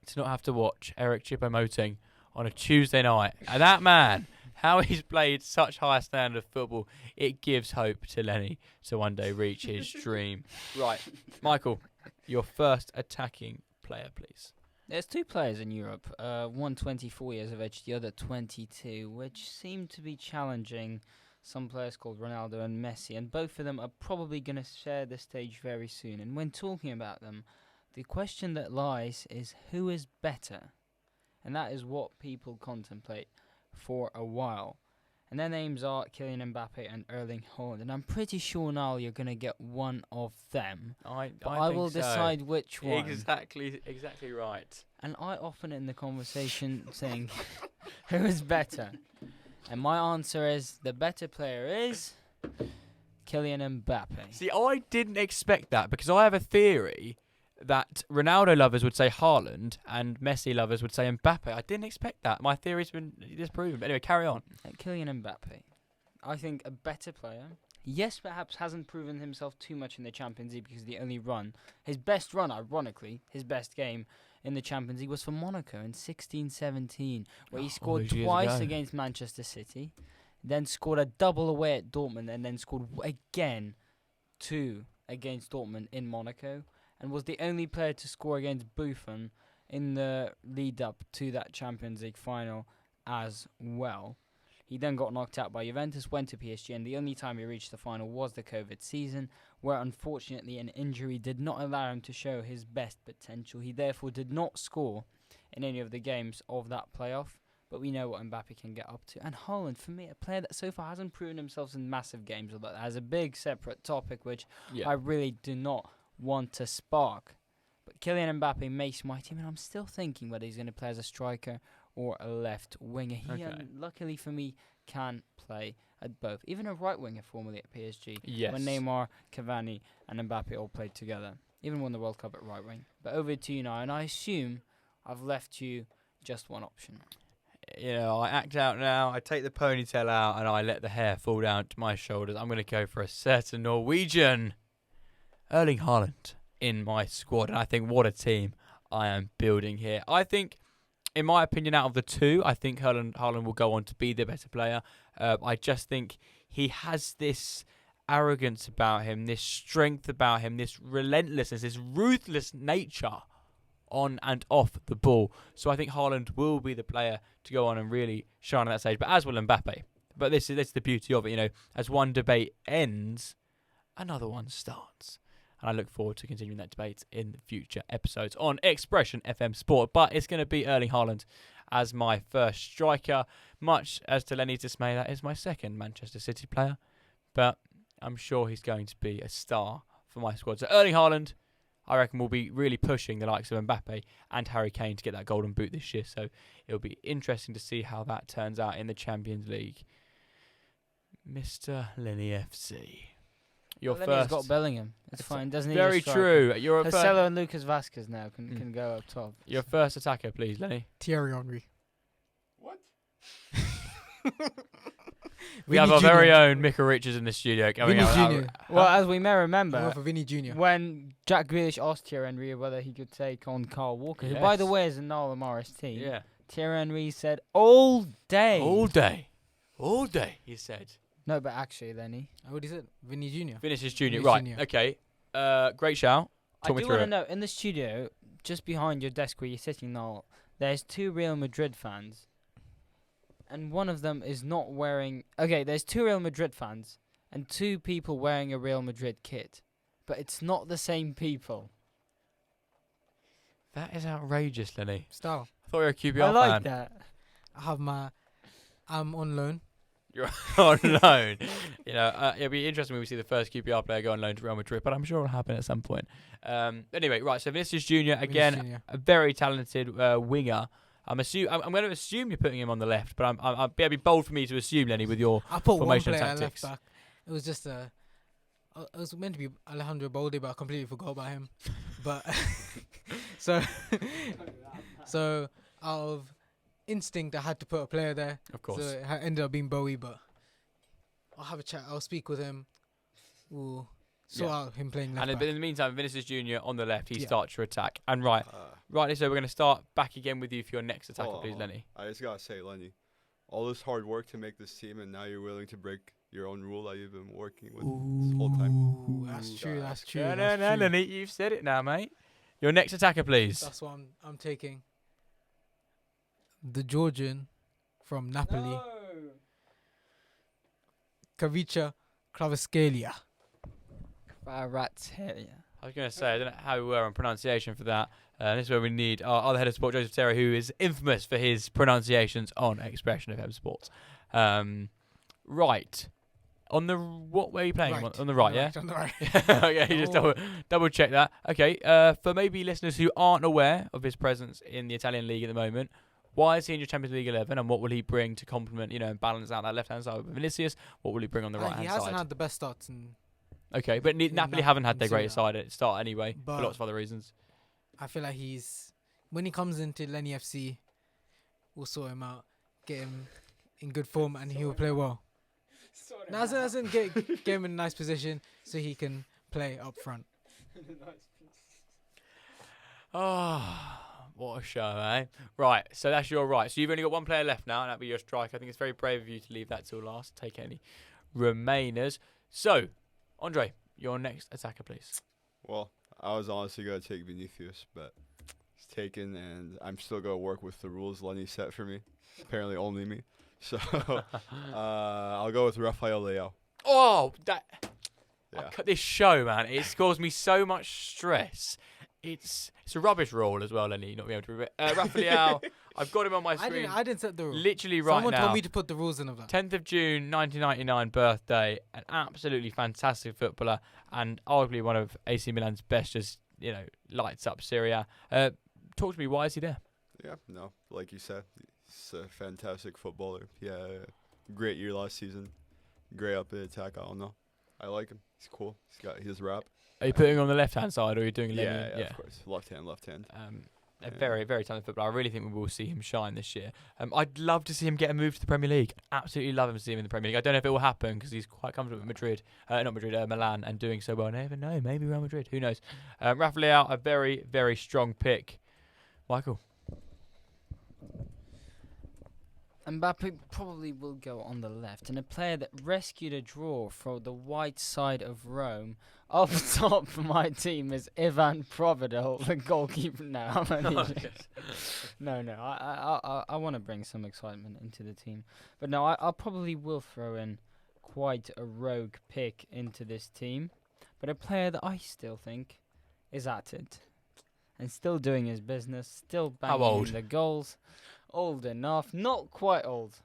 to not have to watch Eric Choupo-Moting on a Tuesday night. And that man, how he's played such high standard of football, it gives hope to Leny to one day reach his dream. Right, Michael, your first attacking player, please. There's two players in Europe, one 24 years of age, the other 22, which seem to be challenging some players called Ronaldo and Messi, and both of them are probably going to share the stage very soon. And when talking about them, the question that lies is who is better? And that is what people contemplate for a while. And their names are Kylian Mbappe and Erling Haaland. And I'm pretty sure, Niall, you're going to get one of them. I will think so. decide which one. Exactly right. And I often in the conversation saying, who is better? And my answer is, the better player is Kylian Mbappe. See, I didn't expect that because I have a theory that Ronaldo lovers would say Haaland and Messi lovers would say Mbappe. I didn't expect that. My theory's been disproven. But anyway, carry on. Kylian Mbappe. I think a better player. Yes, perhaps hasn't proven himself too much in the Champions League because the only run, his best run, ironically, his best game in the Champions League was for Monaco in 16-17, where he scored twice against Manchester City, then scored a double away at Dortmund, and then scored again 2 against Dortmund in Monaco, and was the only player to score against Buffon in the lead-up to that Champions League final as well. He then got knocked out by Juventus, went to PSG, and the only time he reached the final was the COVID season, where unfortunately an injury did not allow him to show his best potential. He therefore did not score in any of the games of that playoff, but we know what Mbappe can get up to. And Haaland, for me, a player that so far hasn't proven himself in massive games, although that has a big separate topic which I really do not want to spark. But Kylian Mbappe makes my team, and I'm still thinking whether he's going to play as a striker or a left winger. He, luckily for me, can play at both. Even a right winger formerly at PSG. Yes. When Neymar, Cavani and Mbappe all played together. Even won the World Cup at right wing. But over to you now, and I assume I've left you just one option. I act out now, I take the ponytail out and I let the hair fall down to my shoulders. I'm going to go for a certain Norwegian, Erling Haaland, in my squad. And I think what a team I am building here. I think, in my opinion, out of the two, I think Haaland will go on to be the better player. I just think he has this arrogance about him, this strength about him, this relentlessness, this ruthless nature on and off the ball. So I think Haaland will be the player to go on and really shine on that stage, but as will Mbappe. But this is the beauty of it, as one debate ends, another one starts. And I look forward to continuing that debate in future episodes on Expression FM Sport. But it's going to be Erling Haaland as my first striker. Much as to Leny's dismay, that is my second Manchester City player. But I'm sure he's going to be a star for my squad. So Erling Haaland, I reckon, will be really pushing the likes of Mbappe and Harry Kane to get that golden boot this year. So it'll be interesting to see how that turns out in the Champions League. Mr. Leny FC. Your Leny's first. got Bellingham. It's fine. Doesn't need Very a striker. true. You're Cancelo and Lucas Vazquez now can go up top. Your first attacker, please, Leny. Thierry Henry. What? We have our very own Mika Richards in the studio coming Vinny out. Jr. Well, as we may I remember, went for Vinny Jr. when Jack Grealish asked Thierry Henry whether he could take on Carl Walker, who, Yes. by the way, is in Niall O'Mara's team, Yeah. Thierry Henry said, all day. All day. All day, he said. No, but actually, Leny. What he said? Vinny Jr. Vinicius Jr. Vinicius Right, Jr. okay. Great shout. I Talk me do through want to it. know, in the studio, just behind your desk where you're sitting now, there's 2 Real Madrid fans. And one of them is not wearing... Okay, there's 2 Real Madrid fans and 2 people wearing a Real Madrid kit. But it's not the same people. That is outrageous, Leny. Style. I thought you were a QPR I like fan. that. I'm on loan. You're on loan. It'll be interesting when we see the first QPR player go on loan to Real Madrid, but I'm sure it'll happen at some point. Anyway, right, so Vinicius Jr., again, Vinicius Jr. a very talented winger. I'm going to assume you're putting him on the left, but it'd be bold for me to assume, Lenny, with your I put one formation player and left tactics. back. It was just it was meant to be Alejandro Balde, but I completely forgot about him. But so out of instinct, I had to put a player there. Of course. So it ended up being Bowie, but I'll have a chat. I'll speak with him. We'll sort out him playing left And back. in the meantime, Vinicius Junior on the left, he Yeah. starts your attack. And rightly so, we're going to start back again with you for your next attacker, please, Leny. I just gotta say, Leny, all this hard work to make this team, and now you're willing to break your own rule that you've been working with this whole time. Ooh, that's true. That's true. No, that's true. Leny, you've said it now, mate. Your next attacker, please. That's what I'm taking. The Georgian from Napoli, Kavica Kvaratskhelia. Kvaratskhelia. I was going to say, I don't know how we were on pronunciation for that. This is where we need our other head of sport, Joseph Terry, who is infamous for his pronunciations on Expression FM Sports. Right. On the what way are you playing? Right. On the right, yeah? On the right. Okay, you just double check that. Okay, for maybe listeners who aren't aware of his presence in the Italian league at the moment, why is he in your Champions League 11, and what will he bring to complement, and balance out that left-hand side with Vinicius? What will he bring on the right-hand He side? hasn't had the best starts. Okay, but Napoli haven't had their greatest Serie A. side at the start anyway, for But- lots of other reasons. I feel like when he comes into Leny FC, we'll sort him out, get him in good form, and he will play well. No, as in get him in a nice position so he can play up front. Oh, what a show, eh? Right, so that's your right. So you've only got one player left now, and that'll be your striker. I think it's very brave of you to leave that till last. Take any remainers. So, Andre, your next attacker, please. Well, I was honestly gonna take Vinicius, but it's taken, and I'm still gonna work with the rules Lenny set for me. Apparently, only me. So I'll go with Rafael Leao. Oh, Yeah. this show, man, it's caused me so much stress. It's a rubbish rule as well, Lenny, not being able to read it. Rafael, I've got him on my screen. I didn't set the rule. Literally right Someone now. told me to put the rules in of that. 10th of June, 1999 birthday. An absolutely fantastic footballer and arguably one of AC Milan's best, just, lights up Serie A. Talk to me, why is he there? Yeah, no, like you said, he's a fantastic footballer. Yeah, great year last season. Great up in attack. I don't know. I like him. He's cool. He's got his rap. Are you putting him on the left-hand side or are you doing Leny? Yeah, of course. Left hand. A very, very talented footballer. I really think we will see him shine this year. I'd love to see him get a move to the Premier League. Absolutely love him to see him in the Premier League. I don't know if it will happen because he's quite comfortable with Milan, and doing so well. I never know. Maybe Real Madrid. Who knows? Rafael, a very, very strong pick. Michael. Mbappe probably will go on the left, and a player that rescued a draw from the white side of Rome up top for my team is Ivan Providel, the goalkeeper. No, I want to bring some excitement into the team, but no, I probably will throw in quite a rogue pick into this team, but a player that I still think is at it and still doing his business, still banging in the goals. Old enough, not quite old,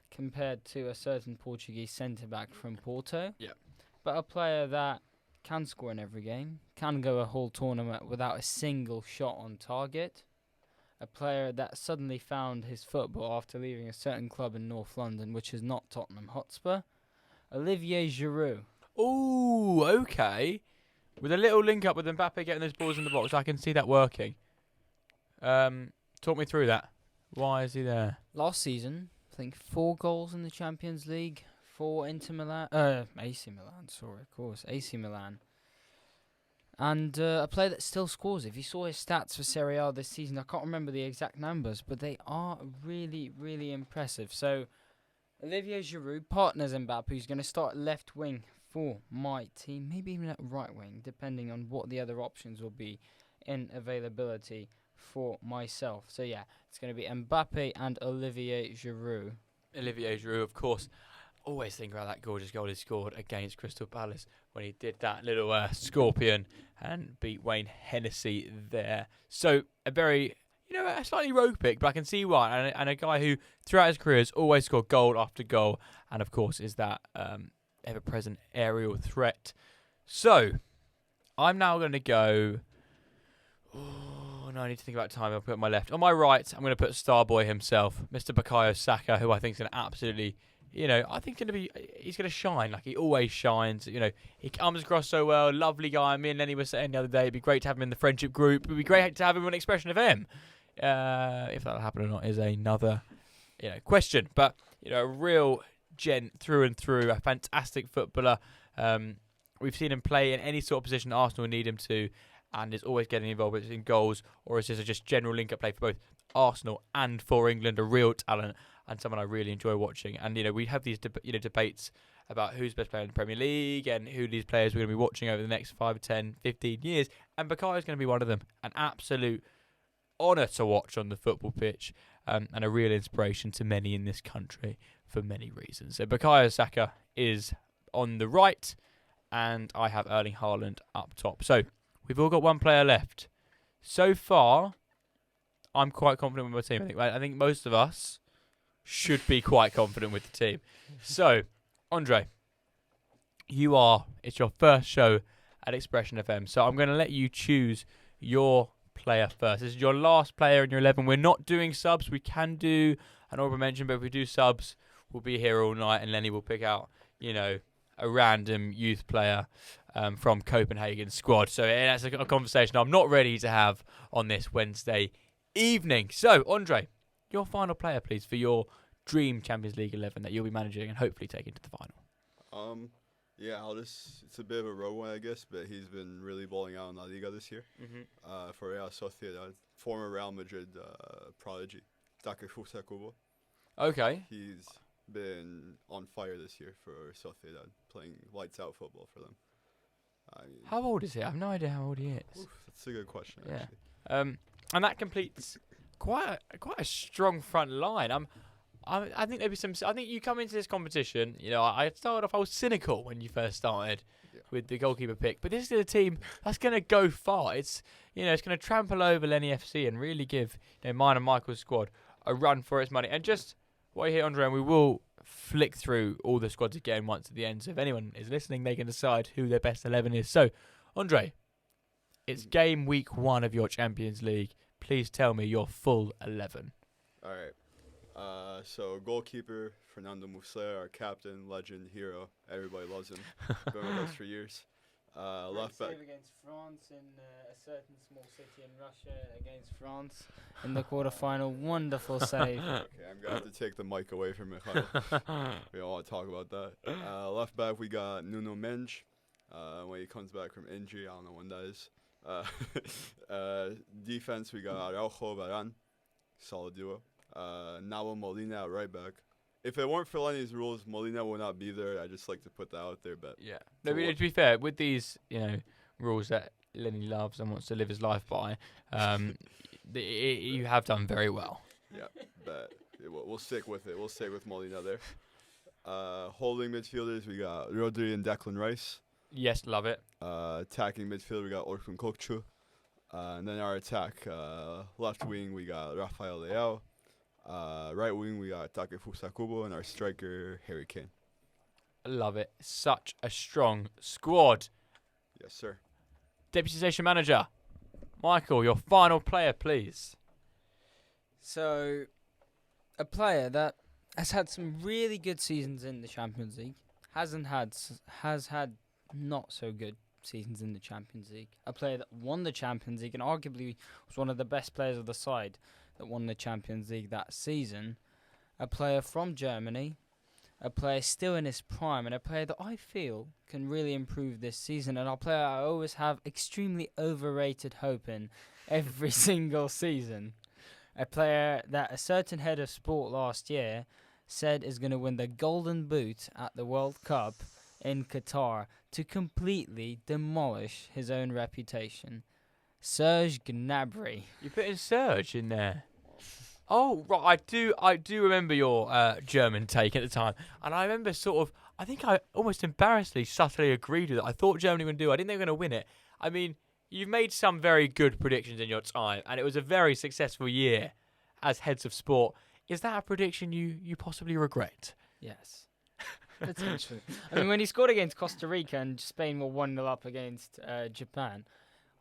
compared to a certain Portuguese centre-back from Porto. Yeah. But a player that can score in every game, can go a whole tournament without a single shot on target. A player that suddenly found his football after leaving a certain club in North London, which is not Tottenham Hotspur. Olivier Giroud. Ooh, okay. With a little link up with Mbappe getting those balls in the box, I can see that working. Talk me through that. Why is he there? Last season, I think 4 goals in the Champions League for AC Milan. AC Milan. And a player that still scores. If you saw his stats for Serie A this season, I can't remember the exact numbers, but they are really, really impressive. So, Olivier Giroud partners Mbappe, who's going to start left wing for my team, maybe even at right wing, depending on what the other options will be in availability for myself. So yeah, it's going to be Mbappe and Olivier Giroud. Olivier Giroud, of course. Always think about that gorgeous goal he scored against Crystal Palace when he did that little scorpion and beat Wayne Hennessy there. So a very, a slightly rogue pick, but I can see why. And a guy who throughout his career has always scored goal after goal, and of course is that ever-present aerial threat. So I'm now going to go. Oh, no, I need to think about time. I'll put it on my left. On my right, I'm going to put Starboy himself, Mr. Bukayo Saka, who I think is going to absolutely, I think he's going to shine like he always shines. He comes across so well. Lovely guy. Me and Leny were saying the other day, it'd be great to have him in the friendship group. It would be great to have him on Expression of M. If that'll happen or not is another question. But a real gent through and through, a fantastic footballer. We've seen him play in any sort of position Arsenal need him to, and is always getting involved, whether it's in goals or it's just general link-up play for both Arsenal and for England. A real talent and someone I really enjoy watching. And we have these debates about who's best player in the Premier League and who these players we're going to be watching over the next 5, 10, 15 years. And Bukayo is going to be one of them. An absolute honour to watch on the football pitch, and a real inspiration to many in this country for many reasons. So Bukayo Saka is on the right, and I have Erling Haaland up top. So we've all got one player left. So far, I'm quite confident with my team. I think most of us should be quite confident with the team. So, Andre, it's your first show at Expression FM. So I'm going to let you choose your player first. This is your last player in your 11. We're not doing subs. We can do an honorable mention, but if we do subs, we'll be here all night, and Leny will pick out, a random youth player from Copenhagen's squad. So that's a conversation I'm not ready to have on this Wednesday evening. So, Andre, your final player, please, for your dream Champions League 11 that you'll be managing and hopefully taking to the final. It's a bit of a rogue one, I guess, but he's been really balling out in La Liga this year. For Real Sociedad, former Real Madrid prodigy, Takefusa Sakubo. Okay. He's been on fire this year for Sociedad, playing lights out football for them. How old is he? I have no idea how old he is. That's a good question, Yeah. actually. And that completes quite a strong front line. I think there'd be some. I think you come into this competition. I started off. I was cynical when you first started with the goalkeeper pick, but this is a team that's going to go far. It's it's going to trample over Leny FC and really give mine and Michael's squad a run for its money. And just while you're here, Andre, and we will flick through all the squads again once at the end. So if anyone is listening, they can decide who their best 11 is. So, Andre, it's game week 1 of your Champions League. Please tell me your full 11. All right. So goalkeeper, Fernando Muslera, our captain, legend, hero. Everybody loves him. Been with us for years. Left back. Save against France in a certain small city in Russia against France in the quarterfinal. Wonderful save. Okay, I'm going to have to take the mic away from Mikhail. We don't want to talk about that. Left back, we got Nuno Mendes. When he comes back from injury, I don't know when that is. Defense, we got Araujo, Varane. Solid duo. Nahuel Molina at right back. If it weren't for Leny's rules, Molina would not be there. I just like to put that out there. But yeah, to be fair, with these rules that Leny loves and wants to live his life by, you have done very well. Yeah, but we'll stick with it. We'll stay with Molina there. Holding midfielders, we got Rodri and Declan Rice. Yes, love it. Attacking midfield, we got Orkun Kokcu. And then our attack, left wing, we got Rafael Leao. Right wing, we got Takefusa Sakubo, and our striker, Harry Kane. Love it. Such a strong squad. Yes, sir. Deputy Station Manager, Michael, your final player, please. So, a player that has had some really good seasons in the Champions League, has had not so good seasons in the Champions League. A player that won the Champions League and arguably was one of the best players of the side that won the Champions League that season. A player from Germany, a player still in his prime, and a player that I feel can really improve this season, and a player I always have extremely overrated hope in every single season. A player that a certain head of sport last year said is going to win the Golden Boot at the World Cup in Qatar to completely demolish his own reputation. Serge Gnabry. You put in Serge in there. Oh, right. I do remember your German take at the time. And I remember I think I almost embarrassedly subtly agreed with it. I thought Germany would do. I didn't think they were going to win it. I mean, you've made some very good predictions in your time, and it was a very successful year as heads of sport. Is that a prediction you possibly regret? Yes. Potentially. I mean, when he scored against Costa Rica and Spain were 1-0 up against Japan,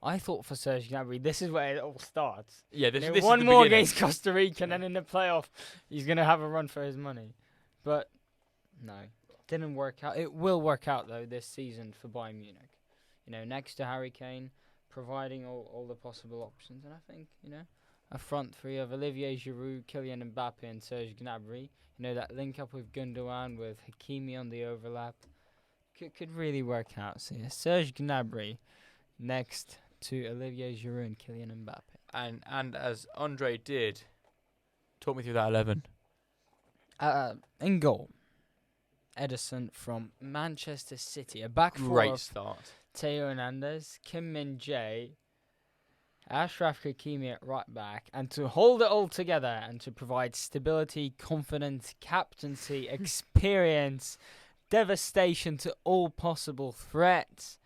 I thought for Serge Gnabry, this is where it all starts. Yeah, this is one the more beginning. Against Costa Rica, and then in the playoff, he's going to have a run for his money. But no, didn't work out. It will work out though this season for Bayern Munich. Next to Harry Kane, providing all the possible options, and I think a front three of Olivier Giroud, Kylian Mbappe, and Serge Gnabry. You know, that link up with Gundogan with Hakimi on the overlap could really work out. So yeah, Serge Gnabry next to Olivier Giroud and Kylian Mbappe. And as Andre did, talk me through that 11. In goal, Edison from Manchester City. A back four Great of start. Theo Hernandez, Kim Min-jae, Ashraf Hakimi at right back, and to hold it all together and to provide stability, confidence, captaincy, experience, devastation to all possible threats,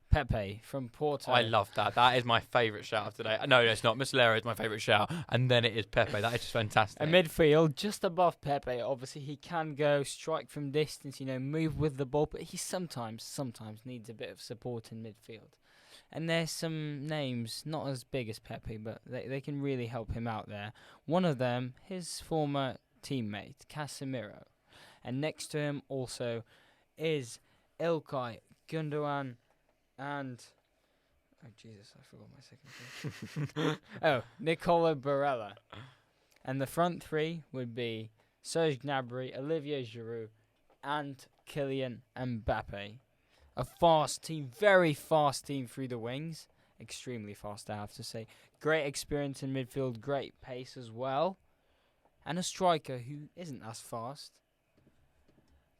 Pepe from Porto. I love that. That is my favourite shout of today. No, it's not. Muslera is my favourite shout, and then it is Pepe. That is just fantastic. A midfield just above Pepe. Obviously, he can go strike from distance, move with the ball, but he sometimes needs a bit of support in midfield. And there's some names, not as big as Pepe, but they can really help him out there. One of them, his former teammate, Casemiro. And next to him also is Ilkay Gundogan and... Oh, Jesus, I forgot my second team. Nicola Barella. And the front three would be Serge Gnabry, Olivier Giroud, and Kylian Mbappe. A fast team, very fast team through the wings. Extremely fast, I have to say. Great experience in midfield, great pace as well. And a striker who isn't as fast,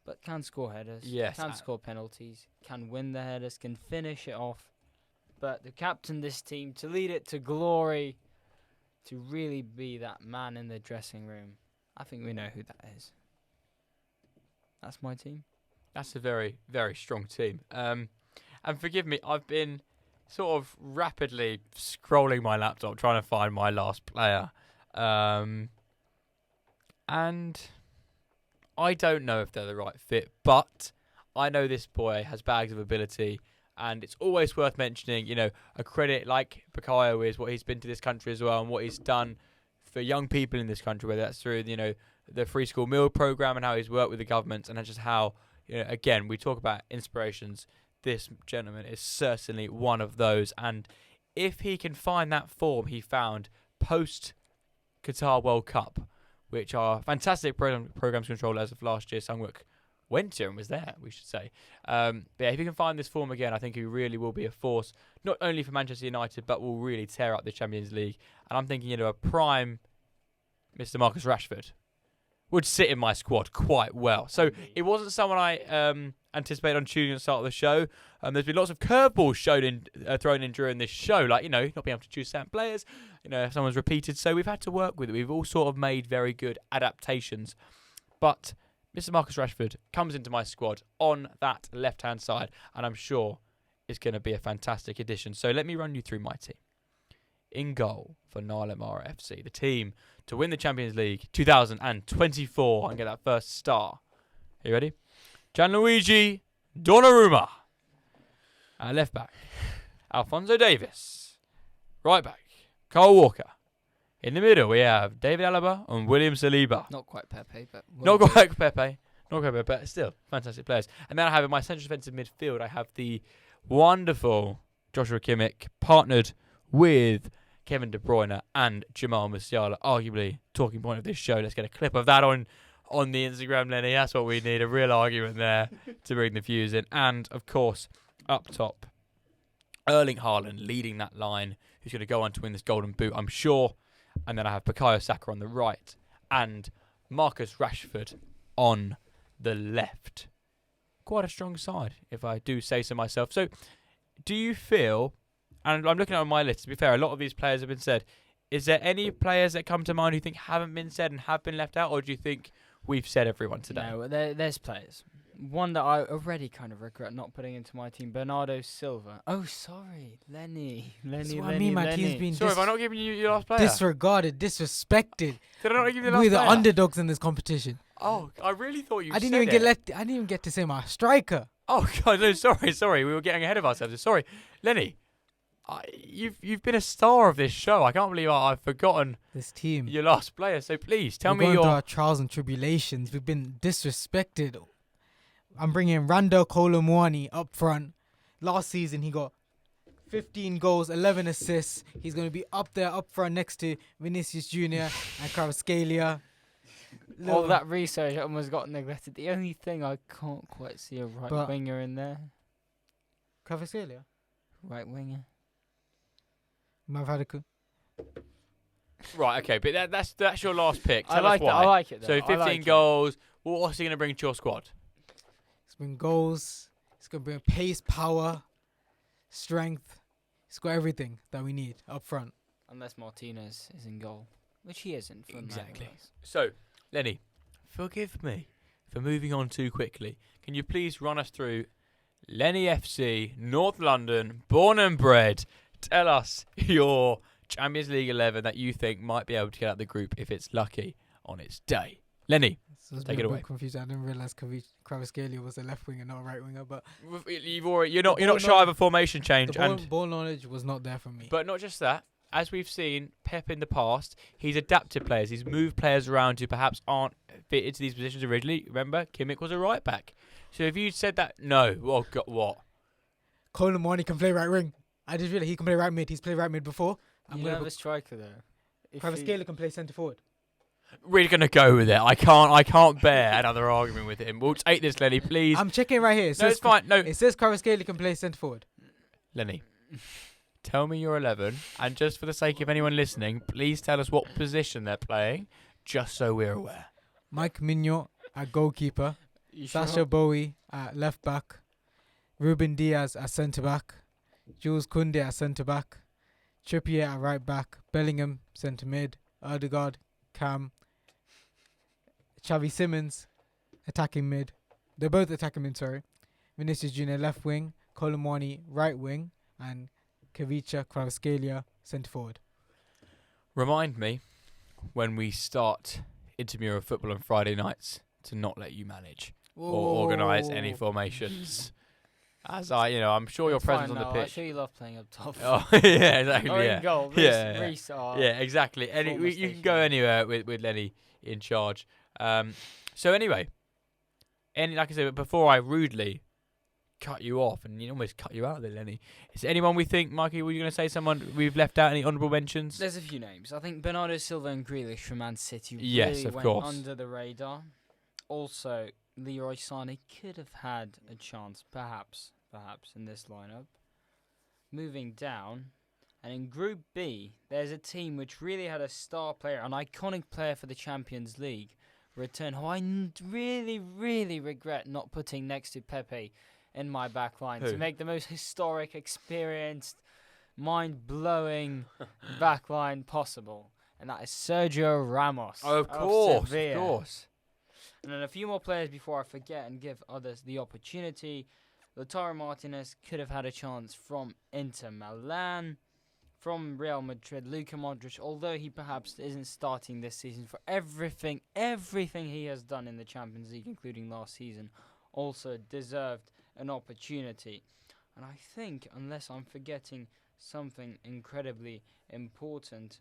but can score headers, can score penalties, can win the headers, can finish it off. But to captain this team, to lead it to glory, to really be that man in the dressing room, I think we know who that is. That's my team. That's a very, very strong team. And forgive me, I've been sort of rapidly scrolling my laptop trying to find my last player. And I don't know if they're the right fit, but I know this boy has bags of ability, and it's always worth mentioning, a credit like Bukayo is what he's been to this country as well, and what he's done for young people in this country, whether that's through, the free school meal program and how he's worked with the government, and just how, again, we talk about inspirations. This gentleman is certainly one of those, and if he can find that form he found post Qatar World Cup, which are fantastic programs control as of last year, Sungwook went to and was there, we should say. But yeah, if he can find this form again, I think he really will be a force, not only for Manchester United, but will really tear up the Champions League. And I'm thinking, a prime Mr. Marcus Rashford would sit in my squad quite well. So it wasn't someone I anticipated on choosing at the start of the show. There's been lots of curveballs thrown in during this show, like, not being able to choose certain players, if someone's repeated. So we've had to work with it. We've all sort of made very good adaptations. But Mr. Marcus Rashford comes into my squad on that left-hand side, and I'm sure it's going to be a fantastic addition. So let me run you through my team. In goal for Niall O'Mara FC, the team to win the Champions League 2024 and get that first star. Are you ready? Gianluigi Donnarumma. At left back, Alphonso Davies. Right back, Kyle Walker. In the middle, we have David Alaba and William Saliba. Not quite Pepe, but... Not quite Pepe, but still fantastic players. And then I have in my central defensive midfield, I have the wonderful Joshua Kimmich, partnered with Kevin De Bruyne and Jamal Musiala, arguably talking point of this show. Let's get a clip of that on the Instagram, Leny. That's what we need, a real argument there to bring the views in. And, of course, up top, Erling Haaland leading that line, who's going to go on to win this Golden Boot, I'm sure. And then I have Bukayo Saka on the right and Marcus Rashford on the left. Quite a strong side, if I do say so myself. So, do you feel... And I'm looking at my list, to be fair, a lot of these players have been said. Is there any players that come to mind who you think haven't been said and have been left out, or do you think we've said everyone today? No, there's players. One that I already kind of regret not putting into my team, Bernardo Silva. Oh, sorry, Leny. That's what I mean, my team's been Sorry, have I not given you your last player? disregarded, disrespected. Did I not give you the last We're the player? underdogs in this competition. Oh, I really thought you I didn't said even it. I didn't even get to say my striker. Oh, God, no, sorry. We were getting ahead of ourselves. Sorry. Leny, you've been a star of this show. I can't believe I've forgotten this team. Your last player. So please tell We're me going your... through our trials and tribulations. We've been disrespected. I'm bringing Randall Colomwani up front. Last season he got 15 goals, 11 assists. He's going to be up front next to Vinicius Junior and Kvaratskhelia. All that research almost got neglected. The only thing I can't quite see a right winger in there. Kvaratskhelia? Right winger. Mavhadiku. Right, okay, but that's your last pick. I Tell like us why. I like it. Though. So 15 goals. What's he going to bring to your squad? He's bring goals. He's going to bring pace, power, strength. He's got everything that we need up front. Unless Martinez is in goal, which he isn't. For Exactly. So, Leny, forgive me for moving on too quickly. Can you please run us through Leny FC, North London, born and bred? Tell us your Champions League 11 that you think might be able to get out the group if it's lucky on its day. Leny, take it away. Confused. I didn't realize Kvaratskhelia was a left winger, not a right winger. But You're not shy of a formation change. The ball knowledge was not there for me. But not just that. As we've seen, Pep in the past, he's adapted players. He's moved players around who perhaps aren't fitted to these positions originally. Remember, Kimmich was a right back. So if you said that, no. Oh, God, what? Colin Marnie can play right wing. I just realized he can play right mid. He's played right mid before. You have a striker there. Kvaratskhelia can play centre forward. We're going to go with it. I can't bear another argument with him. We'll take this, Leny, please. I'm checking right here. No, it's fine. No. It says Kvaratskhelia can play centre forward. Leny, tell me your 11, and just for the sake of anyone listening, please tell us what position they're playing, just so we're aware. Mike Mignon at goalkeeper. Sasha Sure? Bowie at left back. Ruben Diaz at centre back. Jules Koundé at centre back. Trippier at right back. Bellingham centre mid. Odegaard, Cam. Xavi Simons attacking mid. They're both attacking mid, sorry. Vinicius Junior left wing. Colin Marnie right wing. And Kvaratskhelia centre forward. Remind me, when we start intramural football on Friday nights, to not let you manage or organise any formations. As I'm sure your presence on the pitch. I'm sure you love playing up top. Oh, yeah, exactly. Or Yeah. in goal. Reece, Yeah, exactly. You can go anywhere with Leny in charge. So anyway, like I said, before I rudely cut you off and almost cut you out there, Leny, is there anyone we think, Mikey, were you going to say someone we've left out? Any honourable mentions? There's a few names. I think Bernardo Silva and Grealish from Man City Yes, really of went course. under the radar. Also, Leroy Sané could have had a chance, perhaps in this lineup. Moving down, and in Group B, there's a team which really had a star player, an iconic player for the Champions League return, who I really, really regret not putting next to Pepe in my back line to make the most historic, experienced, mind-blowing back line possible. And that is Sergio Ramos. Of Sevilla. course. And then a few more players before I forget and give others the opportunity. Lautaro Martinez could have had a chance from Inter Milan. From Real Madrid, Luka Modric, although he perhaps isn't starting this season for everything he has done in the Champions League, including last season, also deserved an opportunity. And I think, unless I'm forgetting something incredibly important,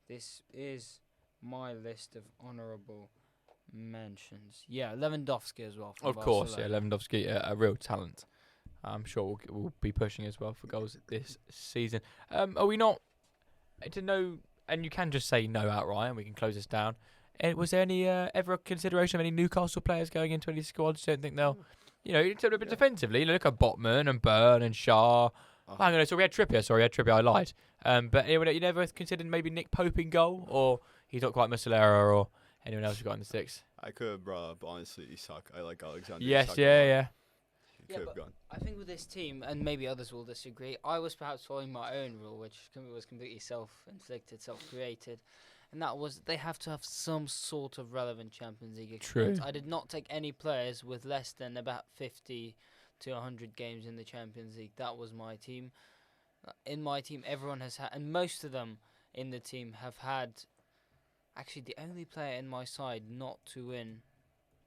this is my list of honourable mentions. Yeah, Lewandowski as well. Of course, yeah, Lewandowski, a real talent. I'm sure we'll be pushing as well for goals this season. Are we not? To know, and you can just say no outright, and we can close this down. Was there any ever a consideration of any Newcastle players going into any squads? Don't think they'll, defensively. Look at Botman and Byrne and Shaw. Hang on, so we had Trippier. Sorry, I had Trippier. I lied. But anyone, you never considered maybe Nick Pope in goal, or he's not quite Mussolera, or anyone else who got in the sticks? I could have brought up, honestly, Isak. I like Alexander Yes, Isak. yeah. He could have gone. I think with this team, and maybe others will disagree, I was perhaps following my own rule, which was completely self-inflicted, self-created, and that was they have to have some sort of relevant Champions League experience. True. I did not take any players with less than about 50 to 100 games in the Champions League. That was my team. In my team, everyone has had, and most of them in the team have had, actually the only player in my side not to win.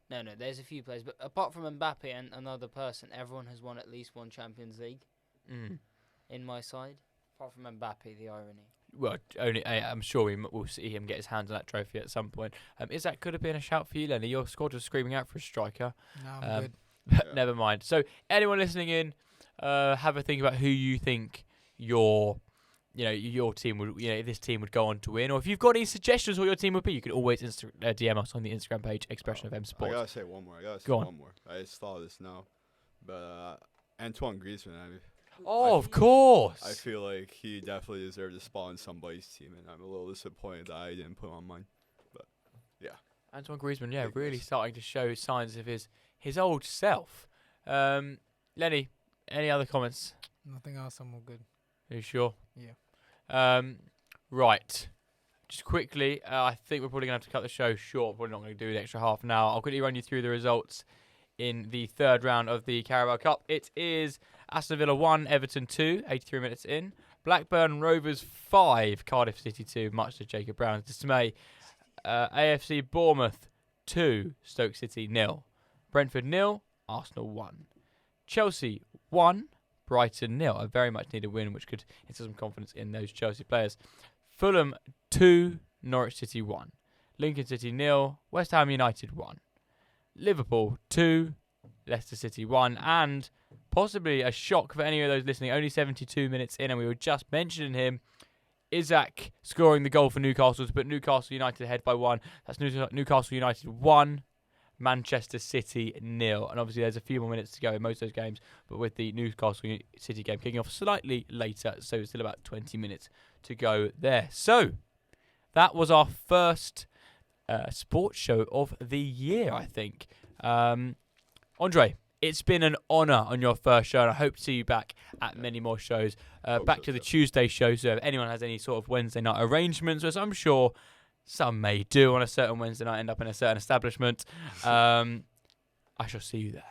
No, there's a few players, but apart from Mbappe and another person, everyone has won at least one Champions League in my side. Apart from Mbappe, the irony. Well, I'm sure we'll see him get his hands on that trophy at some point. Could have been a shout for you, Leny? Your squad was screaming out for a striker. No, I'm good. Never mind. So, anyone listening in, have a think about who you think your team would, if this team would go on to win, or if you've got any suggestions what your team would be, you can always DM us on the Instagram page, Expression of M Sports. I gotta say one more. I just thought of this now, but Antoine Griezmann. Of course. I feel like he definitely deserved a spot on somebody's team, and I'm a little disappointed that I didn't put him on mine. But yeah, Antoine Griezmann, really starting to show signs of his old self. Leny, any other comments? Nothing else. I'm all good. Are you sure? Yeah. Right. Just quickly, I think we're probably going to have to cut the show short. We're not going to do the extra half an hour. I'll quickly run you through the results in the third round of the Carabao Cup. It is Aston Villa 1, Everton 2, 83 minutes in. Blackburn Rovers 5, Cardiff City 2, much to Jacob Brown's dismay. AFC Bournemouth 2, Stoke City 0. Brentford 0, Arsenal 1. Chelsea 1, Brighton 0. A very much needed win, which could instill some confidence in those Chelsea players. Fulham 2, Norwich City 1. Lincoln City 0, West Ham United 1. Liverpool 2, Leicester City 1. And possibly a shock for any of those listening, only 72 minutes in, and we were just mentioning him, Isaac scoring the goal for Newcastle to put Newcastle United ahead by 1. That's Newcastle United 1, Manchester City 0. And obviously there's a few more minutes to go in most of those games, but with the Newcastle City game kicking off slightly later, so it's still about 20 minutes to go there. So that was our first sports show of the year, I think. Andre, it's been an honour on your first show, and I hope to see you back at many more shows. Back to the Tuesday show, so if anyone has any sort of Wednesday night arrangements, which I'm sure some may do on a certain Wednesday night, end up in a certain establishment, I shall see you there.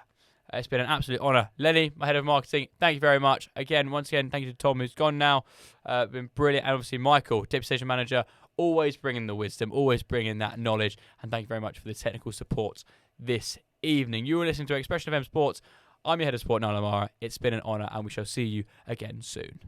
It's been an absolute honour. Leny, my head of marketing, thank you very much. Once again, thank you to Tom, who's gone now. Been brilliant. And obviously Michael, Deputy Station Manager, always bringing the wisdom, always bringing that knowledge. And thank you very much for the technical support this evening. You were listening to Expression of M Sports. I'm your head of sport, Niall O'Mara. It's been an honour, and we shall see you again soon.